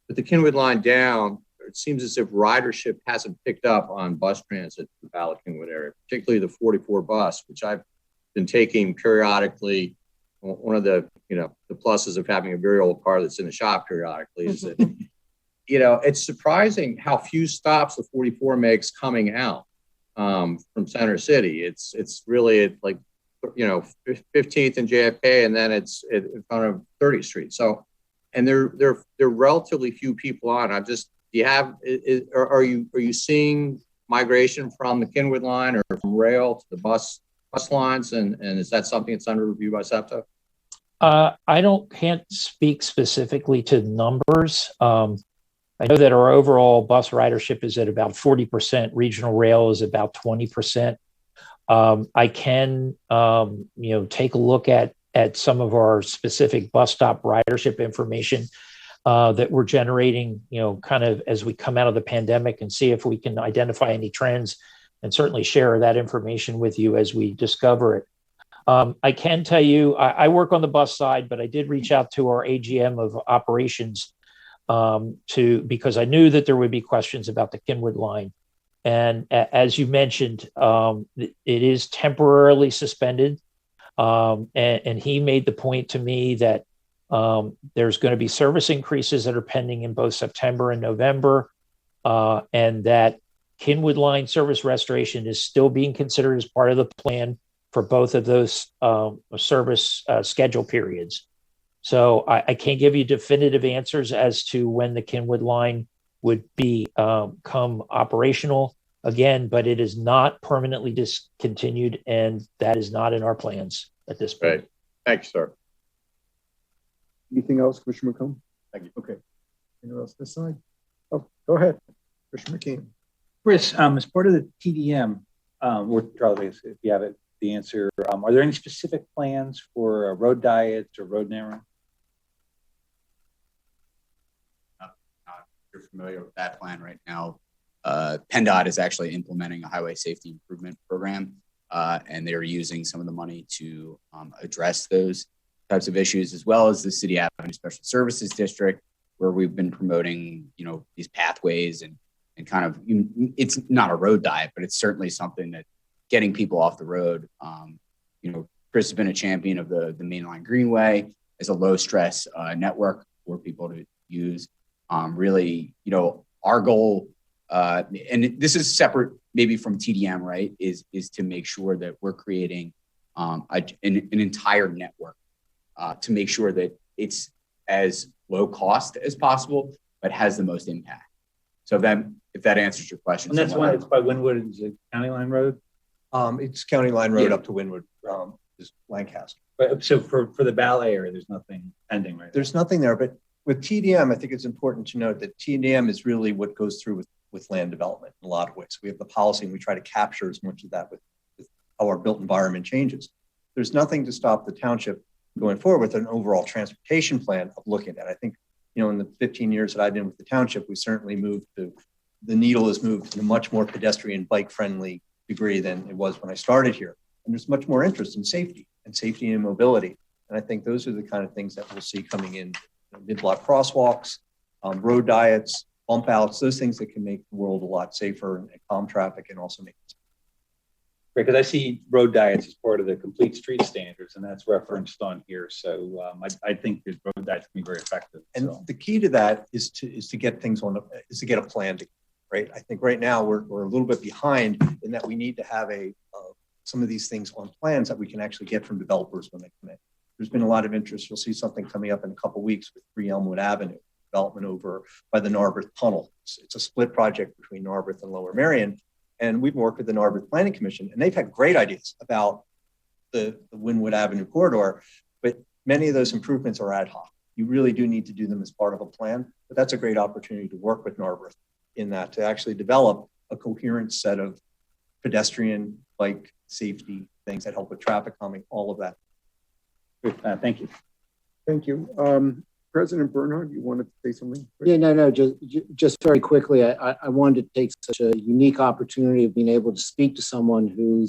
with the Cynwyd line down, it seems as if ridership hasn't picked up on bus transit in the Ballackinwood area, particularly the 44 bus, which I've been taking periodically. One of the pluses of having a very old car that's in the shop periodically is that it's surprising how few stops the 44 makes coming out from Center City. It's really like 15th and JFK, and then it's in front of 30th Street. So, and there are relatively few people on. Are you seeing migration from the Cynwyd line or from rail to the bus lines, and is that something that's under review by SEPTA? I can't speak specifically to numbers. I know that our overall bus ridership is at about 40%. Regional rail is about 20%. I can, take a look at some of our specific bus stop ridership information that we're generating, kind of as we come out of the pandemic, and see if we can identify any trends, and certainly share that information with you as we discover it. I can tell you, I work on the bus side, but I did reach out to our AGM of operations because I knew that there would be questions about the Cynwyd line. And as you mentioned, it is temporarily suspended. And he made the point to me that there's going to be service increases that are pending in both September and November, and that Cynwyd line service restoration is still being considered as part of the plan for both of those service schedule periods. So I can't give you definitive answers as to when the Cynwyd line would become operational again, but it is not permanently discontinued, and that is not in our plans at this point. Right. Thank you, sir. Anything else, Commissioner McComb? Thank you. Okay. Anything else this side? Oh, go ahead, Commissioner McKean. Chris, as part of the TDM, or Charlie, if you have it, the answer, are there any specific plans for road diets or road narrowing? You're familiar with that plan right now. PennDOT is actually implementing a highway safety improvement program, and they're using some of the money to address those types of issues, as well as the City Avenue Special Services District, where we've been promoting, these pathways and kind of, it's not a road diet, but it's certainly something that getting people off the road. Chris has been a champion of the Mainline Greenway as a low stress network for people to use. Really, our goal, and this is separate maybe from TDM, right, is to make sure that we're creating an entire network to make sure that it's as low cost as possible, but has the most impact. So if that answers your question. And that's why it's by Wynwood, is it County Line Road? It's County Line Road up to Wynwood, is Lancaster. But, so for the ballet area, there's nothing pending right now. There's nothing there, but with TDM, I think it's important to note that TDM is really what goes through with land development in a lot of ways. We have the policy and we try to capture as much of that with how our built environment changes. There's nothing to stop the township going forward with an overall transportation plan of looking at. I think, in the 15 years that I've been with the township, we certainly the needle has moved in a much more pedestrian bike friendly degree than it was when I started here. And there's much more interest in safety and mobility. And I think those are the kind of things that we'll see coming in, mid-block crosswalks, road diets, bump outs, those things that can make the world a lot safer and calm traffic and also make it safe. Because I see road diets as part of the complete street standards, and that's referenced on here. So I think that road diets can be very effective. And the key to that is to get things is to get a plan together, right? I think right now we're a little bit behind in that we need to have some of these things on plans that we can actually get from developers when they come in. There's been a lot of interest. You'll see something coming up in a couple of weeks with 3 Elmwood Avenue, development over by the Narberth Tunnel. It's a split project between Narberth and Lower Merion. And we've worked with the Narberth Planning Commission, and they've had great ideas about the Wynwood Avenue corridor, but many of those improvements are ad hoc. You really do need to do them as part of a plan, but that's a great opportunity to work with Narberth in that to actually develop a coherent set of pedestrian, bike, safety things that help with traffic calming, all of that. Thank you. Thank you. President Bernhard, you wanted to say something? Yeah, no, just very quickly. I wanted to take such a unique opportunity of being able to speak to someone who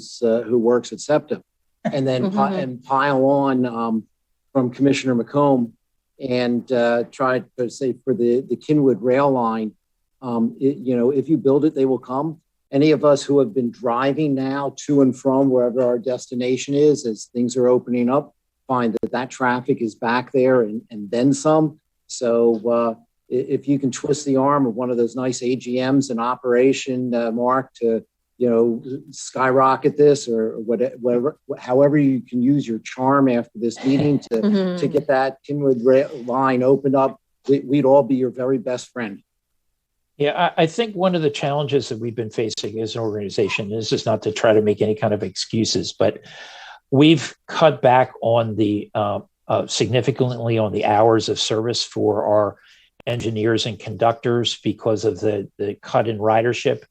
works at SEPTA, and then and pile on from Commissioner McComb and try to say for the Cynwyd rail line. If you build it, they will come. Any of us who have been driving now to and from wherever our destination is, as things are opening up, find that traffic is back there and then some. So if you can twist the arm of one of those nice AGMs in operation, Mark, to skyrocket this or whatever, however you can use your charm after this meeting to get that Cynwyd line opened up, we'd all be your very best friend. Yeah, I think one of the challenges that we've been facing as an organization, this is not to try to make any kind of excuses, but we've cut back on the significantly on the hours of service for our engineers and conductors because of the cut in ridership.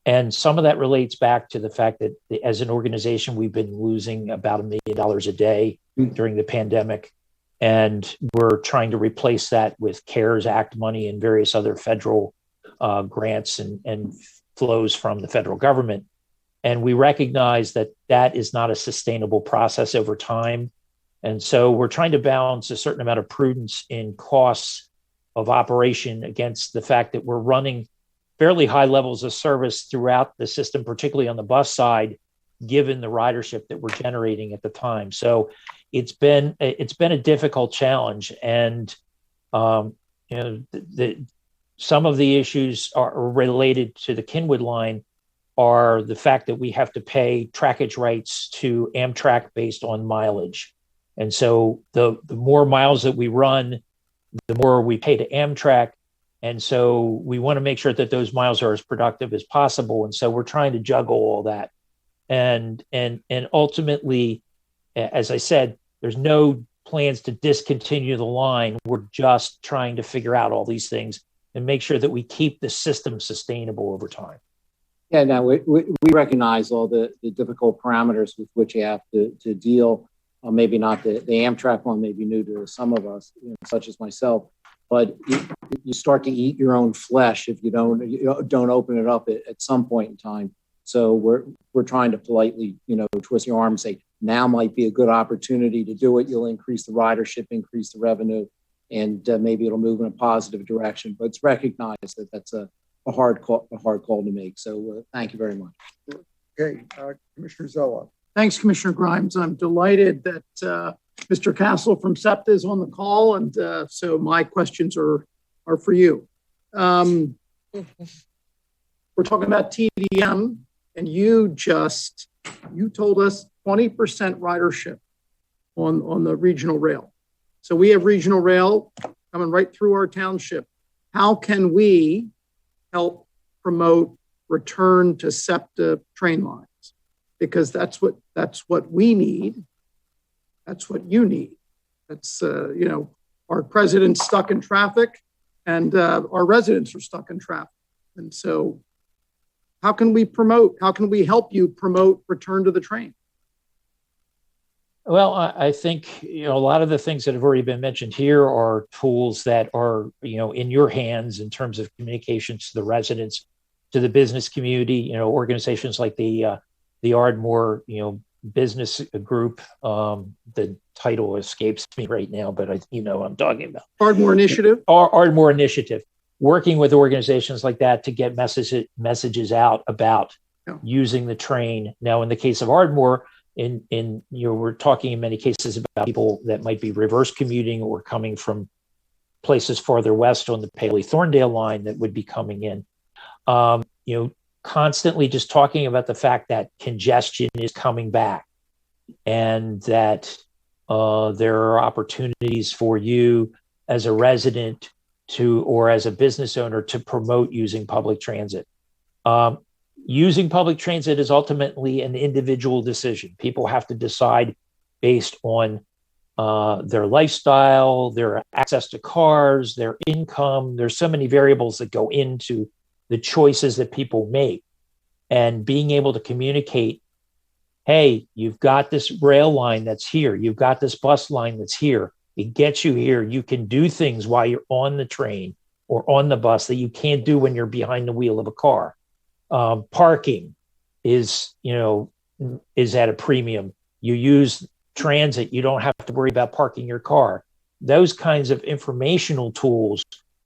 And some of that relates back to the fact that as an organization, we've been losing about $1 million a day during the pandemic. And we're trying to replace that with CARES Act money and various other federal grants and flows from the federal government. And we recognize that that is not a sustainable process over time. And so we're trying to balance a certain amount of prudence in costs of operation against the fact that we're running fairly high levels of service throughout the system, particularly on the bus side, given the ridership that we're generating at the time. So it's been a difficult challenge. And some of the issues are related to the Cynwyd line are the fact that we have to pay trackage rights to Amtrak based on mileage. And so the more miles that we run, the more we pay to Amtrak. And so we want to make sure that those miles are as productive as possible. And so we're trying to juggle all that. And ultimately, as I said, there's no plans to discontinue the line. We're just trying to figure out all these things and make sure that we keep the system sustainable over time. Yeah, now we recognize all the difficult parameters with which you have to deal. Maybe not the Amtrak one, may be new to some of us, such as myself, but you start to eat your own flesh if you don't open it up at some point in time. So we're trying to politely, twist your arm and say, now might be a good opportunity to do it. You'll increase the ridership, increase the revenue, and maybe it'll move in a positive direction. But it's recognized that that's a hard call to make. So thank you very much. Okay, Commissioner Zella. Thanks, Commissioner Grimes. I'm delighted that Mr. Castle from SEPTA is on the call, and so my questions are for you. We're talking about TDM, and you told us 20% ridership on the regional rail. So we have regional rail coming right through our township. How can we help promote return to SEPTA train lines? Because that's what we need. That's what you need. That's our president's stuck in traffic, and our residents are stuck in traffic. And so, how can we help you promote return to the train? Well, I think a lot of the things that have already been mentioned here are tools that are in your hands in terms of communications to the residents, to the business community. Organizations like the Ardmore business group. The title escapes me right now, but I'm talking about Ardmore Initiative. Ardmore Initiative, working with organizations like that to get messages out about using the train. Now, in the case of Ardmore, we're talking in many cases about people that might be reverse commuting or coming from places farther west on the Paley-Thorndale line that would be coming in. Constantly just talking about the fact that congestion is coming back and that there are opportunities for you as a resident or as a business owner to promote using public transit. Using public transit is ultimately an individual decision. People have to decide based on their lifestyle, their access to cars, their income. There's so many variables that go into the choices that people make, and being able to communicate, hey, you've got this rail line that's here. You've got this bus line that's here. It gets you here. You can do things while you're on the train or on the bus that you can't do when you're behind the wheel of a car. Parking is at a premium. You use transit, you don't have to worry about parking your car. Those kinds of informational tools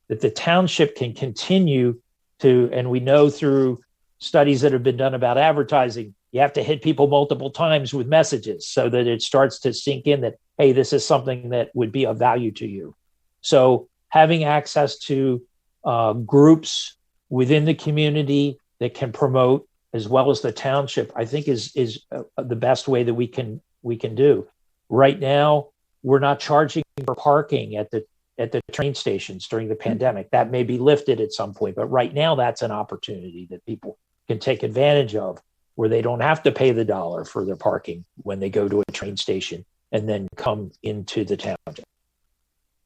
that the township can continue to, and we know through studies that have been done about advertising, you have to hit people multiple times with messages so that it starts to sink in that, hey, this is something that would be of value to you. So having access to groups within the community that can promote, as well as the township, I think is the best way that we can do. Right now, we're not charging for parking at the train stations during the pandemic. That may be lifted at some point, but right now that's an opportunity that people can take advantage of, where they don't have to pay the dollar for their parking when they go to a train station and then come into the township.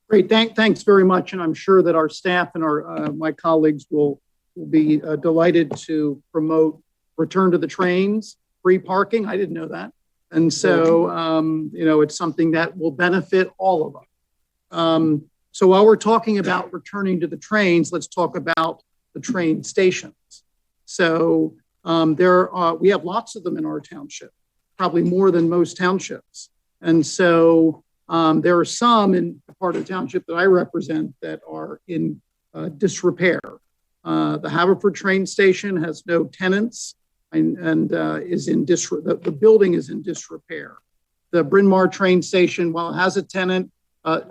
Great, thanks very much, and I'm sure that our staff and my colleagues will be delighted to promote return to the trains, free parking. I didn't know that. And so, it's something that will benefit all of us. So while we're talking about returning to the trains, let's talk about the train stations. So We have lots of them in our township, probably more than most townships. And so there are some in the part of the township that I represent that are in disrepair. The Haverford train station has no tenants and is in the building is in disrepair. The Bryn Mawr train station, while it has a tenant,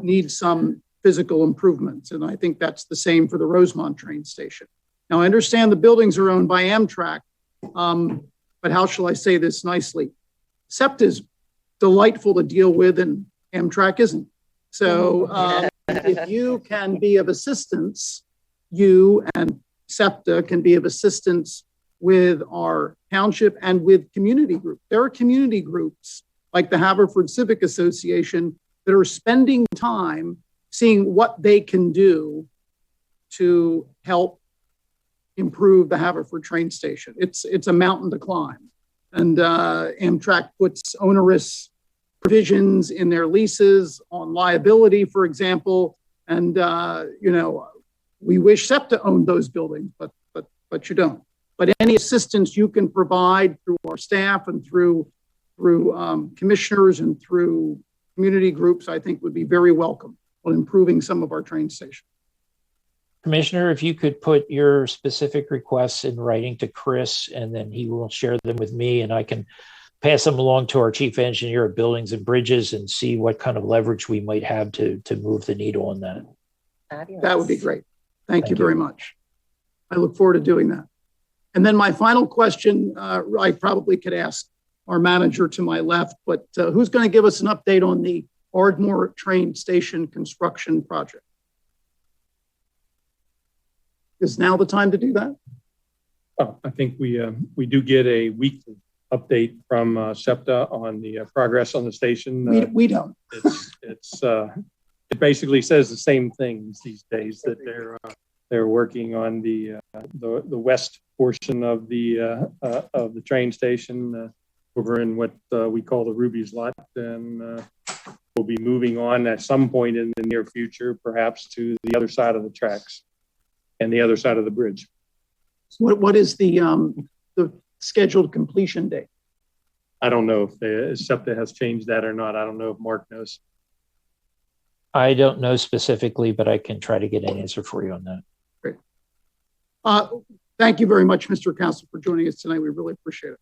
needs some physical improvements. And I think that's the same for the Rosemont train station. Now, I understand the buildings are owned by Amtrak, but how shall I say this nicely? SEPTA is delightful to deal with and Amtrak isn't. So if you can be of assistance, you and SEPTA can be of assistance with our township and with community groups. There are community groups like the Haverford Civic Association that are spending time seeing what they can do to help improve the Haverford train station. It's a mountain to climb. And Amtrak puts onerous provisions in their leases on liability, for example. And, we wish SEPTA owned those buildings, but you don't. But any assistance you can provide through our staff and through commissioners and through community groups, I think would be very welcome on improving some of our train stations. Commissioner, if you could put your specific requests in writing to Chris, and then he will share them with me, and I can pass them along to our chief engineer of buildings and bridges and see what kind of leverage we might have to move the needle on that. Fabulous. That would be great. Thank you very much. I look forward to doing that. And then my final question, I probably could ask our manager to my left, but who's going to give us an update on the Ardmore train station construction project? Is now the time to do that? Oh, I think we do get a weekly update from SEPTA on the progress on the station. We don't. It basically says the same things these days, that they're working on the west portion of the train station over in what we call the Ruby's Lot, and we'll be moving on at some point in the near future, perhaps to the other side of the tracks and the other side of the bridge. What is the scheduled completion date? I don't know if SEPTA has changed that or not. I don't know if Mark knows. I don't know specifically, but I can try to get an answer for you on that. Great. Thank you very much, Mr. Council, for joining us tonight. We really appreciate it.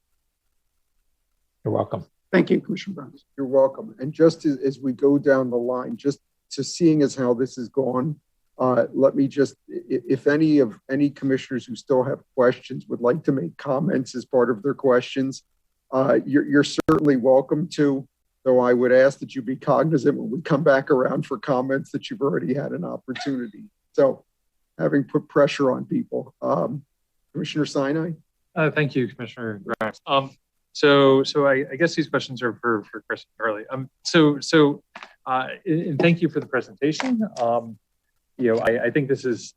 You're welcome. Thank you, Commissioner Grimes. You're welcome. And just as we go down the line, just to seeing as how this has gone, let me just, if any commissioners who still have questions would like to make comments as part of their questions, you're certainly welcome to. So I would ask that you be cognizant when we come back around for comments that you've already had an opportunity. So having put pressure on people. Commissioner Sinai? Thank you, Commissioner Grimes. So I guess these questions are for Chris and Charlie. And thank you for the presentation. I think this is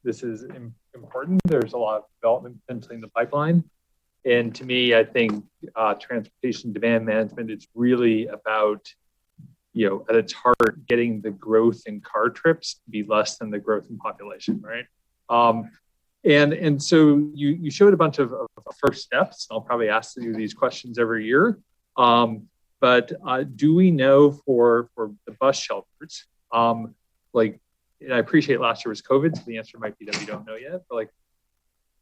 important. There's a lot of development potentially in the pipeline. And to me, I think transportation demand management is really about, at its heart, getting the growth in car trips to be less than the growth in population, right? And so you showed a bunch of first steps. I'll probably ask you these questions every year. But do we know for the bus shelters, and I appreciate last year was COVID, so the answer might be that we don't know yet, but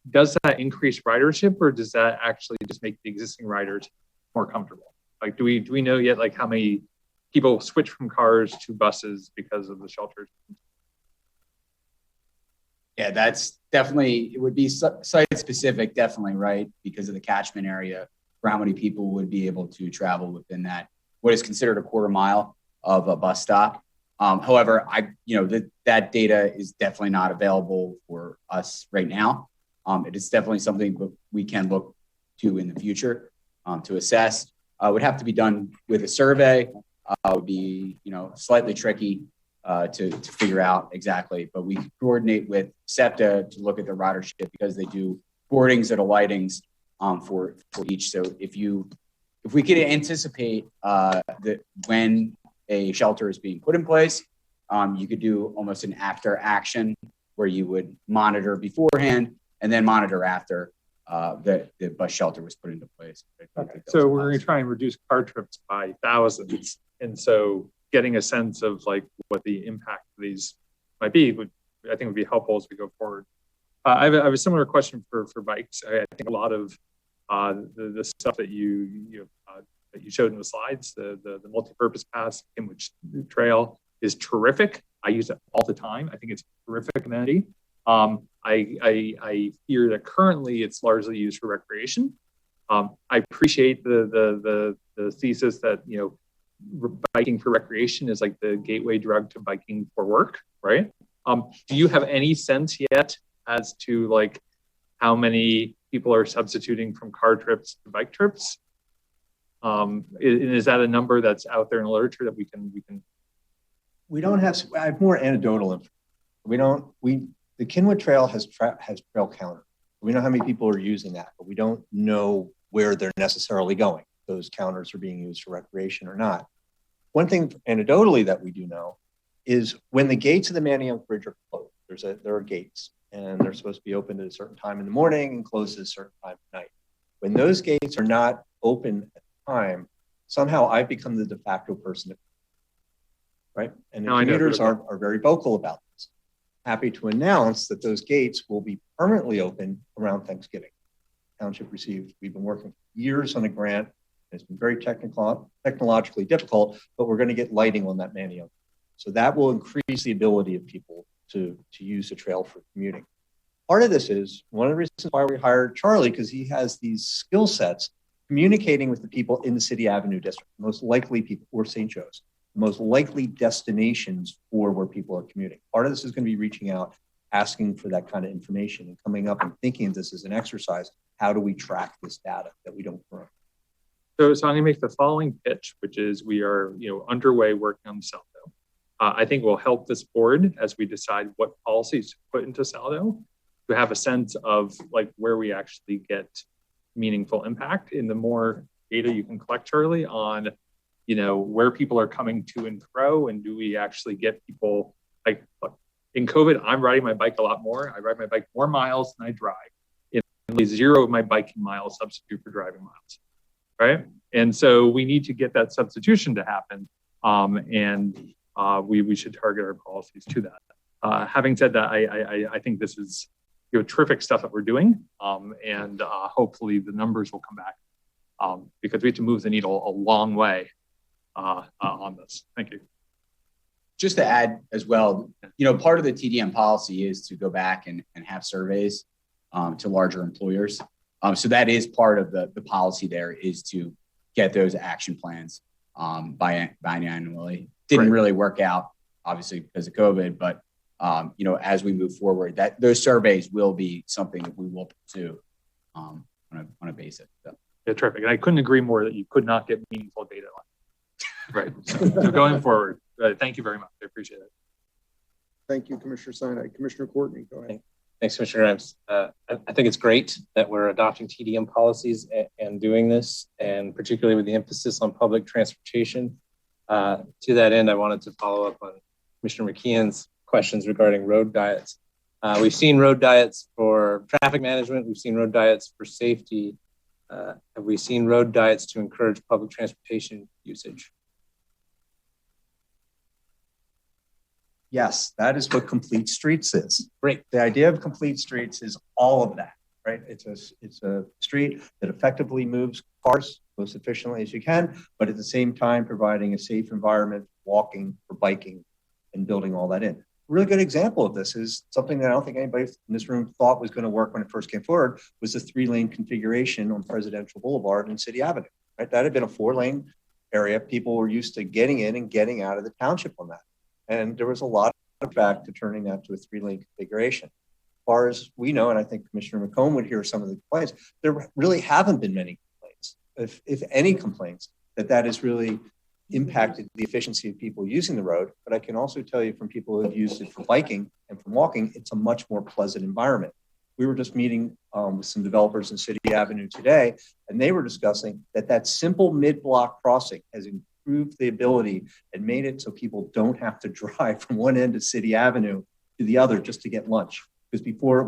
does that increase ridership, or does that actually just make the existing riders more comfortable? Do we know yet how many people switch from cars to buses because of the shelters? Yeah, that's definitely, it would be site specific, definitely, right? Because of the catchment area for how many people would be able to travel within that, what is considered a quarter mile of a bus stop. However, that data is definitely not available for us right now. It is definitely something we can look to in the future to assess. Would have to be done with a survey. Would be slightly tricky to figure out exactly, but we can coordinate with SEPTA to look at the ridership because they do boardings and alightings for each. So if we could anticipate that when a shelter is being put in place, you could do almost an after action where you would monitor beforehand and then monitor after that the bus shelter was put into place. Okay. So we're going to try and reduce car trips by thousands. And so getting a sense of like what the impact of these might be I think would be helpful as we go forward. I have a similar question for bikes. I think a lot of the stuff that you showed in the slides, the multi-purpose pass, Cynwyd Trail is terrific. I use it all the time. I think it's a terrific amenity. I fear that currently it's largely used for recreation. I appreciate the thesis that biking for recreation is like the gateway drug to biking for work, right? Do you have any sense yet as to like how many people are substituting from car trips to bike trips? Is that a number that's out there in the literature that we can? We don't have. I have more anecdotal information. The Cynwyd Trail has trail counter. We know how many people are using that, but we don't know where they're necessarily going. Those counters are being used for recreation or not. One thing anecdotally that we do know is when the gates of the Manayunk Bridge are closed, there are gates, and they're supposed to be open at a certain time in the morning and closed at a certain time at night. When those gates are not open at the time, somehow I've become the de facto person, right? And the commuters are very vocal about this. Happy to announce that those gates will be permanently open around Thanksgiving. Township received, we've been working for years on a grant. It's been very technologically difficult, but we're going to get lighting on that Manayunk. So that will increase the ability of people to use the trail for commuting. Part of this is one of the reasons why we hired Charlie, because he has these skill sets communicating with the people in the City Avenue district, most likely people, or St. Joe's, most likely destinations for where people are commuting. Part of this is going to be reaching out, asking for that kind of information and coming up and thinking of this as an exercise. How do we track this data that we don't currently? So I'm going to make the following pitch, which is we are underway working on the Saldo. I think will help this board as we decide what policies to put into Saldo to have a sense of like where we actually get meaningful impact. In the more data you can collect, Charlie, on where people are coming to and fro, and do we actually get people like, look, in COVID, I'm riding my bike a lot more. I ride my bike more miles than I drive. In zero of my biking miles substitute for driving miles, right? And so we need to get that substitution to happen, and we should target our policies to that. Having said that, I think this is terrific stuff that we're doing, and hopefully the numbers will come back because we have to move the needle a long way on this. Thank you. Just to add as well, part of the TDM policy is to go back and have surveys to larger employers. So that is part of the policy there, is to get those action plans biannually. Didn't really work out, obviously, because of COVID, but as we move forward, that those surveys will be something that we will pursue on a basis. So. Yeah, terrific. And I couldn't agree more that you could not get meaningful data on it. Right. So going forward, thank you very much. I appreciate it. Thank you, Commissioner Sinai. Commissioner Courtney, go ahead. Thanks, Commissioner Grimes. I think it's great that we're adopting TDM policies and doing this, and particularly with the emphasis on public transportation. To that end, I wanted to follow up on Commissioner McKeon's questions regarding road diets. We've seen road diets for traffic management. We've seen road diets for safety. Have we seen road diets to encourage public transportation usage? Yes, that is what Complete Streets is. Great. The idea of Complete Streets is all of that, right? It's a street that effectively moves cars most efficiently as you can, but at the same time providing a safe environment for walking, for biking, and building all that in. A really good example of this is something that I don't think anybody in this room thought was going to work when it first came forward, was the 3-lane configuration on Presidential Boulevard and City Avenue, right? That had been a 4-lane area. People were used to getting in and getting out of the township on that. And there was a lot of back to turning that to a 3-lane configuration. As far as we know, and I think Commissioner McComb would hear some of the complaints, there really haven't been many complaints, if any complaints, that has really impacted the efficiency of people using the road. But I can also tell you from people who have used it for biking and for walking, it's a much more pleasant environment. We were just meeting with some developers in City Avenue today, and they were discussing that simple mid-block crossing has improved the ability and made it so people don't have to drive from one end of City Avenue to the other just to get lunch. Because before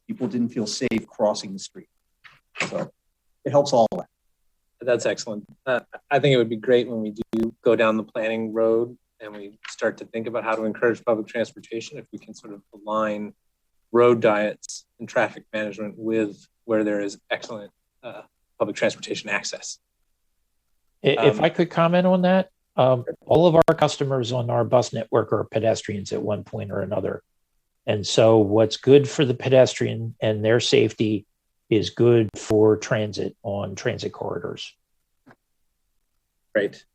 people didn't feel safe crossing the street. So it helps all of that. That's excellent. I think it would be great when we do go down the planning road and we start to think about how to encourage public transportation, if we can sort of align road diets and traffic management with where there is excellent public transportation access. If I could comment on that, all of our customers on our bus network are pedestrians at one point or another. And so what's good for the pedestrian and their safety is good for transit on transit corridors. Great.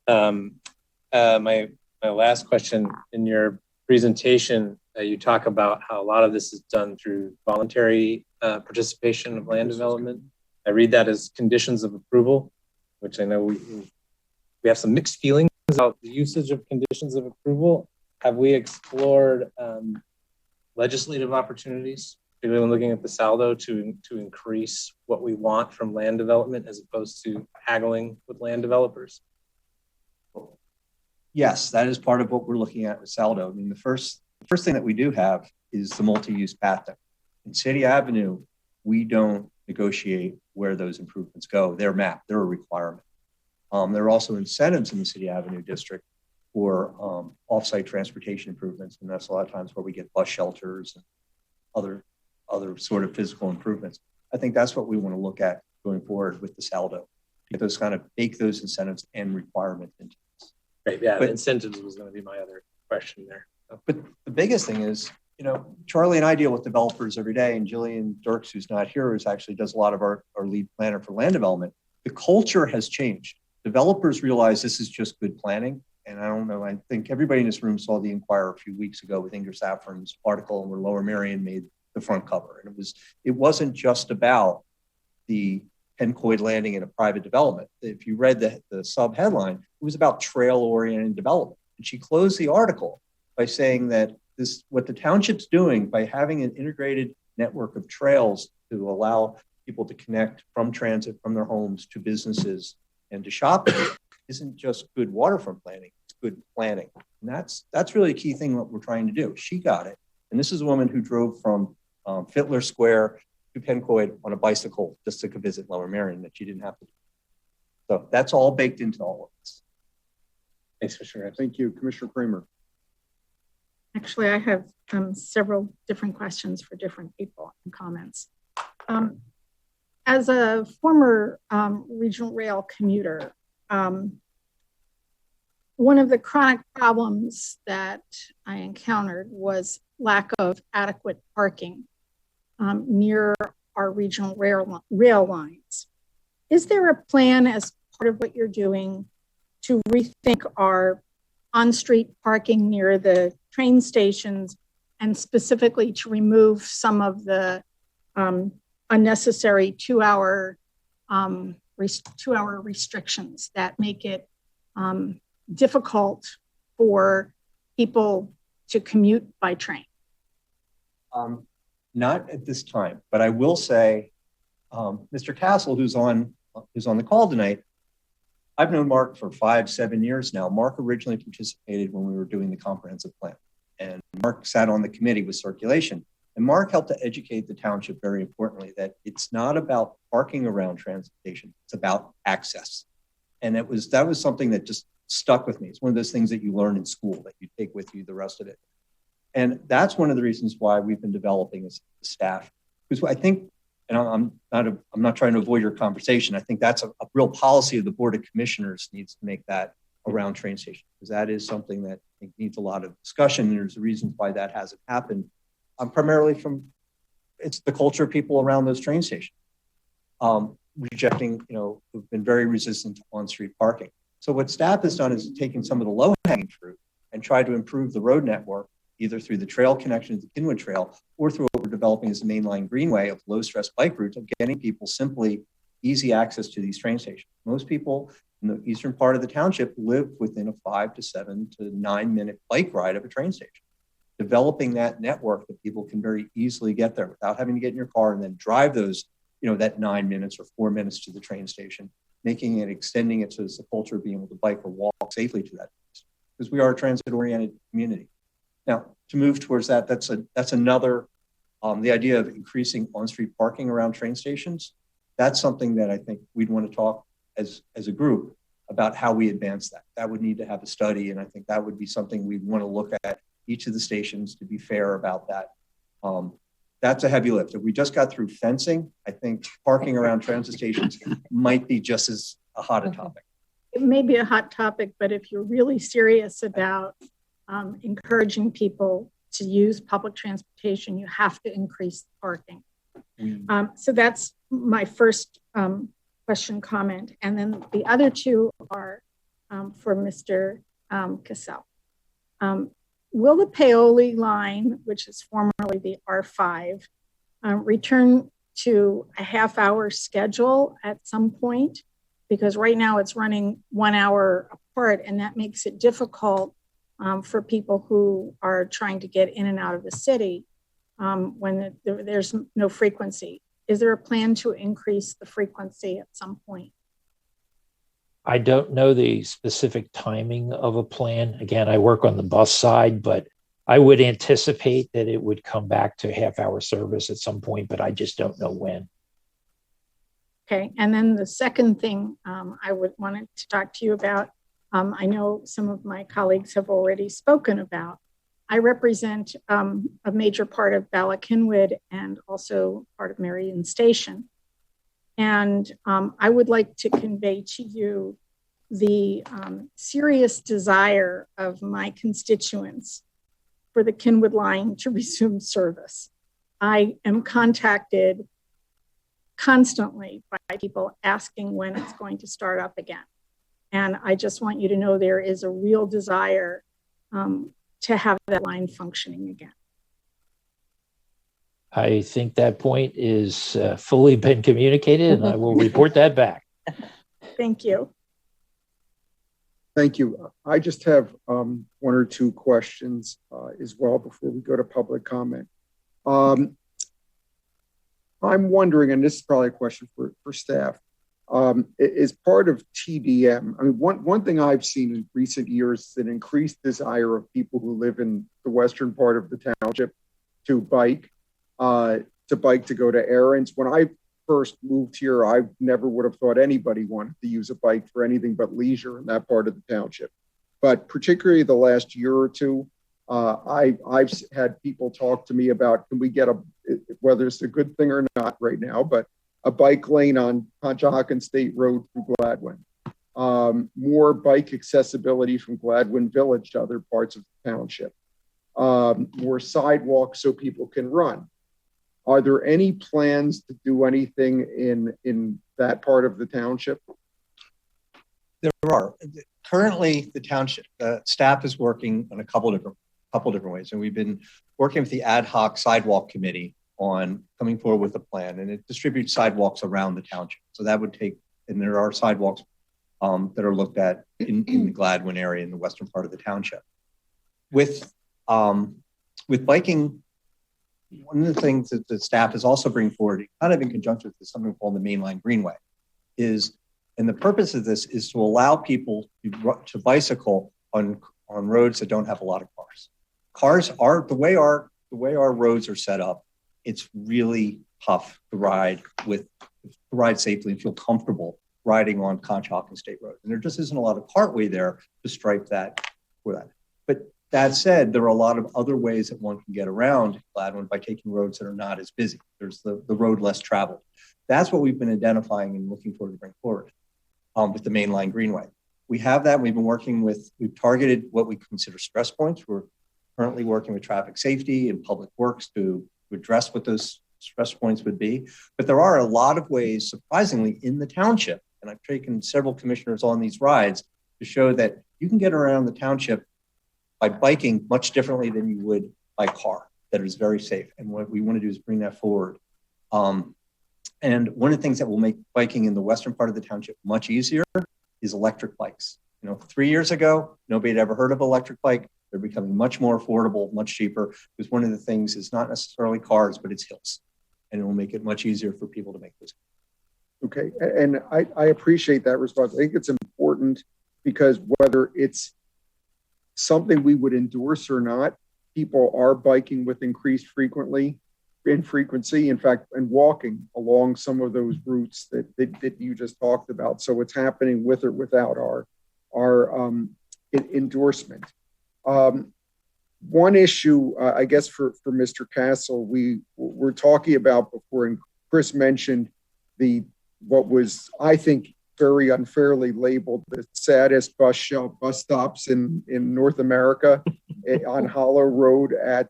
My last question, in your presentation, you talk about how a lot of this is done through voluntary participation of land development. I read that as conditions of approval, which I know we have some mixed feelings about the usage of conditions of approval. Have we explored legislative opportunities, particularly when looking at the saldo, to increase what we want from land development as opposed to haggling with land developers? Yes, that is part of what we're looking at with saldo. I mean, the first thing that we do have is the multi-use path. In City Avenue, we don't negotiate where those improvements go. They're mapped, they're a requirement. There are also incentives in the City Avenue district for off-site transportation improvements, and that's a lot of times where we get bus shelters and other sort of physical improvements. I think that's what we want to look at going forward with the saldo. Those kind of bake those incentives and requirements into this. Right, yeah, but incentives was going to be my other question there. But the biggest thing is, you know, Charlie and I deal with developers every day, and Jillian Dirks, who's not here, who's actually does a lot of our lead planner for land development. The culture has changed. Developers realize this is just good planning. And I don't know, I think everybody in this room saw the Inquirer a few weeks ago with Inger Saffron's article where Lower Merion made the front cover. And it wasn't just about the Pencoid landing in a private development. If you read the sub headline, it was about trail-oriented development. And she closed the article by saying that what the township's doing by having an integrated network of trails to allow people to connect from transit, from their homes to businesses and to shopping isn't just good waterfront planning, it's good planning. And that's really a key thing what we're trying to do. She got it. And this is a woman who drove from Fittler Square to Pencoid on a bicycle just to visit Lower Merion that she didn't have to do. So that's all baked into all of this. Thanks for sharing. Thank you, Commissioner Kramer. Actually, I have several different questions for different people and comments. As a former regional rail commuter, one of the chronic problems that I encountered was lack of adequate parking near our regional rail lines. Is there a plan as part of what you're doing to rethink our on-street parking near the train stations and specifically to remove some of the unnecessary two-hour restrictions that make it difficult for people to commute by train? Not at this time, but I will say, Mr. Castle, who's on the call tonight, I've known Mark for 5-7 years now. Mark originally participated when we were doing the comprehensive plan, and Mark sat on the committee with circulation. And Mark helped to educate the township very importantly that it's not about parking around transportation, it's about access. And that was something that just stuck with me. It's one of those things that you learn in school that you take with you the rest of it. And that's one of the reasons why we've been developing as staff. Because I think, and I'm not trying to avoid your conversation, I think that's a real policy of the Board of Commissioners needs to make that around train stations, because that is something that I think needs a lot of discussion. And there's a reason why that hasn't happened. Primarily it's the culture of people around those train stations. Rejecting, who've been very resistant to on-street parking. So what staff has done is taken some of the low-hanging fruit and tried to improve the road network, either through the trail connection to the Cynwyd Trail or through what we're developing as a mainline greenway of low-stress bike routes of getting people simply easy access to these train stations. Most people in the eastern part of the township live within a 5 to 7 to 9 minute bike ride of a train station. Developing that network that people can very easily get there without having to get in your car and then drive those, that 9 minutes or 4 minutes to the train station, making it, extending it so it's the culture of being able to bike or walk safely to that place. Because we are a transit-oriented community. Now, to move towards that, that's another The idea of increasing on-street parking around train stations, that's something that I think we'd want to talk as a group about how we advance that. That would need to have a study, and I think that would be something we'd want to look at each of the stations to be fair about that. That's a heavy lift. If we just got through fencing, I think parking around transit stations might be just as a hot a topic. It may be a hot topic, but if you're really serious about encouraging people to use public transportation, you have to increase parking. So that's my first question, comment. And then the other two are for Mr. Cassell. Will the Paoli line, which is formerly the R5, return to a half-hour schedule at some point? Because right now it's running 1 hour apart, and that makes it difficult for people who are trying to get in and out of the city when there's no frequency. Is there a plan to increase the frequency at some point? I don't know the specific timing of a plan. Again, I work on the bus side, but I would anticipate that it would come back to half-hour service at some point, but I just don't know when. Okay, and then the second thing I would want to talk to you about, I know some of my colleagues have already spoken about. I represent a major part of Cynwyd and also part of Marion Station. And I would like to convey to you the serious desire of my constituents for the Cynwyd line to resume service. I am contacted constantly by people asking when it's going to start up again. And I just want you to know there is a real desire to have that line functioning again. I think that point is fully been communicated, and I will report that back. Thank you. Thank you. I just have one or two questions as well before we go to public comment. I'm wondering, and this is probably a question for staff, is part of TDM. I mean, one thing I've seen in recent years is an increased desire of people who live in the western part of the township to bike to go to errands. When I first moved here, I never would have thought anybody wanted to use a bike for anything but leisure in that part of the township. But particularly the last year or two, I've had people talk to me about, can we get whether it's a good thing or not right now, but a bike lane on Conshohocken State Road through Gladwin. More bike accessibility from Gladwin Village to other parts of the township. More sidewalks so people can run. Are there any plans to do anything in that part of the township? There are. Currently, the township staff is working on a couple different ways, and we've been working with the ad hoc sidewalk committee on coming forward with a plan, and it distributes sidewalks around the township. So that would take, and there are sidewalks that are looked at in the Gladwin area in the western part of the township. With biking, one of the things that the staff is also bringing forward, kind of in conjunction with something called the Mainline Greenway, is, and the purpose of this is to allow people to bicycle on roads that don't have a lot of cars. Cars are, the way our roads are set up, it's really tough to ride safely and feel comfortable riding on Conshohocken State Road. And there just isn't a lot of cartway there to stripe that for that. But that said, there are a lot of other ways that one can get around Gladwin by taking roads that are not as busy. There's the road less traveled. That's what we've been identifying and looking forward to bring forward with the Mainline Greenway. We have that. We've been working with, we've targeted what we consider stress points. We're currently working with traffic safety and public works to address what those stress points would be. But there are a lot of ways, surprisingly, in the township, and I've taken several commissioners on these rides to show that you can get around the township by biking much differently than you would by car, that is very safe. And what we want to do is bring that forward. And one of the things that will make biking in the western part of the township much easier is electric bikes. 3 years ago, nobody had ever heard of electric bike. They're becoming much more affordable, much cheaper, because one of the things is not necessarily cars, but it's hills. And it will make it much easier for people to make those. Okay, and I appreciate that response. I think it's important because whether it's something we would endorse or not, people are biking with increased frequency. in frequency, in fact, and walking along some of those routes that you just talked about. So it's happening with or without our endorsement. One issue, I guess, for Mr. Castle, we're talking about before, and Chris mentioned what was, I think, very unfairly labeled the saddest bus stops in North America on Hollow Road at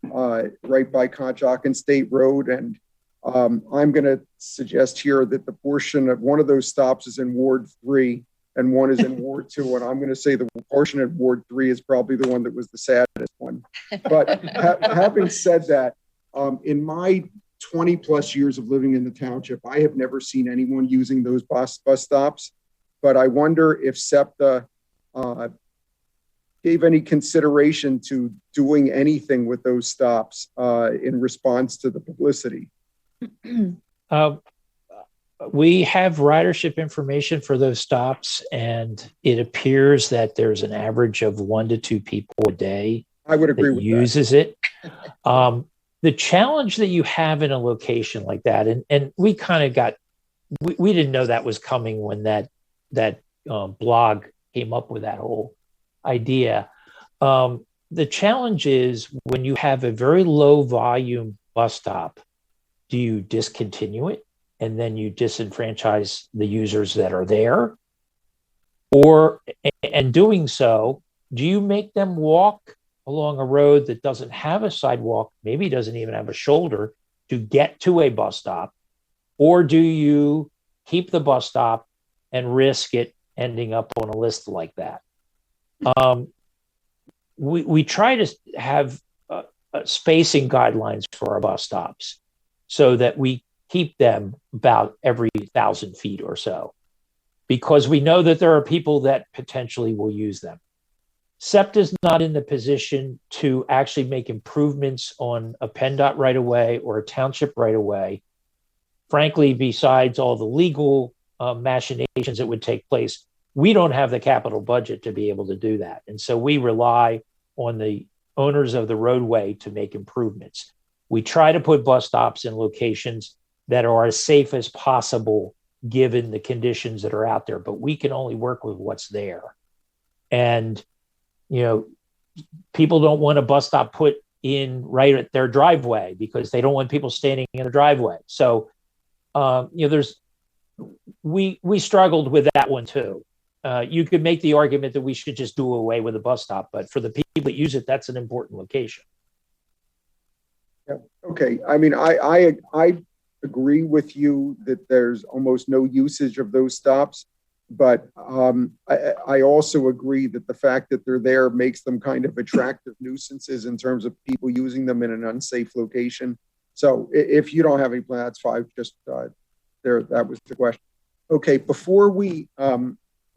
right by Conshohocken State Road. And I'm going to suggest here that the portion of one of those stops is in Ward 3 and one is in Ward 2. And I'm going to say the portion at Ward 3 is probably the one that was the saddest one. But having said that, in my 20 plus years of living in the township, I have never seen anyone using those bus stops. But I wonder if SEPTA gave any consideration to doing anything with those stops in response to the publicity. We have ridership information for those stops, and it appears that there's an average of 1 to 2 people a day. I would agree with uses that. it. The challenge that you have in a location like that, and we kind of we didn't know that was coming when that blog came up with that whole idea. The challenge is when you have a very low volume bus stop, do you discontinue it and then you disenfranchise the users that are there? Or, and doing so, do you make them walk along a road that doesn't have a sidewalk, maybe doesn't even have a shoulder, to get to a bus stop? Or do you keep the bus stop and risk it ending up on a list like that? We try to have spacing guidelines for our bus stops so that we keep them about every 1,000 feet or so, because we know that there are people that potentially will use them. SEPTA is not in the position to actually make improvements on a PennDOT right away or a township right away. Frankly, besides all the legal machinations that would take place, we don't have the capital budget to be able to do that. And so we rely on the owners of the roadway to make improvements. We try to put bus stops in locations that are as safe as possible given the conditions that are out there, but we can only work with what's there. And, you know, people don't want a bus stop put in right at their driveway because they don't want people standing in the driveway. So, you know, we struggled with that one too. You could make the argument that we should just do away with a bus stop, but for the people that use it, that's an important location. Yeah. Okay. I mean, I agree with you that there's almost no usage of those stops, but I also agree that the fact that they're there makes them kind of attractive nuisances in terms of people using them in an unsafe location. So if you don't have any plans, that's fine. Just there, that was the question. Okay. Before we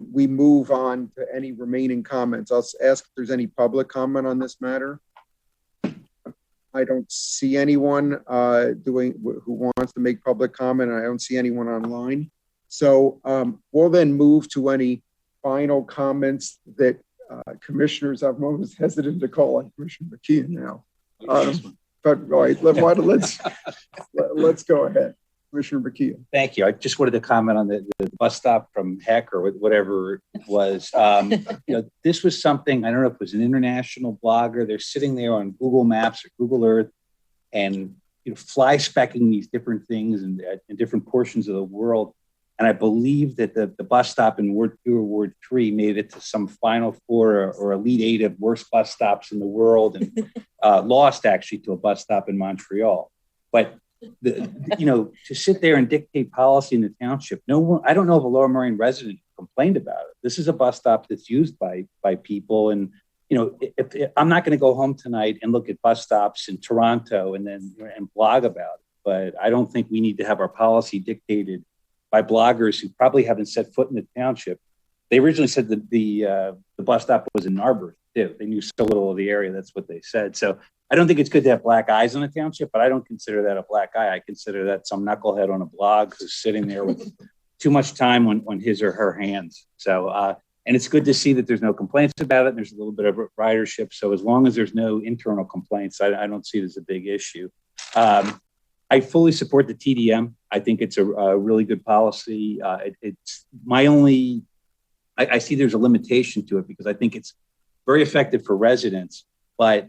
move on to any remaining comments, I'll ask if there's any public comment on this matter. I don't see anyone who wants to make public comment, and I don't see anyone online. So we'll then move to any final comments that commissioners, I'm almost hesitant to call on Commissioner McKeon now. But all right, let's go ahead. Commissioner McKeon. Thank you. I just wanted to comment on the bus stop from Heck or whatever it was. You know, this was something, I don't know if it was an international blogger. They're sitting there on Google Maps or Google Earth and, you know, fly specking these different things in different portions of the world. And I believe that the bus stop in Ward 2 or Ward 3 made it to some Final Four or Elite 8 of worst bus stops in the world, and lost actually to a bus stop in Montreal. But you know, to sit there and dictate policy in the township, no one, I don't know of a Lower Merion resident who complained about it. This is a bus stop that's used by people. And, you know, if I'm not going to go home tonight and look at bus stops in Toronto and blog about it, but I don't think we need to have our policy dictated by bloggers who probably haven't set foot in the township. They originally said that the bus stop was in Narberth too. They knew so little of the area. That's what they said. So I don't think it's good to have black eyes on a township, but I don't consider that a black eye. I consider that some knucklehead on a blog who's sitting there with too much time on his or her hands. So, and it's good to see that there's no complaints about it. There's a little bit of ridership. So as long as there's no internal complaints, I don't see it as a big issue. I fully support the TDM. I think it's a really good policy. It's my only, I see there's a limitation to it because I think it's very effective for residents, but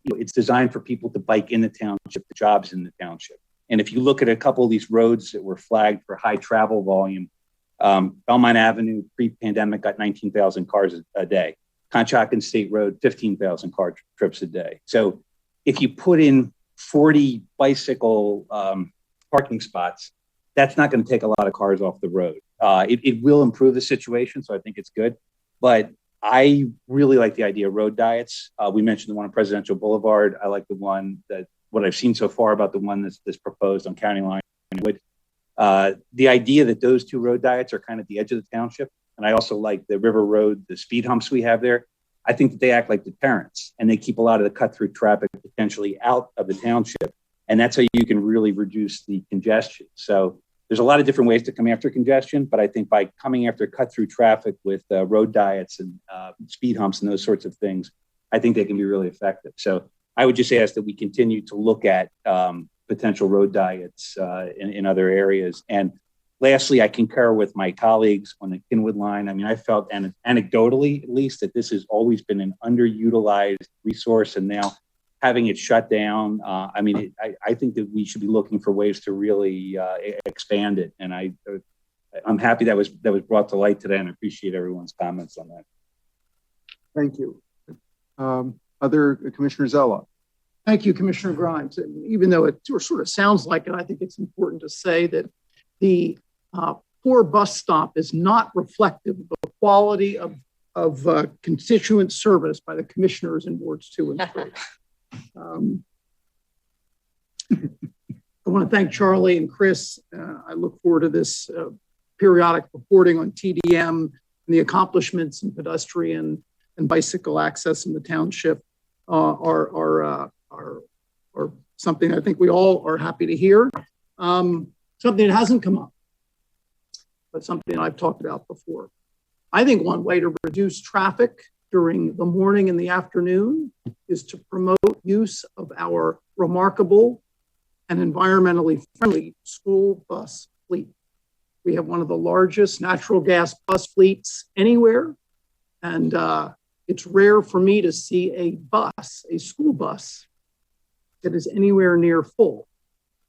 it's designed for people to bike in the township, the jobs in the township. And if you look at a couple of these roads that were flagged for high travel volume, Belmont Avenue pre-pandemic got 19,000 cars a day. Conshohocken State Road, 15,000 car trips a day. So if you put in 40 bicycle parking spots, that's not going to take a lot of cars off the road. It will improve the situation, so I think it's good. But I really like the idea of road diets. We mentioned the one on Presidential Boulevard. I like the one that, what I've seen so far about the one that's proposed on County Line. The idea that those two road diets are kind of at the edge of the township, and I also like the River Road, the speed humps we have there. I think that they act like deterrents, and they keep a lot of the cut-through traffic potentially out of the township, and that's how you can really reduce the congestion. So there's a lot of different ways to come after congestion, but I think by coming after cut-through traffic with road diets and speed humps and those sorts of things, I think they can be really effective. So I would just ask that we continue to look at potential road diets in other areas. And lastly, I concur with my colleagues on the Cynwyd line. I mean, I felt anecdotally, at least, that this has always been an underutilized resource, and now having it shut down, I think that we should be looking for ways to really expand it. And I'm happy that was brought to light today, and I appreciate everyone's comments on that. Thank you. Other Commissioner Zella. Thank you, Commissioner Grimes. Even though it sort of sounds like it, I think it's important to say that the poor bus stop is not reflective of the quality of constituent service by the commissioners in wards 2 and 3. I want to thank Charlie and Chris. I look forward to this periodic reporting on TDM and the accomplishments in pedestrian and bicycle access in the township are something I think we all are happy to hear. Something that hasn't come up, but something I've talked about before. I think one way to reduce traffic during the morning and the afternoon is to promote use of our remarkable and environmentally friendly school bus fleet. We have one of the largest natural gas bus fleets anywhere, and it's rare for me to see a school bus that is anywhere near full.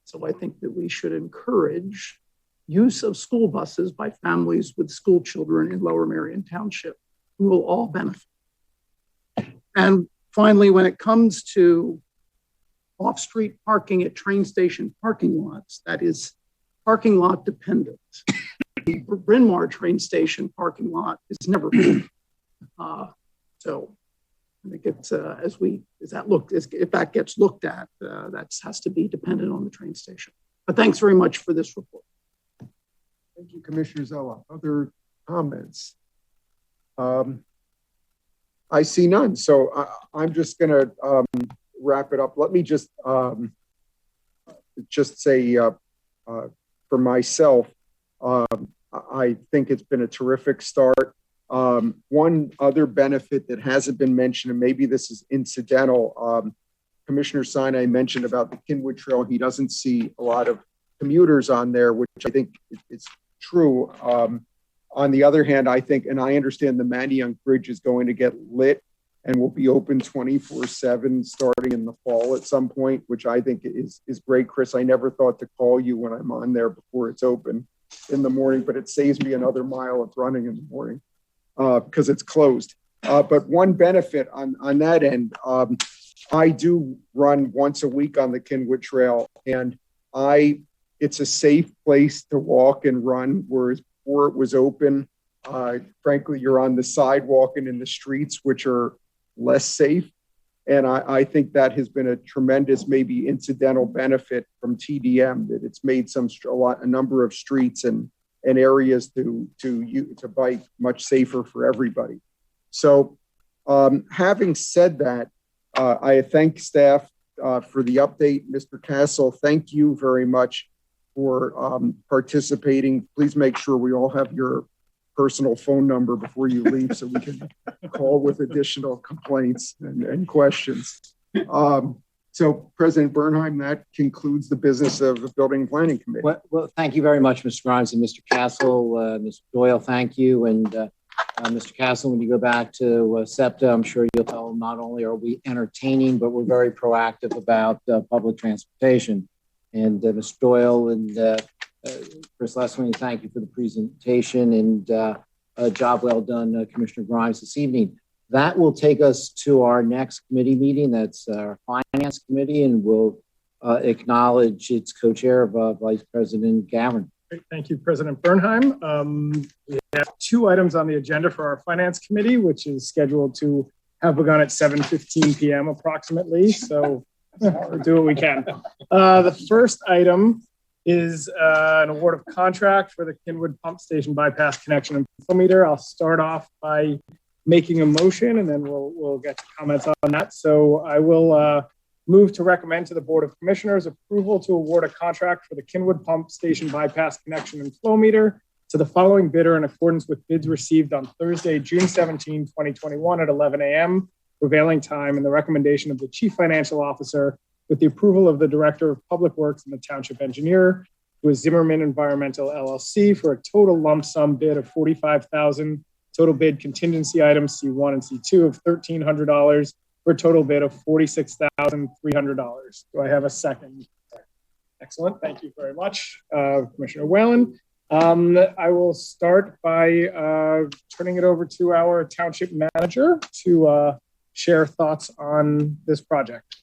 So I think that we should encourage use of school buses by families with school children in Lower Merion Township, who will all benefit. And finally, when it comes to off-street parking at train station parking lots, that is parking lot dependent. The Bryn Mawr train station parking lot is never full. So I think it's if that gets looked at, that has to be dependent on the train station. But thanks very much for this report. Thank you, Commissioner Zella. Other comments? I see none. So I'm just going to wrap it up. Let me just say for myself, I think it's been a terrific start. One other benefit that hasn't been mentioned, and maybe this is incidental, Commissioner Sinai mentioned about the Cynwyd Trail. He doesn't see a lot of commuters on there, which I think is true. On the other hand, I think, and I understand the Manayunk Bridge is going to get lit and will be open 24/7 starting in the fall at some point, which I think is great. Chris, I never thought to call you when I'm on there before it's open in the morning, but it saves me another mile of running in the morning because it's closed. But one benefit on that end, I do run once a week on the Cynwyd Trail, and it's a safe place to walk and run, whereas before it was open, frankly, you're on the sidewalk and in the streets, which are less safe. And I think that has been a tremendous, maybe incidental benefit from TDM, that it's made a number of streets and areas to bike much safer for everybody. So having said that, I thank staff for the update. Mr. Castle, thank you very much for participating. Please make sure we all have your personal phone number before you leave so we can call with additional complaints and questions. So President Bernheim, that concludes the business of the Building and Planning Committee. Well, thank you very much, Mr. Grimes and Mr. Castle. Mr. Doyle, thank you. And Mr. Castle, when you go back to SEPTA, I'm sure you'll tell them not only are we entertaining, but we're very proactive about public transportation. And Mr. Doyle and Chris Leslie, thank you for the presentation and a job well done, Commissioner Grimes, this evening. That will take us to our next committee meeting. That's our Finance Committee, and we'll acknowledge its co-chair of Vice President Gavin. Great. Thank you, President Bernheim. We have 2 items on the agenda for our Finance Committee, which is scheduled to have begun at 7:15 p.m. approximately. So we'll do what we can. The first item is an award of contract for the Cynwyd Pump Station Bypass Connection and Flow Meter. I'll start off by making a motion, and then we'll get to comments on that. So I will move to recommend to the Board of Commissioners approval to award a contract for the Cynwyd Pump Station Bypass Connection and Flow Meter to the following bidder in accordance with bids received on Thursday, June 17, 2021 at 11 a.m. prevailing time, and the recommendation of the Chief Financial Officer with the approval of the Director of Public Works and the Township Engineer, who is Zimmerman Environmental LLC, for a total lump sum bid of $45,000. Total bid contingency items C1 and C2 of $1,300 for a total bid of $46,300. Do I have a second? Excellent. Thank you very much, Commissioner Whalen. I will start by turning it over to our Township Manager to share thoughts on this project.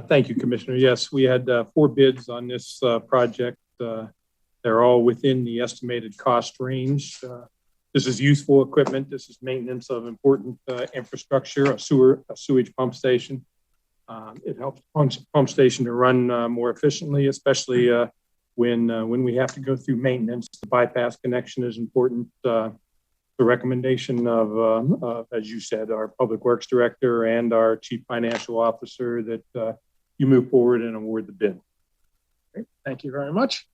Thank you, Commissioner. Yes, we had 4 bids on this project. They're all within the estimated cost range. This is useful equipment. This is maintenance of important infrastructure, a sewage pump station. It helps pump station to run more efficiently, especially when we have to go through maintenance. The bypass connection is important. The recommendation of, as you said, our Public Works Director and our Chief Financial Officer that you move forward and award the bid. Great. Thank you very much.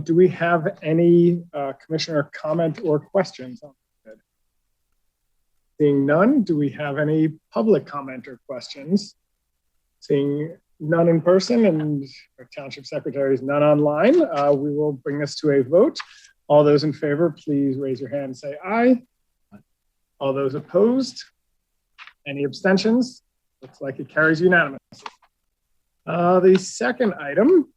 Do we have any commissioner comment or questions on the bid? Seeing none, do we have any public comment or questions? Seeing none in person and our Township Secretaries none online, we will bring this to a vote. All those in favor, please raise your hand and say aye. All those opposed? Any abstentions? Looks like it carries unanimously. The second item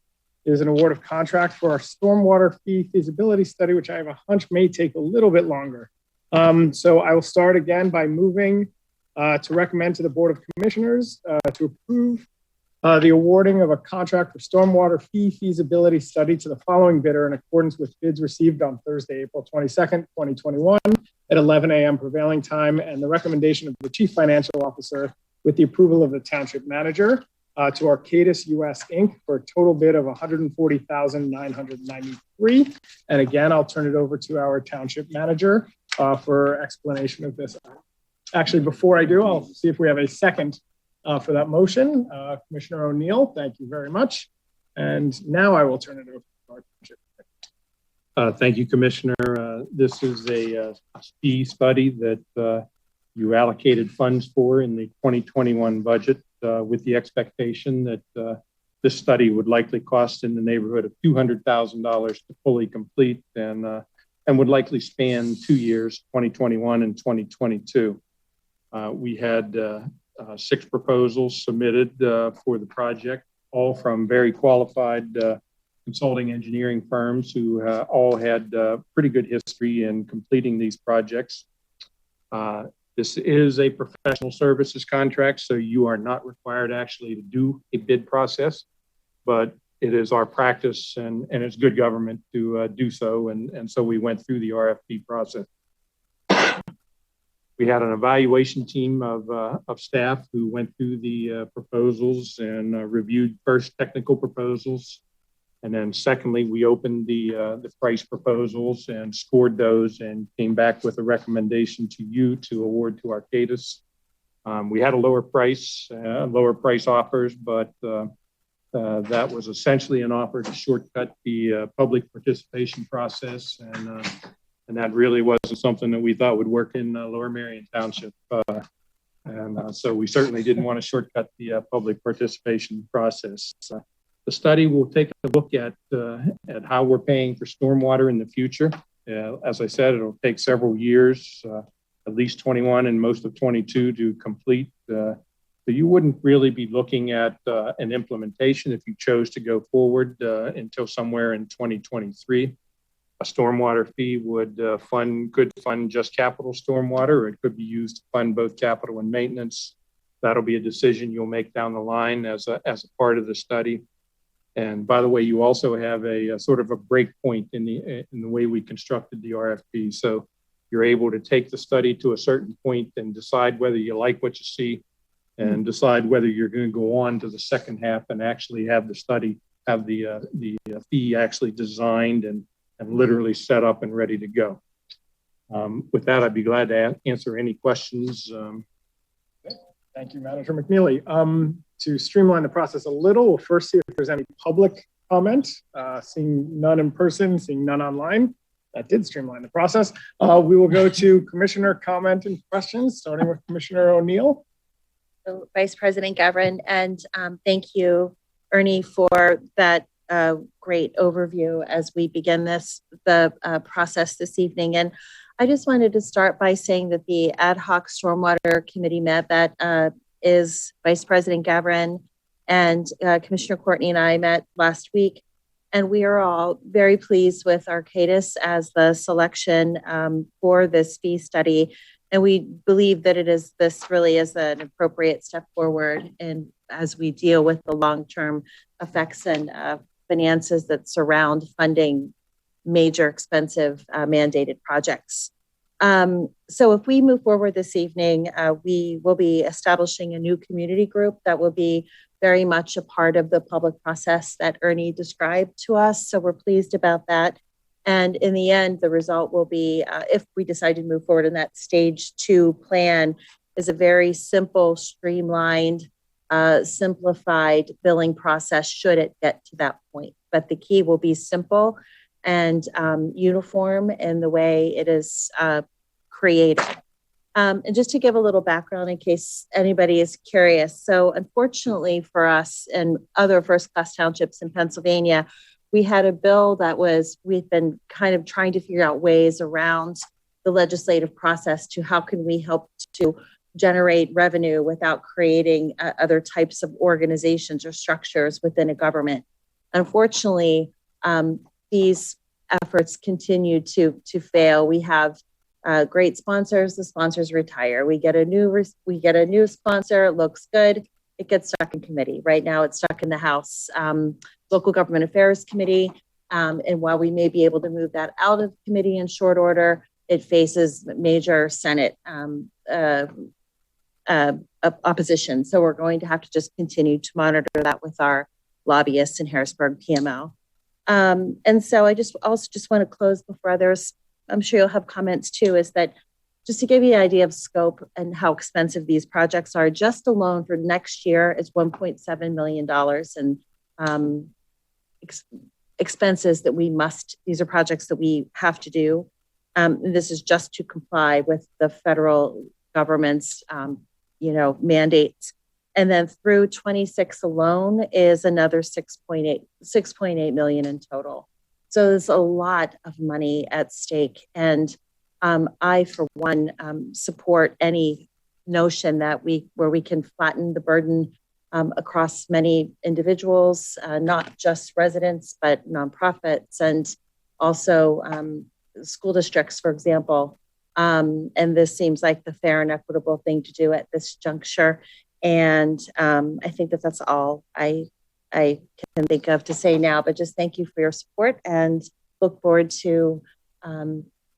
is an award of contract for our stormwater fee feasibility study, which I have a hunch may take a little bit longer. So I will start again by moving to recommend to the Board of Commissioners to approve the awarding of a contract for stormwater fee feasibility study to the following bidder in accordance with bids received on Thursday, April 22nd, 2021 at 11 a.m. prevailing time, and the recommendation of the Chief Financial Officer with the approval of the Township Manager to Arcadis US Inc. for a total bid of $140,993. And again, I'll turn it over to our Township Manager for explanation of this. Actually, before I do, I'll see if we have a second for that motion. Commissioner O'Neill, thank you very much. And now I will turn it over to our Township. Thank you, Commissioner. This is a fee study that you allocated funds for in the 2021 budget with the expectation that this study would likely cost in the neighborhood of $200,000 to fully complete and would likely span 2 years, 2021 and 2022. We had 6 proposals submitted for the project, all from very qualified consulting engineering firms who all had pretty good history in completing these projects. This is a professional services contract, so you are not required actually to do a bid process, but it is our practice and it's good government to do so. And so we went through the RFP process. We had an evaluation team of staff who went through the proposals and reviewed first technical proposals. And then secondly, we opened the price proposals and scored those and came back with a recommendation to you to award to Arcadis. We had a lower price offers, but that was essentially an offer to shortcut the public participation process. And that really wasn't something that we thought would work in Lower Marion Township. And so we certainly didn't want to shortcut the public participation process. The study will take a look at how we're paying for stormwater in the future. As I said, it'll take several years, at least 21 and most of 22 to complete. So you wouldn't really be looking at an implementation if you chose to go forward until somewhere in 2023. A stormwater fee could fund just capital stormwater, or it could be used to fund both capital and maintenance. That'll be a decision you'll make down the line as a part of the study. And by the way, you also have a sort of a break point in the way we constructed the RFP. So you're able to take the study to a certain point and decide whether you like what you see, and decide whether you're going to go on to the second half and actually have the study, have the fee actually designed and literally set up and ready to go. With that, I'd be glad to answer any questions. Thank you, Manager McNeely. To streamline the process a little, we'll first see if there's any public comment. Seeing none in person, seeing none online. That did streamline the process. We will go to Commissioner comment and questions, starting with Commissioner O'Neill. So, Vice President Gavin, and thank you, Ernie, for that great overview as we begin the process this evening. And I just wanted to start by saying that the Ad Hoc Stormwater Committee met, that is Vice President Gavin and Commissioner Courtney and I met last week. And we are all very pleased with Arcadis as the selection for this fee study. And we believe that this really is an appropriate step forward, and as we deal with the long-term effects and finances that surround funding major expensive mandated projects. So if we move forward this evening, we will be establishing a new community group that will be very much a part of the public process that Ernie described to us. So we're pleased about that. And in the end, the result will be, if we decide to move forward in that stage 2 plan, is a very simple, streamlined, simplified billing process should it get to that point. But the key will be simple and uniform in the way it is created. And just to give a little background in case anybody is curious. So unfortunately for us and other first-class townships in Pennsylvania, we had a bill that we've been kind of trying to figure out ways around the legislative process to how can we help to generate revenue without creating other types of organizations or structures within a government. Unfortunately, these efforts continue to fail. We have great sponsors. The sponsors retire. We get a new sponsor. It looks good. It gets stuck in committee. Right now, it's stuck in the House Local Government Affairs Committee. And while we may be able to move that out of committee in short order, it faces major Senate opposition. So we're going to have to just continue to monitor that with our lobbyists in Harrisburg PMO. And so I also want to close before others, I'm sure you'll have comments too, is that just to give you an idea of scope and how expensive these projects are, just alone for next year is $1.7 million in expenses that these are projects that we have to do. This is just to comply with the federal government's, mandates. And then through 26 alone is another 6.8 million in total. So there's a lot of money at stake. And I, for one, support any notion that where we can flatten the burden across many individuals, not just residents, but nonprofits and also school districts, for example. And this seems like the fair and equitable thing to do at this juncture. And I think that's all I can think of to say now, but just thank you for your support and look forward to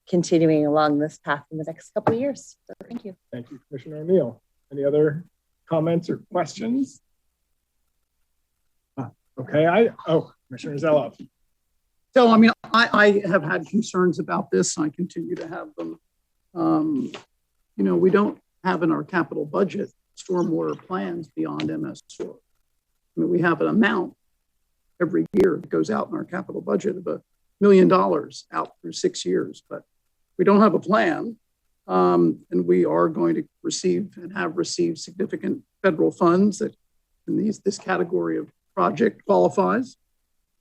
continuing along this path in the next couple of years. So thank you. Thank you, Commissioner O'Neill. Any other comments or questions? Okay, Commissioner Zella. So, I have had concerns about this, and I continue to have them. We don't have in our capital budget stormwater plans beyond MS4. We have an amount every year that goes out in our capital budget of $1 million out through 6 years, but we don't have a plan. And we are going to receive and have received significant federal funds that in this category of project qualifies.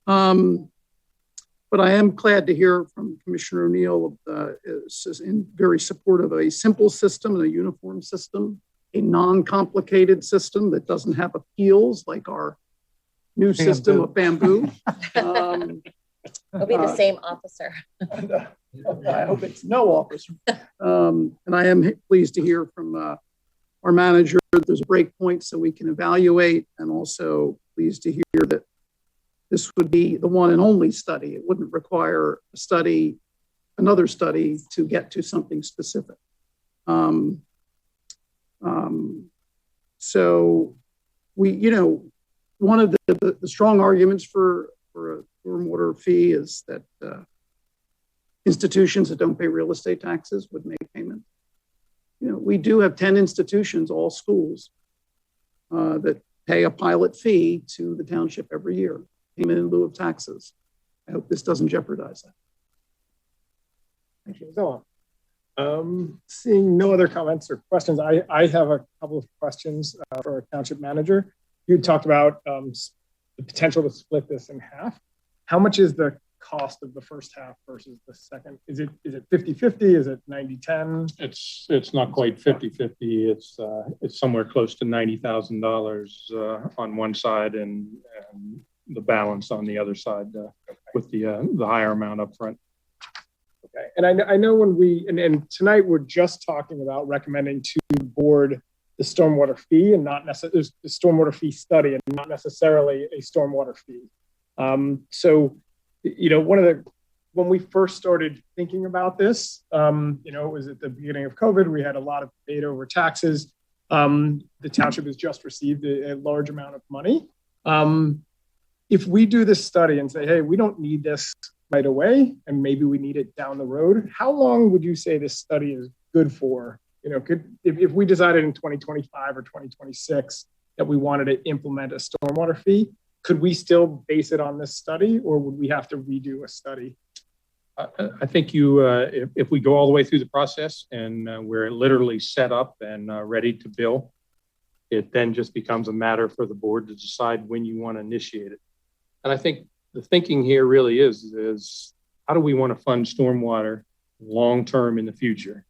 But I am glad to hear from Commissioner O'Neill in very supportive of a simple system and a uniform system, a non-complicated system that doesn't have appeals like our new system of bamboo. It'll be the same officer. I hope it's no officer. And I am pleased to hear from our manager that there's a break point so we can evaluate, and also pleased to hear that this would be the one and only study. It wouldn't require a study, another study to get to something specific. So we, you know, one of the strong arguments for a stormwater fee is that institutions that don't pay real estate taxes would make payment. You know, we do have 10 institutions, all schools, that pay a pilot fee to the township every year, payment in lieu of taxes. I hope this doesn't jeopardize that. Thank you, Zilla. Seeing no other comments or questions, I have a couple of questions for our township manager. You talked about the potential to split this in half. How much is the cost of the first half versus the second? Is it 50-50? Is it 90-10? It's not quite 50-50. It's somewhere close to $90,000 on one side and the balance on the other side with the higher amount up front. Okay, and I know when and tonight we're just talking about recommending to the board the stormwater fee and not necessarily the stormwater fee study and not necessarily a stormwater fee. So, you know, when we first started thinking about this, you know, it was at the beginning of COVID. We had a lot of debate over taxes. The township has just received a large amount of money. If we do this study and say, hey, we don't need this right away, and maybe we need it down the road, how long would you say this study is good for? You know, if we decided in 2025 or 2026 that we wanted to implement a stormwater fee, could we still base it on this study, or would we have to redo a study? I think if we go all the way through the process and we're literally set up and ready to bill, it then just becomes a matter for the board to decide when you want to initiate it. And I think the thinking here really is how do we want to fund stormwater long-term in the future?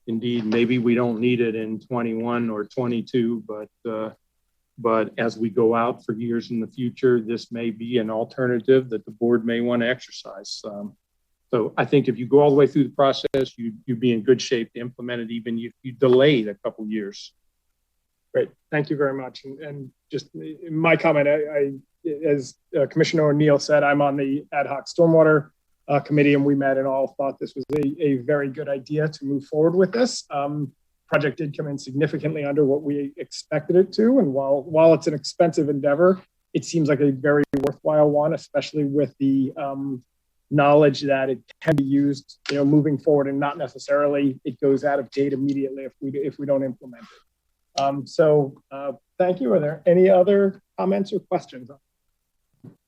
Indeed, maybe we don't need it in 21 or 22, but as we go out for years in the future, this may be an alternative that the board may want to exercise. So I think if you go all the way through the process, you'd be in good shape to implement it, even if you delayed a couple of years. Great, thank you very much. And just in my comment, as Commissioner O'Neill said, I'm on the ad hoc stormwater committee, and we met and all thought this was a very good idea to move forward with this. Project did come in significantly under what we expected it to, and while it's an expensive endeavor, it seems like a very worthwhile one, especially with the knowledge that it can be used, you know, moving forward, and not necessarily it goes out of date immediately if we don't implement it. So thank you. Are there any other comments or questions?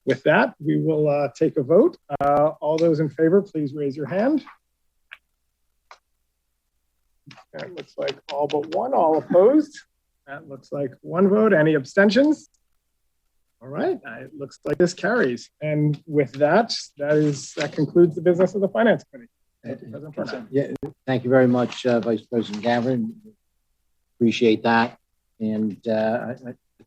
With that, we will take a vote. All those in favor, please raise your hand. That looks like all but one. All opposed? That looks like one vote. Any abstentions? All right, it looks like this carries. And with that, that concludes the business of the Finance Committee. Thank you, President Burnett. Yeah, thank you very much, Vice President Gavin. Appreciate that. And I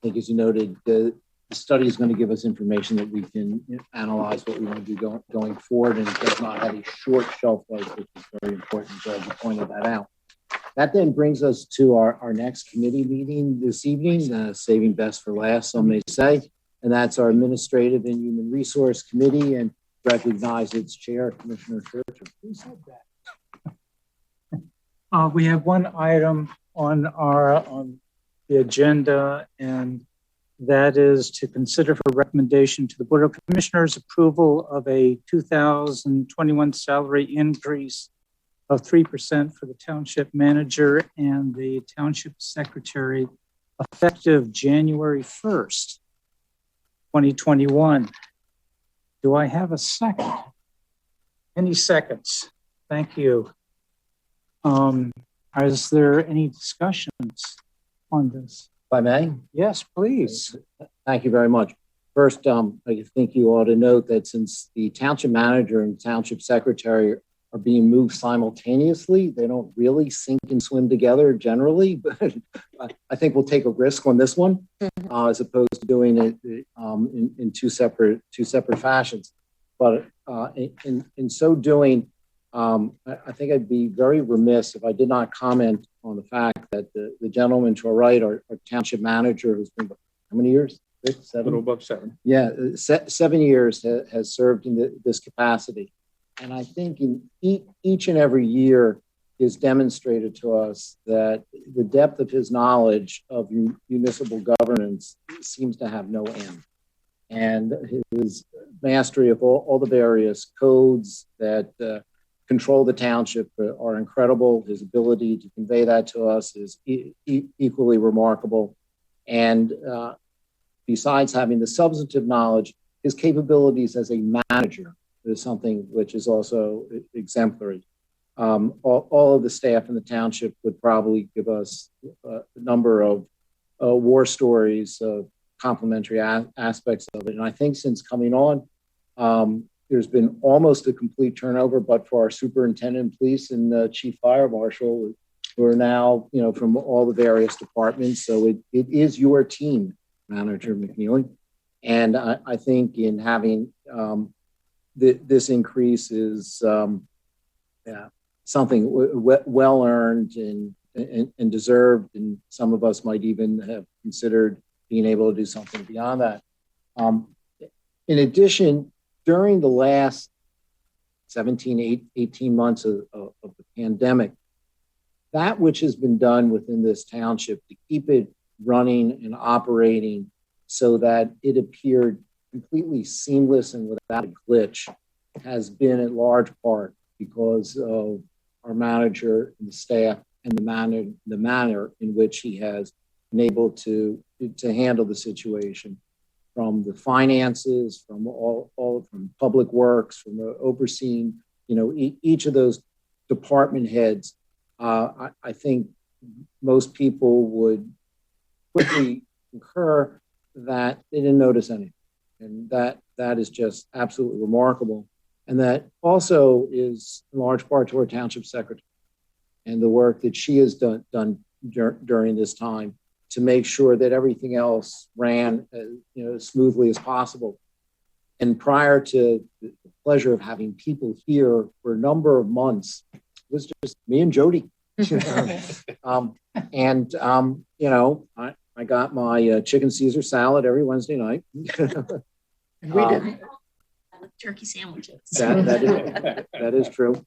think, as you noted, the study is going to give us information that we can analyze what we want to do going forward, and it does not have a short shelf life, which is very important. So you pointed that out. That then brings us to our next committee meeting this evening, saving best for last, some may say, and that's our Administrative and Human Resource Committee, and recognize its chair, Commissioner Churchill. Who said that? We have one item on the agenda, and that is to consider for recommendation to the Board of Commissioners approval of a 2021 salary increase of 3% for the township manager and the township secretary effective January 1st, 2021. Do I have a second? Any seconds? Thank you. Is there any discussions on this? If I may? Yes, please. Thank you very much. First, I think you ought to note that since the township manager and township secretary are being moved simultaneously, they don't really sink and swim together generally, but I think we'll take a risk on this one as opposed to doing it in two separate fashions. But in so doing, I think I'd be very remiss if I did not comment on the fact that the gentleman to our right, our township manager, who's been, how many years? 6, 7? A little above 7. Yeah, 7 years has served in this capacity. And I think in each and every year is demonstrated to us that the depth of his knowledge of municipal governance seems to have no end. And his mastery of all the various codes that control the township are incredible. His ability to convey that to us is equally remarkable. And besides having the substantive knowledge, his capabilities as a manager is something which is also exemplary. All of the staff in the township would probably give us a number of war stories of complementary aspects of it. And I think since coming on, there's been almost a complete turnover, but for our superintendent of police and chief fire marshal, who are now, from all the various departments. So it is your team, Manager McNeely. And I think in having this increase is something well earned and deserved, and some of us might even have considered being able to do something beyond that. In addition, during the last 17, 18 months of the pandemic, that which has been done within this township to keep it running and operating so that it appeared completely seamless and without a glitch has been in large part because of our manager and the staff and the manner in which he has been able to handle the situation, from the finances, from from public works, from the overseeing, each of those department heads. I think most people would quickly concur that they didn't notice anything. And that is just absolutely remarkable. And that also is in large part to our township secretary and the work that she has done during this time to make sure that everything else ran as smoothly as possible. And prior to the pleasure of having people here for a number of months, it was just me and Jody. I got my chicken Caesar salad every Wednesday night. And we did turkey sandwiches. That is true.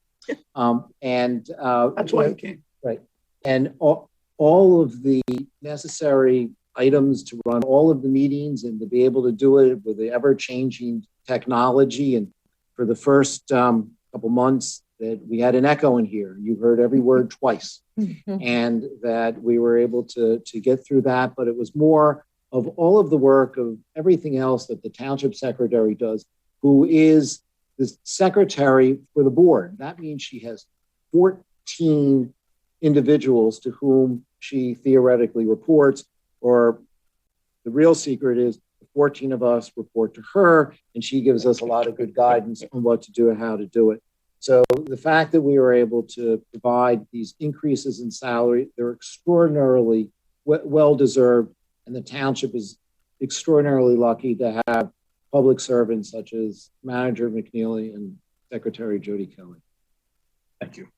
That's why you came. Right. And all of the necessary items to run all of the meetings and to be able to do it with the ever-changing technology. And for the first couple months that we had an echo in here, you heard every word twice. And that we were able to get through that. But it was more of all of the work of everything else that the township secretary does, who is the secretary for the board. That means she has 14 individuals to whom she theoretically reports, or the real secret is the 14 of us report to her, and she gives us a lot of good guidance on what to do and how to do it. So the fact that we were able to provide these increases in salary, they're extraordinarily well-deserved, and the township is extraordinarily lucky to have public servants such as Manager McNeely and Secretary Jody Kelly. Thank you.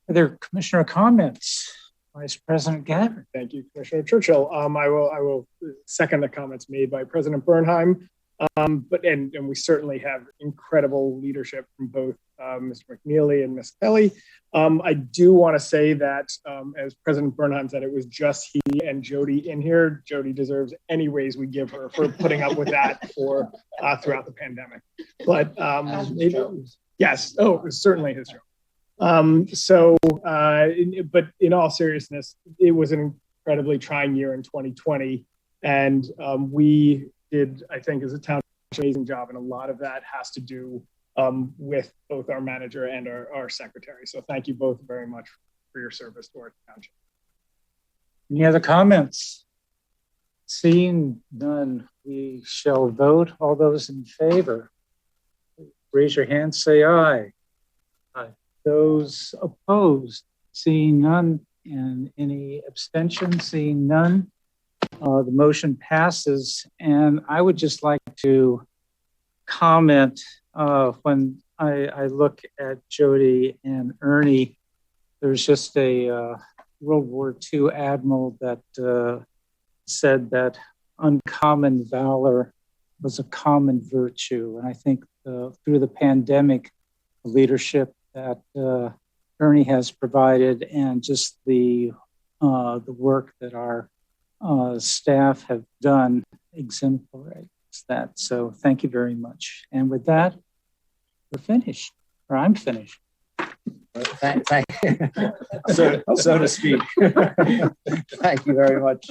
Are there commissioner comments? Vice President Gabbard. Thank you, Commissioner Churchill. I will second the comments made by President Bernheim. But we certainly have incredible leadership from both Mr. McNeely and Ms. Kelly. I do want to say that, as President Bernheim said, it was just he and Jody in here. Jody deserves any raise we give her for putting up with that for throughout the pandemic. But yes, it was certainly his job. But in all seriousness, it was an incredibly trying year in 2020, and we did, I think, as a town, an amazing job, and a lot of that has to do with both our manager and our secretary. So thank you both very much for your service to our township. Any other comments? Seeing none, we shall vote. All those in favor, raise your hand, say aye. Aye. Those opposed, seeing none, and any abstentions, seeing none, the motion passes. And I would just like to comment when I look at Jody and Ernie, there's just a World War II admiral that said that uncommon valor was a common virtue. And I think through the pandemic, the leadership that Ernie has provided and just the work that our staff have done exemplifies that. So thank you very much. And with that, we're finished, or I'm finished. Thank you. So to speak. Thank you very much,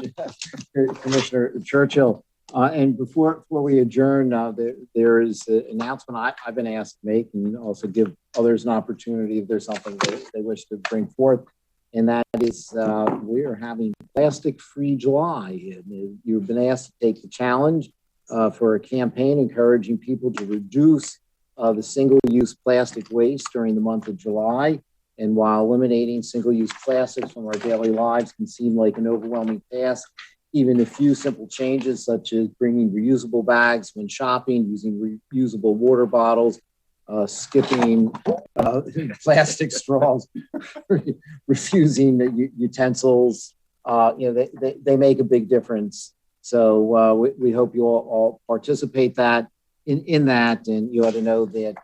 Commissioner Churchill. And before we adjourn, there is an announcement I've been asked to make, and also give others an opportunity if there's something they wish to bring forth. And that is we are having Plastic-Free July. And you've been asked to take the challenge for a campaign encouraging people to reduce the single-use plastic waste during the month of July. And while eliminating single-use plastics from our daily lives can seem like an overwhelming task, even a few simple changes such as bringing reusable bags when shopping, using reusable water bottles, skipping plastic straws, refusing utensils, they make a big difference. So we hope you all participate in that, and you ought to know that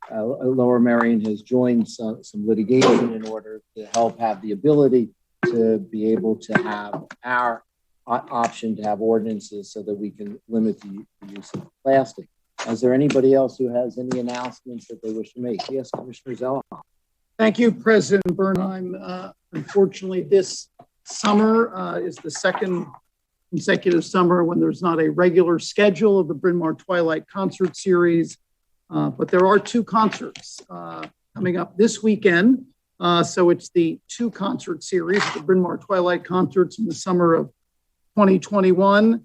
Lower Merion has joined some litigation in order to help have the ability to be able to have our option to have ordinances so that we can limit the use of plastic. Is there anybody else who has any announcements that they wish to make? Yes, Commissioner Zella. Thank you, President Bernheim. Unfortunately, this summer is the second consecutive summer when there's not a regular schedule of the Bryn Mawr Twilight Concert Series, but there are two concerts coming up this weekend. So it's the two concert series, the Bryn Mawr Twilight Concerts in the summer of 2021.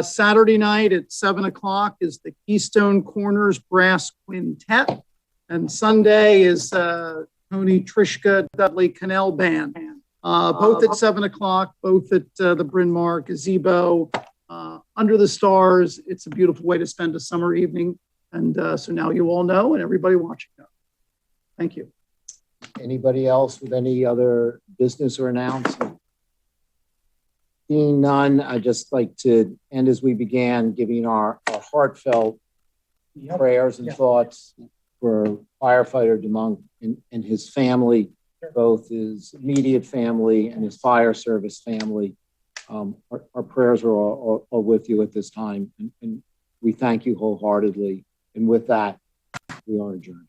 Saturday night at 7 o'clock is the Keystone Corners Brass Quintet, and Sunday is Tony Trishka Dudley Cannell Band. Both at 7 o'clock, both at the Bryn Mawr Gazebo, under the stars. It's a beautiful way to spend a summer evening. And so now you all know, and everybody watching knows. Thank you. Anybody else with any other business or announcement? Seeing none, I'd just like to end as we began, giving our heartfelt prayers and thoughts for firefighter DeMuynck and his family, both his immediate family and his fire service family. Our prayers are all with you at this time, and we thank you wholeheartedly. And with that, we are adjourned.